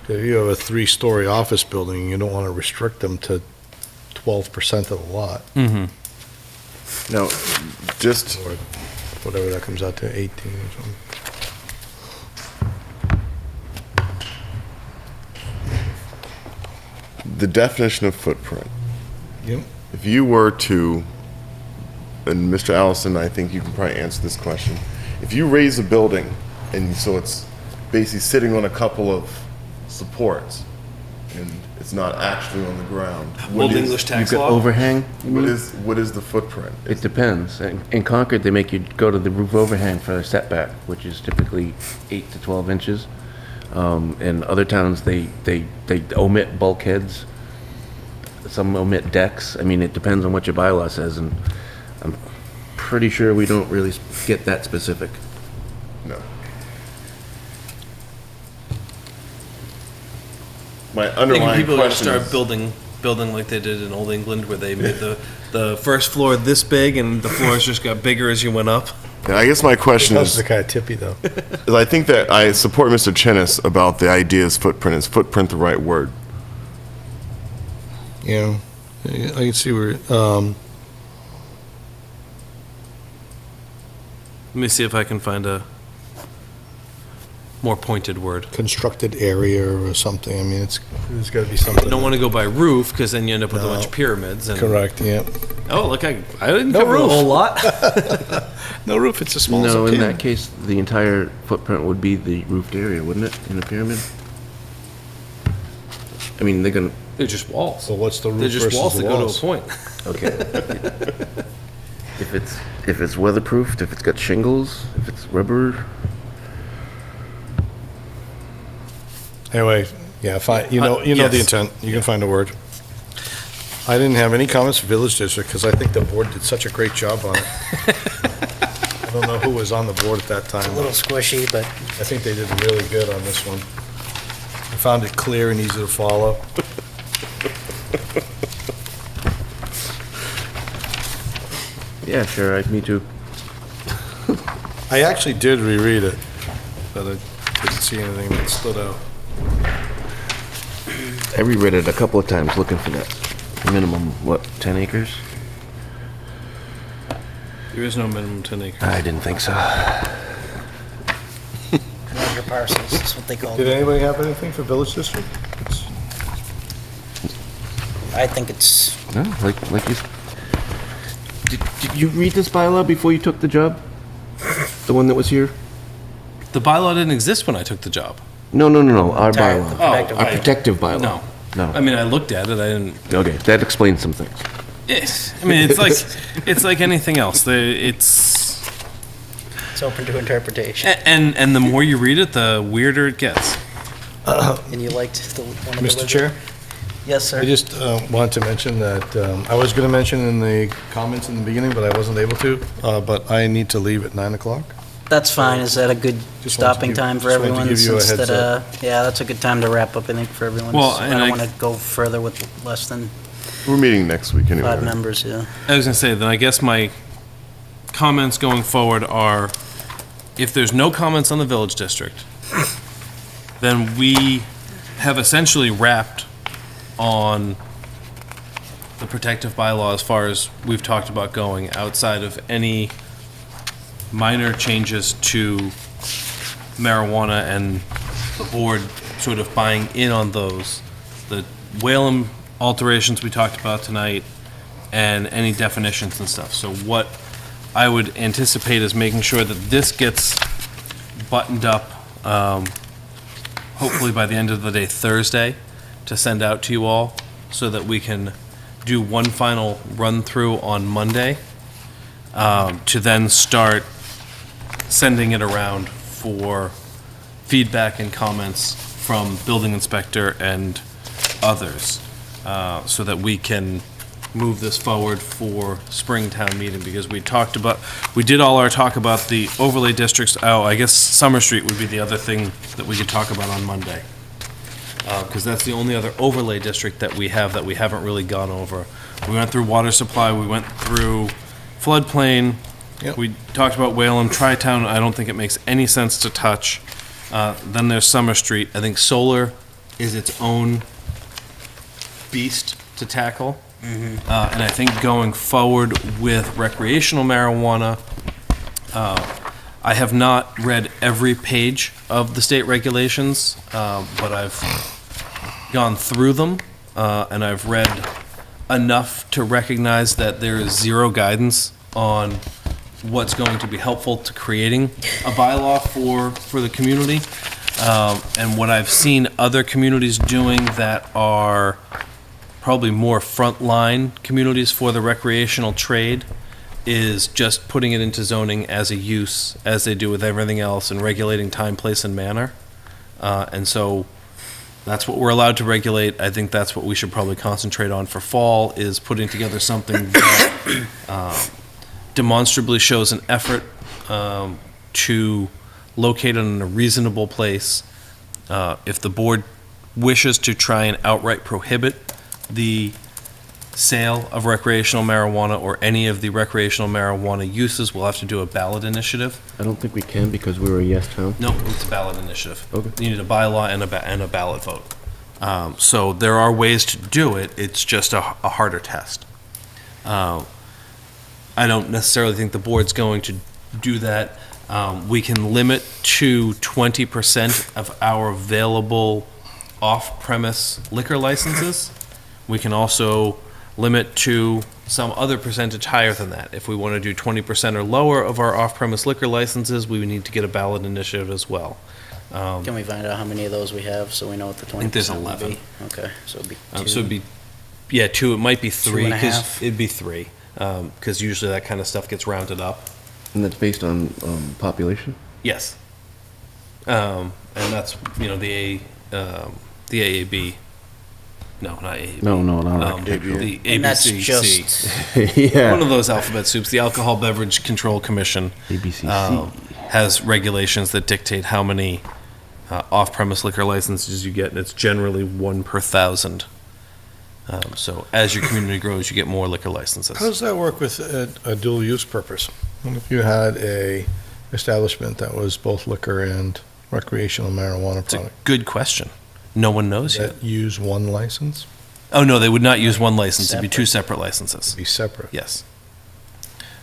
If you have a 3-story office building, you don't want to restrict them to 12% of the lot, Mm-hmm. Now, just, or whatever that comes out to, 18 or something. the definition of footprint. Yep. If you were to, and Mr. Allison, I think you can probably answer this question. If you raise a building, and so it's basically sitting on a couple of supports, and it's not actually on the ground. what is- You've got overhang? you mean? What is the footprint? It depends. In Concord, they make you go to the roof overhang for a setback, which is typically 8 to 12 inches. In other towns, they omit bulkheads. Some omit decks. I mean, it depends on what your bylaw says, and I'm pretty sure we don't really get that specific. No. My I think underlying people are going to question start is, building like they did in Old England, where they made the first floor this big, and the floors just got bigger as you went up. and I guess my question Those is, are kind of tippy, though. is I think that I support Mr. Chinnis about the idea is footprint. Is footprint the right word? You know, I can see where, Let me see if I can find a. more pointed word. constructed area or something. I mean, there's got to be something. Don't want to go by roof, because then you end up with a bunch No. of pyramids. And, Correct, yeah. Oh, look, I didn't No cover a roof. whole lot. No roof, it's a small No, in can. that case, the entire footprint would be the roofed area, wouldn't it, in a pyramid? I mean, they're gonna, They're just walls. So what's the roof They're just versus walls the that go to a walls? point. okay. If it's weatherproofed, if it's got shingles, if it's rubber, Anyway, yeah, fine, you know the yes. intent, you can find a word. I didn't have any comments for Village District, because I think the board did such a great job on it. I don't know who was on the board at that time. A little squishy, but I think they did really good on this one. I found it clear and easy to follow. yeah, sure, me too. I actually did reread it, but I didn't see anything that stood out. I reread it a couple of times looking for that minimum, 10 acres? There is no minimum 10 acres. I didn't think so. larger parcels, that's what they call Did them. anybody have anything for Village District? I think it's, No, like you, did you read this bylaw before you took the job? The one that was here? The bylaw didn't exist when I took the job. No, our Entire- bylaw. the protective Our bylaw. protective bylaw. No. No. I mean, I looked at it, I didn't. Okay, that explains some things. I mean, it's like anything else. It's it's open to interpretation. and the more you read it, the weirder it gets. And you liked the one of the... Mr. Chair? Yes, sir. I just wanted to mention that, I was going to mention in the comments in the beginning, but I wasn't able to, but I need to leave at 9 o'clock. That's fine. Is that a good Just wanted to stopping give- time for just wanted to everyone? give you a Since heads that, yeah, that's a good time to wrap up, I think, for everyone. Well, I and don't I- want to go further with less than We're meeting next week anyway. 5 members, yeah. I was gonna say, then I guess my comments going forward are, if there's no comments on the village district, then we have essentially wrapped on the protective bylaw as far as we've talked about going, outside of any minor changes to marijuana and the board sort of buying in on those. The Whalum alterations we talked about tonight, and any definitions and stuff. So what I would anticipate is making sure that this gets buttoned up, hopefully by the end of the day Thursday, to send out to you all, so that we can do one final run-through on Monday, to then start sending it around for feedback and comments from building inspector and others, so that we can move this forward for Springtown meeting, because we did all our talk about the overlay districts. Oh, I guess Summer Street would be the other thing that we could talk about on Monday. Because that's the only other overlay district that we haven't really gone over. We went through water supply, we went through floodplain, Yep. we talked about Whalum, Tri-Town, I don't think it makes any sense to touch. Then there's Summer Street. I think solar is its own beast to tackle. And I think going forward with recreational marijuana, I have not read every page of the state regulations, but I've gone through them, and I've read enough to recognize that there is zero guidance on what's going to be helpful to creating a bylaw for the community. And what I've seen other communities doing that are probably more frontline communities for the recreational trade is just putting it into zoning as a use, as they do with everything else, and regulating time, place, and manner. And so that's what we're allowed to regulate. I think that's what we should probably concentrate on for fall, is putting together something that demonstrably shows an effort to locate it in a reasonable place. If the board wishes to try and outright prohibit the sale of recreational marijuana or any of the recreational marijuana uses, we'll have to do a ballot initiative. I don't think we can because we were a yes town. No, it's a ballot initiative. Okay. You need a bylaw and a ballot vote. So there are ways to do it, it's just a harder test. I don't necessarily think the board's going to do that. We can limit to 20% of our available off-premise liquor licenses. We can also limit to some other percentage higher than that. If we want to do 20% or lower of our off-premise liquor licenses, we would need to get a ballot initiative as well. Can we find out how many of those we have, so we know what the 20% think there's would 11. be? Okay, so it'd be So two. it'd be, yeah, two, it might be three. and a 'cause half. It'd be three, because usually that kind of stuff gets rounded up. And that's based on population? Yes. And that's, the AAB. No, not AAB. No, not The And that's ABCC. just, Yeah. One of those alphabet soups. The Alcohol Beverage Control Commission ABCC. has regulations that dictate how many off-premise liquor licenses you get, and it's generally 1 per 1,000. So as your community grows, you get more liquor licenses. How does that work with a dual use purpose? What if you had a establishment that was both liquor and recreational marijuana It's a product? good question. No one knows yet. That use one license? Oh, no, they would not use one license. It'd be two separate licenses. Be separate? Yes.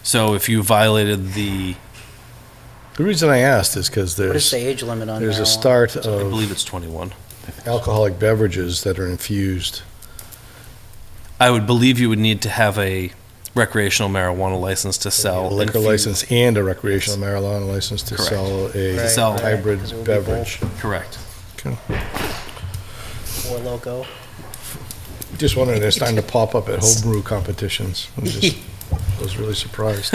So if you violated the, The reason I asked is because what is there's, the age limit on marijuana? there's a start I of believe it's 21. alcoholic beverages that are infused. I would believe you would need to have a recreational marijuana license to A sell. liquor infused- license and a recreational marijuana license to Correct. sell a Right, sell right, hybrid 'cause it would be beverage. Correct. Four Loko. Just wondering, they're starting to pop up at homebrew competitions. I was really surprised.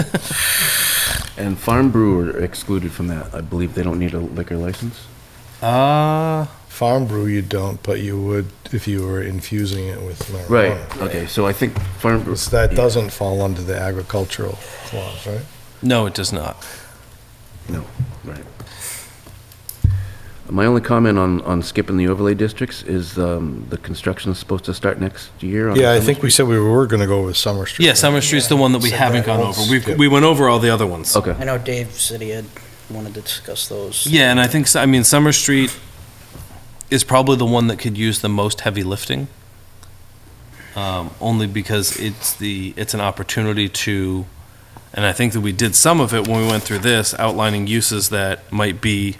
And farm brew are excluded from that. I believe they don't need a liquor license. Farm brew you don't, but you would if you were infusing it with marijuana. Right, okay, so I think farm brew. That yeah. doesn't fall under the agricultural clause, right? No, it does not. No, right. My only comment on skipping the overlay districts is the construction is supposed to start next year. on Yeah, I Summer think we Street? said we were gonna go with Summer Street. Yeah, Summer Street's the one that we So haven't that gone one's over. skipped. We went over all the other ones. Okay. I know Dave said he had wanted to discuss those. Yeah, and I think, Summer Street is probably the one that could use the most heavy lifting. Only because it's an opportunity to, and I think that we did some of it when we went through this, outlining uses that might be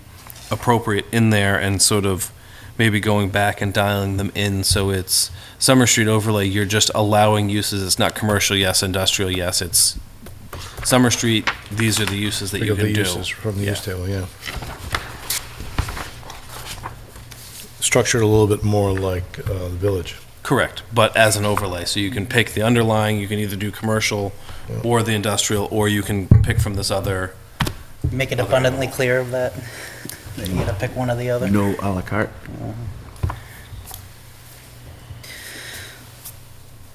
appropriate in there and sort of maybe going back and dialing them in. So it's Summer Street overlay, you're just allowing uses. It's not commercial, yes, industrial, yes. It's Summer Street, these are the uses that Think you of the can do. uses from the Yeah. use table, yeah. Structured a little bit more like the village. Correct, but as an overlay, so you can pick the underlying, you can either do commercial or the industrial, or you can pick from this other. Make it abundantly clear of that. That you gotta pick one or the other. No à la carte.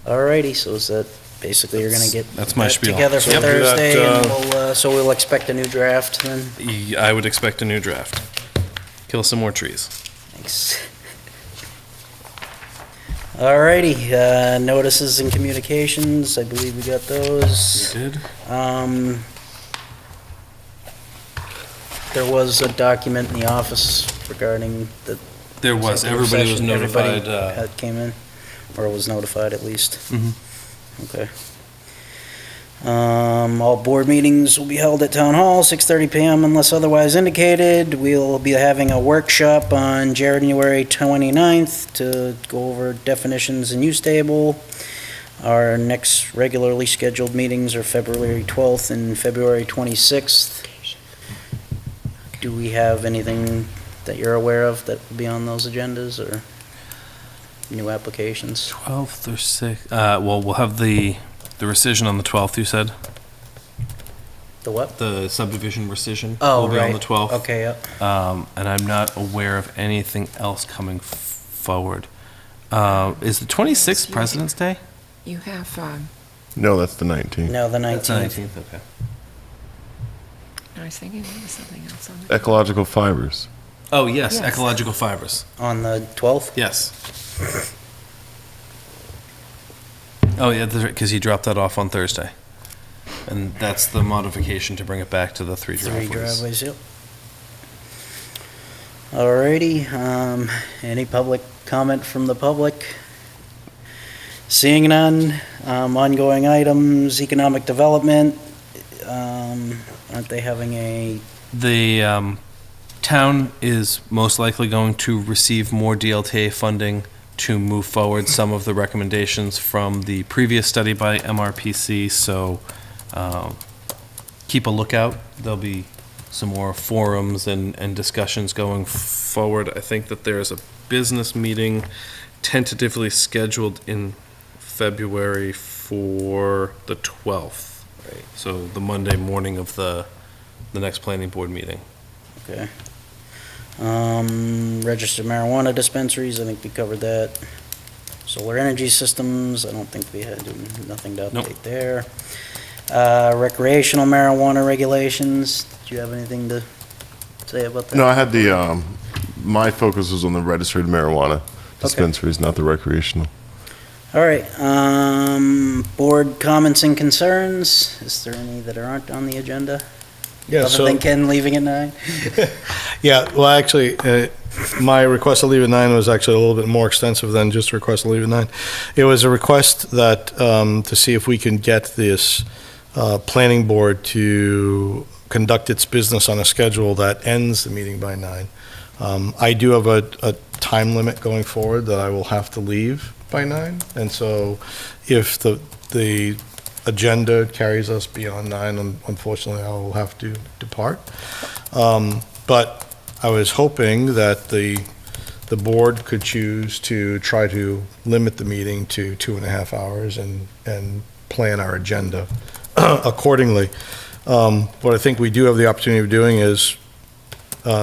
Alrighty, so is that basically you're gonna get That's my that spiel. together for Yep. Thursday, Do that, and so we'll expect a new draft then? I would expect a new draft. Kill some more trees. Thanks. Alrighty, notices and communications, I believe we got those. Did? There was a document in the office regarding the. There was, executive everybody was session. Everybody notified. had came in, or was notified at least. Mhm. Okay. All board meetings will be held at Town Hall, 6:30 PM unless otherwise indicated. We'll be having a workshop on January 29th to go over definitions and use table. Our next regularly scheduled meetings are February 12th and February 26th. Do we have anything that you're aware of that will be on those agendas, or new applications? 12th or 6th, well, we'll have the rescission on the 12th, you said? The what? The subdivision rescission? Oh, Will be on right. the 12th. Okay, yep. And I'm not aware of anything else coming forward. Is the 26th President's Day? You have, No, that's the 19th. No, the That's 19th. okay. I was thinking there was something else on it. Ecological fibers. Oh, yes, Yes. ecological fibers. On the 12th? Yes. Oh, yeah, because he dropped that off on Thursday. And that's the modification to bring it back to the three Three driveways. driveways, yep. Alrighty, any public comment from the public? Seeing none, ongoing items, economic development, aren't they having a The town is most likely going to receive more DLTA funding to move forward some of the recommendations from the previous study by MRPC, so keep a lookout. There'll be some more forums and discussions going forward. I think that there's a business meeting tentatively scheduled in February for the 12th, right? So the Monday morning of the next planning board meeting. Okay. Registered marijuana dispensaries, I think we covered that. Solar energy systems, I don't think we had, nothing to Nope. update there. Recreational marijuana regulations, do you have anything to say about that? No, I had the, my focus was on the registered marijuana dispensaries, not the recreational. All right, board comments and concerns, is there any that aren't on the agenda? Yeah, Other than Ken leaving at 9? Yeah, well, actually, my request to leave at 9 was actually a little bit more extensive than just a request to leave at 9. It was a request that, to see if we can get this planning board to conduct its business on a schedule that ends the meeting by 9. I do have a time limit going forward that I will have to leave by 9, and so if the agenda carries us beyond 9, unfortunately, I will have to depart. But I was hoping that the board could choose to try to limit the meeting to 2.5 hours and plan our agenda accordingly. What I think we do have the opportunity of doing is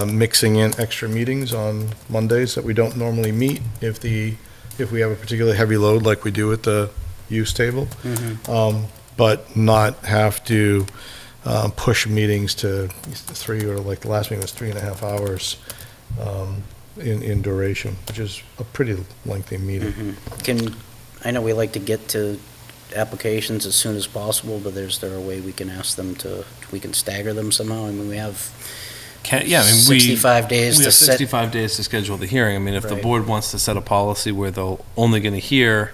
mixing in extra meetings on Mondays that we don't normally meet if we have a particularly heavy load like we do at the use table. But not have to push meetings to 3, or like the last meeting was 3.5 hours in duration, which is a pretty lengthy meeting. I know we like to get to applications as soon as possible, but is there a way we can ask them we can stagger them somehow? I mean, we have 65 days We to have set. 65 days to schedule the hearing. I mean, if the Right. board wants to set a policy where they're only going to hear,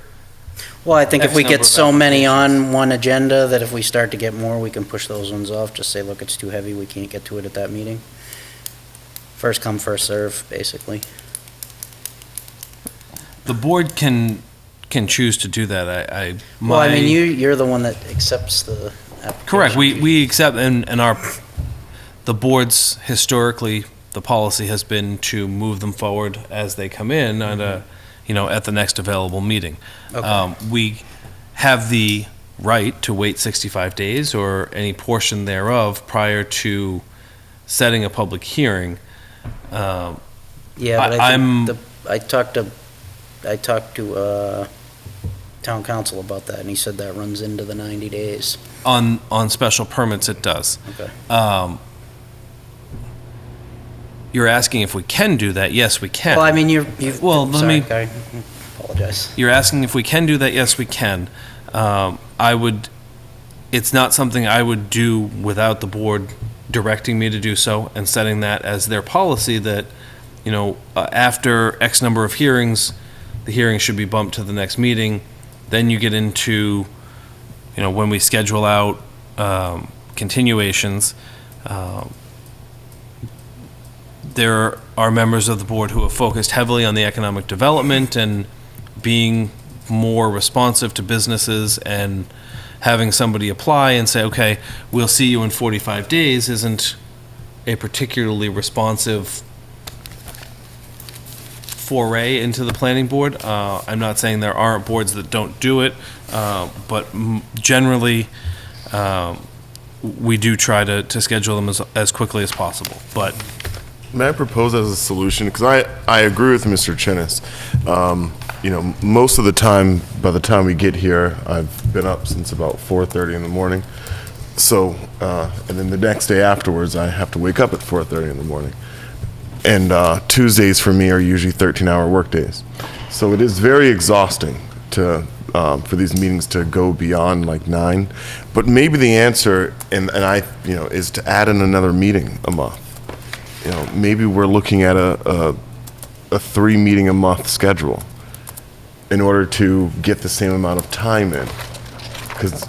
Well, I think if X we number get of so many applications. on one agenda, that if we start to get more, we can push those ones off, just say, look, it's too heavy, we can't get to it at that meeting. First come, first serve, basically. the board can choose to do that. Well, I mean, my- you're the one that accepts the application. Correct, we accept, and the boards, historically, the policy has been to move them forward as they come in at at the next available meeting. Okay. We have the right to wait 65 days or any portion thereof prior to setting a public hearing. Yeah, but I'm- I talked to town council about that, and he said that runs into the 90 days. On special permits, it does. Okay. You're asking if we can do that? Yes, we can. Well, I mean, you've, Well, let sorry, me- I apologize. You're asking if we can do that? Yes, we can. It's not something I would do without the board directing me to do so and setting that as their policy that, after X number of hearings, the hearing should be bumped to the next meeting. Then you get into, when we schedule out continuations, there are members of the board who have focused heavily on the economic development and being more responsive to businesses, and having somebody apply and say, okay, we'll see you in 45 days isn't a particularly responsive foray into the planning board. I'm not saying there aren't boards that don't do it, but generally, we do try to schedule them as quickly as possible. But May I propose as a solution? Because I agree with Mr. Chinnis. Most of the time, by the time we get here, I've been up since about 4:30 in the morning. So, and then the next day afterwards, I have to wake up at 4:30 in the morning. And Tuesdays for me are usually 13-hour workdays. So it is very exhausting for these meetings to go beyond like 9. But maybe the answer, is to add in another meeting a month. Maybe we're looking at a 3-meeting-a-month schedule in order to get the same amount of time in. Because,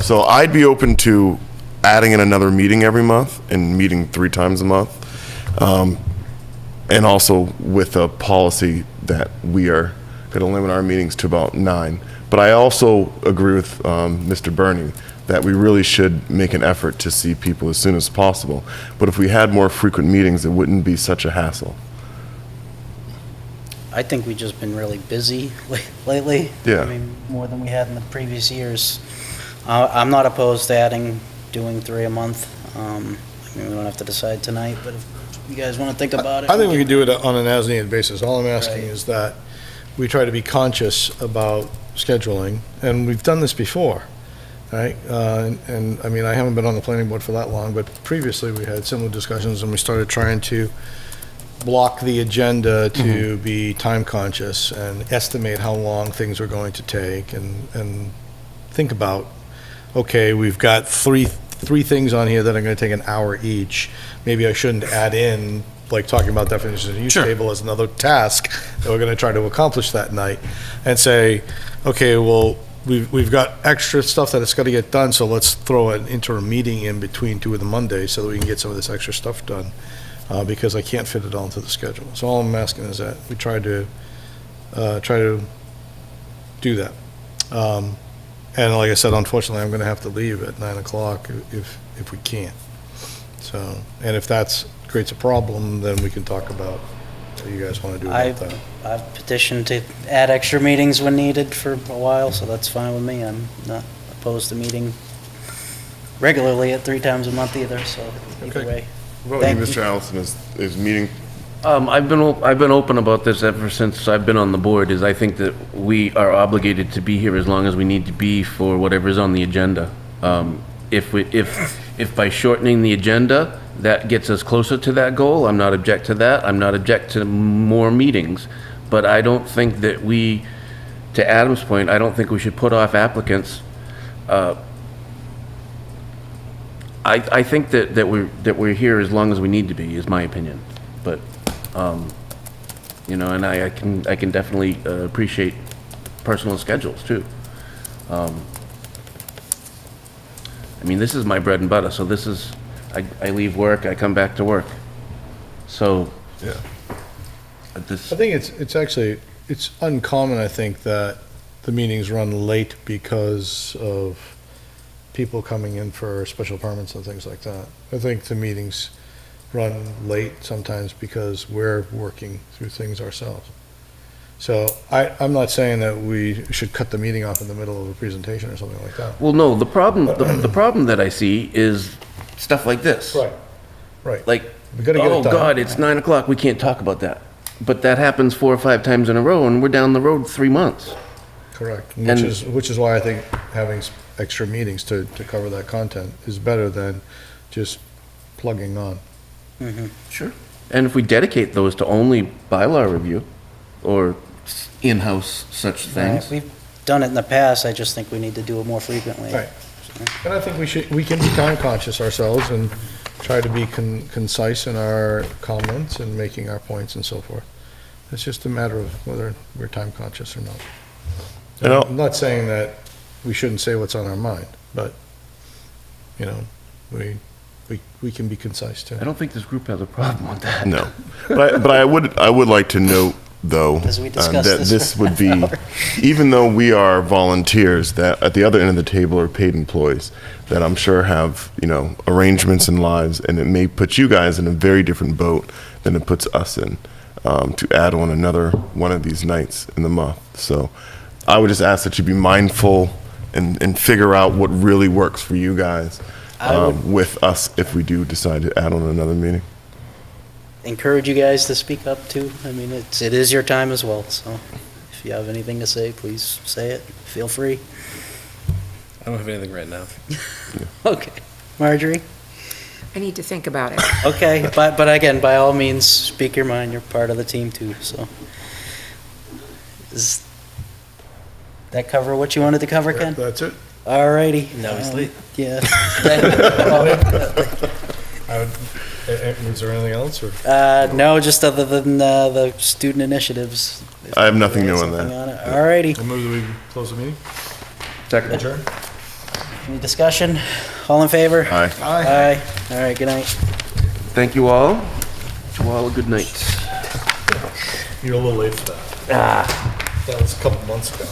so I'd be open to adding in another meeting every month and meeting 3 times a month. And also with a policy that we are going to limit our meetings to about 9. But I also agree with Mr. Bernie that we really should make an effort to see people as soon as possible. But if we had more frequent meetings, it wouldn't be such a hassle. I think we've just been really busy lately. Yeah. I mean, more than we had in the previous years. I'm not opposed to doing 3 a month. I mean, we don't have to decide tonight, but if you guys want to think about it. I think we could do it on an as-needed basis. All I'm asking Right. is that we try to be conscious about scheduling, and we've done this before, right? And, I mean, I haven't been on the planning board for that long, but previously we had similar discussions, and we started trying to block the agenda to be time conscious and estimate how long things were going to take, and think about, okay, we've got three things on here that are going to take an hour each. Maybe I shouldn't add in, like, talking about definitions of use Sure. table as another task that we're going to try to accomplish that night, and say, okay, well, we've got extra stuff that it's got to get done, so let's throw an interim meeting in between 2 of the Mondays so that we can get some of this extra stuff done, because I can't fit it all into the schedule. So all I'm asking is that we try to do that. And like I said, unfortunately, I'm going to have to leave at 9 o'clock if we can't. So, and if that creates a problem, then we can talk about what you guys want to do about that. I've petitioned to add extra meetings when needed for a while, so that's fine with me. I'm not opposed to meeting regularly at 3 times a month either, so either Okay. way. What about you, Thank Mr. Allison, is meeting, I've been open about this ever since I've been on the board, is I think that we are obligated to be here as long as we need to be for whatever's on the agenda. If by shortening the agenda, that gets us closer to that goal, I'm not object to that. I'm not object to more meetings. But I don't think that to Adam's point, I don't think we should put off applicants. I think that we're here as long as we need to be, is my opinion. But, you know, and I can definitely appreciate personal schedules too. I mean, this is my bread and butter, so this is, I leave work, I come back to work. So, Yeah. this, I think it's actually, it's uncommon, I think, that the meetings run late because of people coming in for special permits and things like that. I think the meetings run late sometimes because we're working through things ourselves. So I'm not saying that we should cut the meeting off in the middle of a presentation or something like that. well, no, the problem that I see is stuff like this. Right. Like, We gotta get it oh done. God, it's 9 o'clock, we can't talk about that. But that happens 4 or 5 times in a row, and we're down the road 3 months. Correct. And- Which is why I think having extra meetings to cover that content is better than just plugging on. Sure. And if we dedicate those to only bylaw review, or in-house such things. We've done it in the past, I just think we need to do it more frequently. Right. And I think we can be time conscious ourselves and try to be concise in our comments and making our points and so forth. It's just a matter of whether we're time conscious or not. You know- I'm not saying that we shouldn't say what's on our mind, but, you know, we can be concise too. I don't think this group has a problem with that. no. But I would like to note, though, As we discussed that this this for would be, even though we are volunteers, that at the other end of the table are paid employees that I'm sure have, you know, arrangements and lives, and it may put you guys in a very different boat than it puts us in, to add on another one of these nights in the month. So I would just ask that you be mindful and figure out what really works for you guys with us if we do decide to add on another meeting. Encourage you guys to speak up too. I mean, it is your time as well, so if you have anything to say, please say it. Feel free. I don't have anything right now. Okay. Marjorie? I need to think about it. Okay, but again, by all means, speak your mind. You're part of the team too, so. Does that cover what you wanted to cover, Ken? That's it. All righty. Now he's late. Yeah. Was there anything else, or? No, just other than the student initiatives. I have nothing new on Something that. it. All righty. I move that we close the meeting? Second. Adjourn? Any discussion? All in favor? Aye. Aye. All right, good night. Thank you all. To all, a good night. You're a little late for that. That was a couple months ago.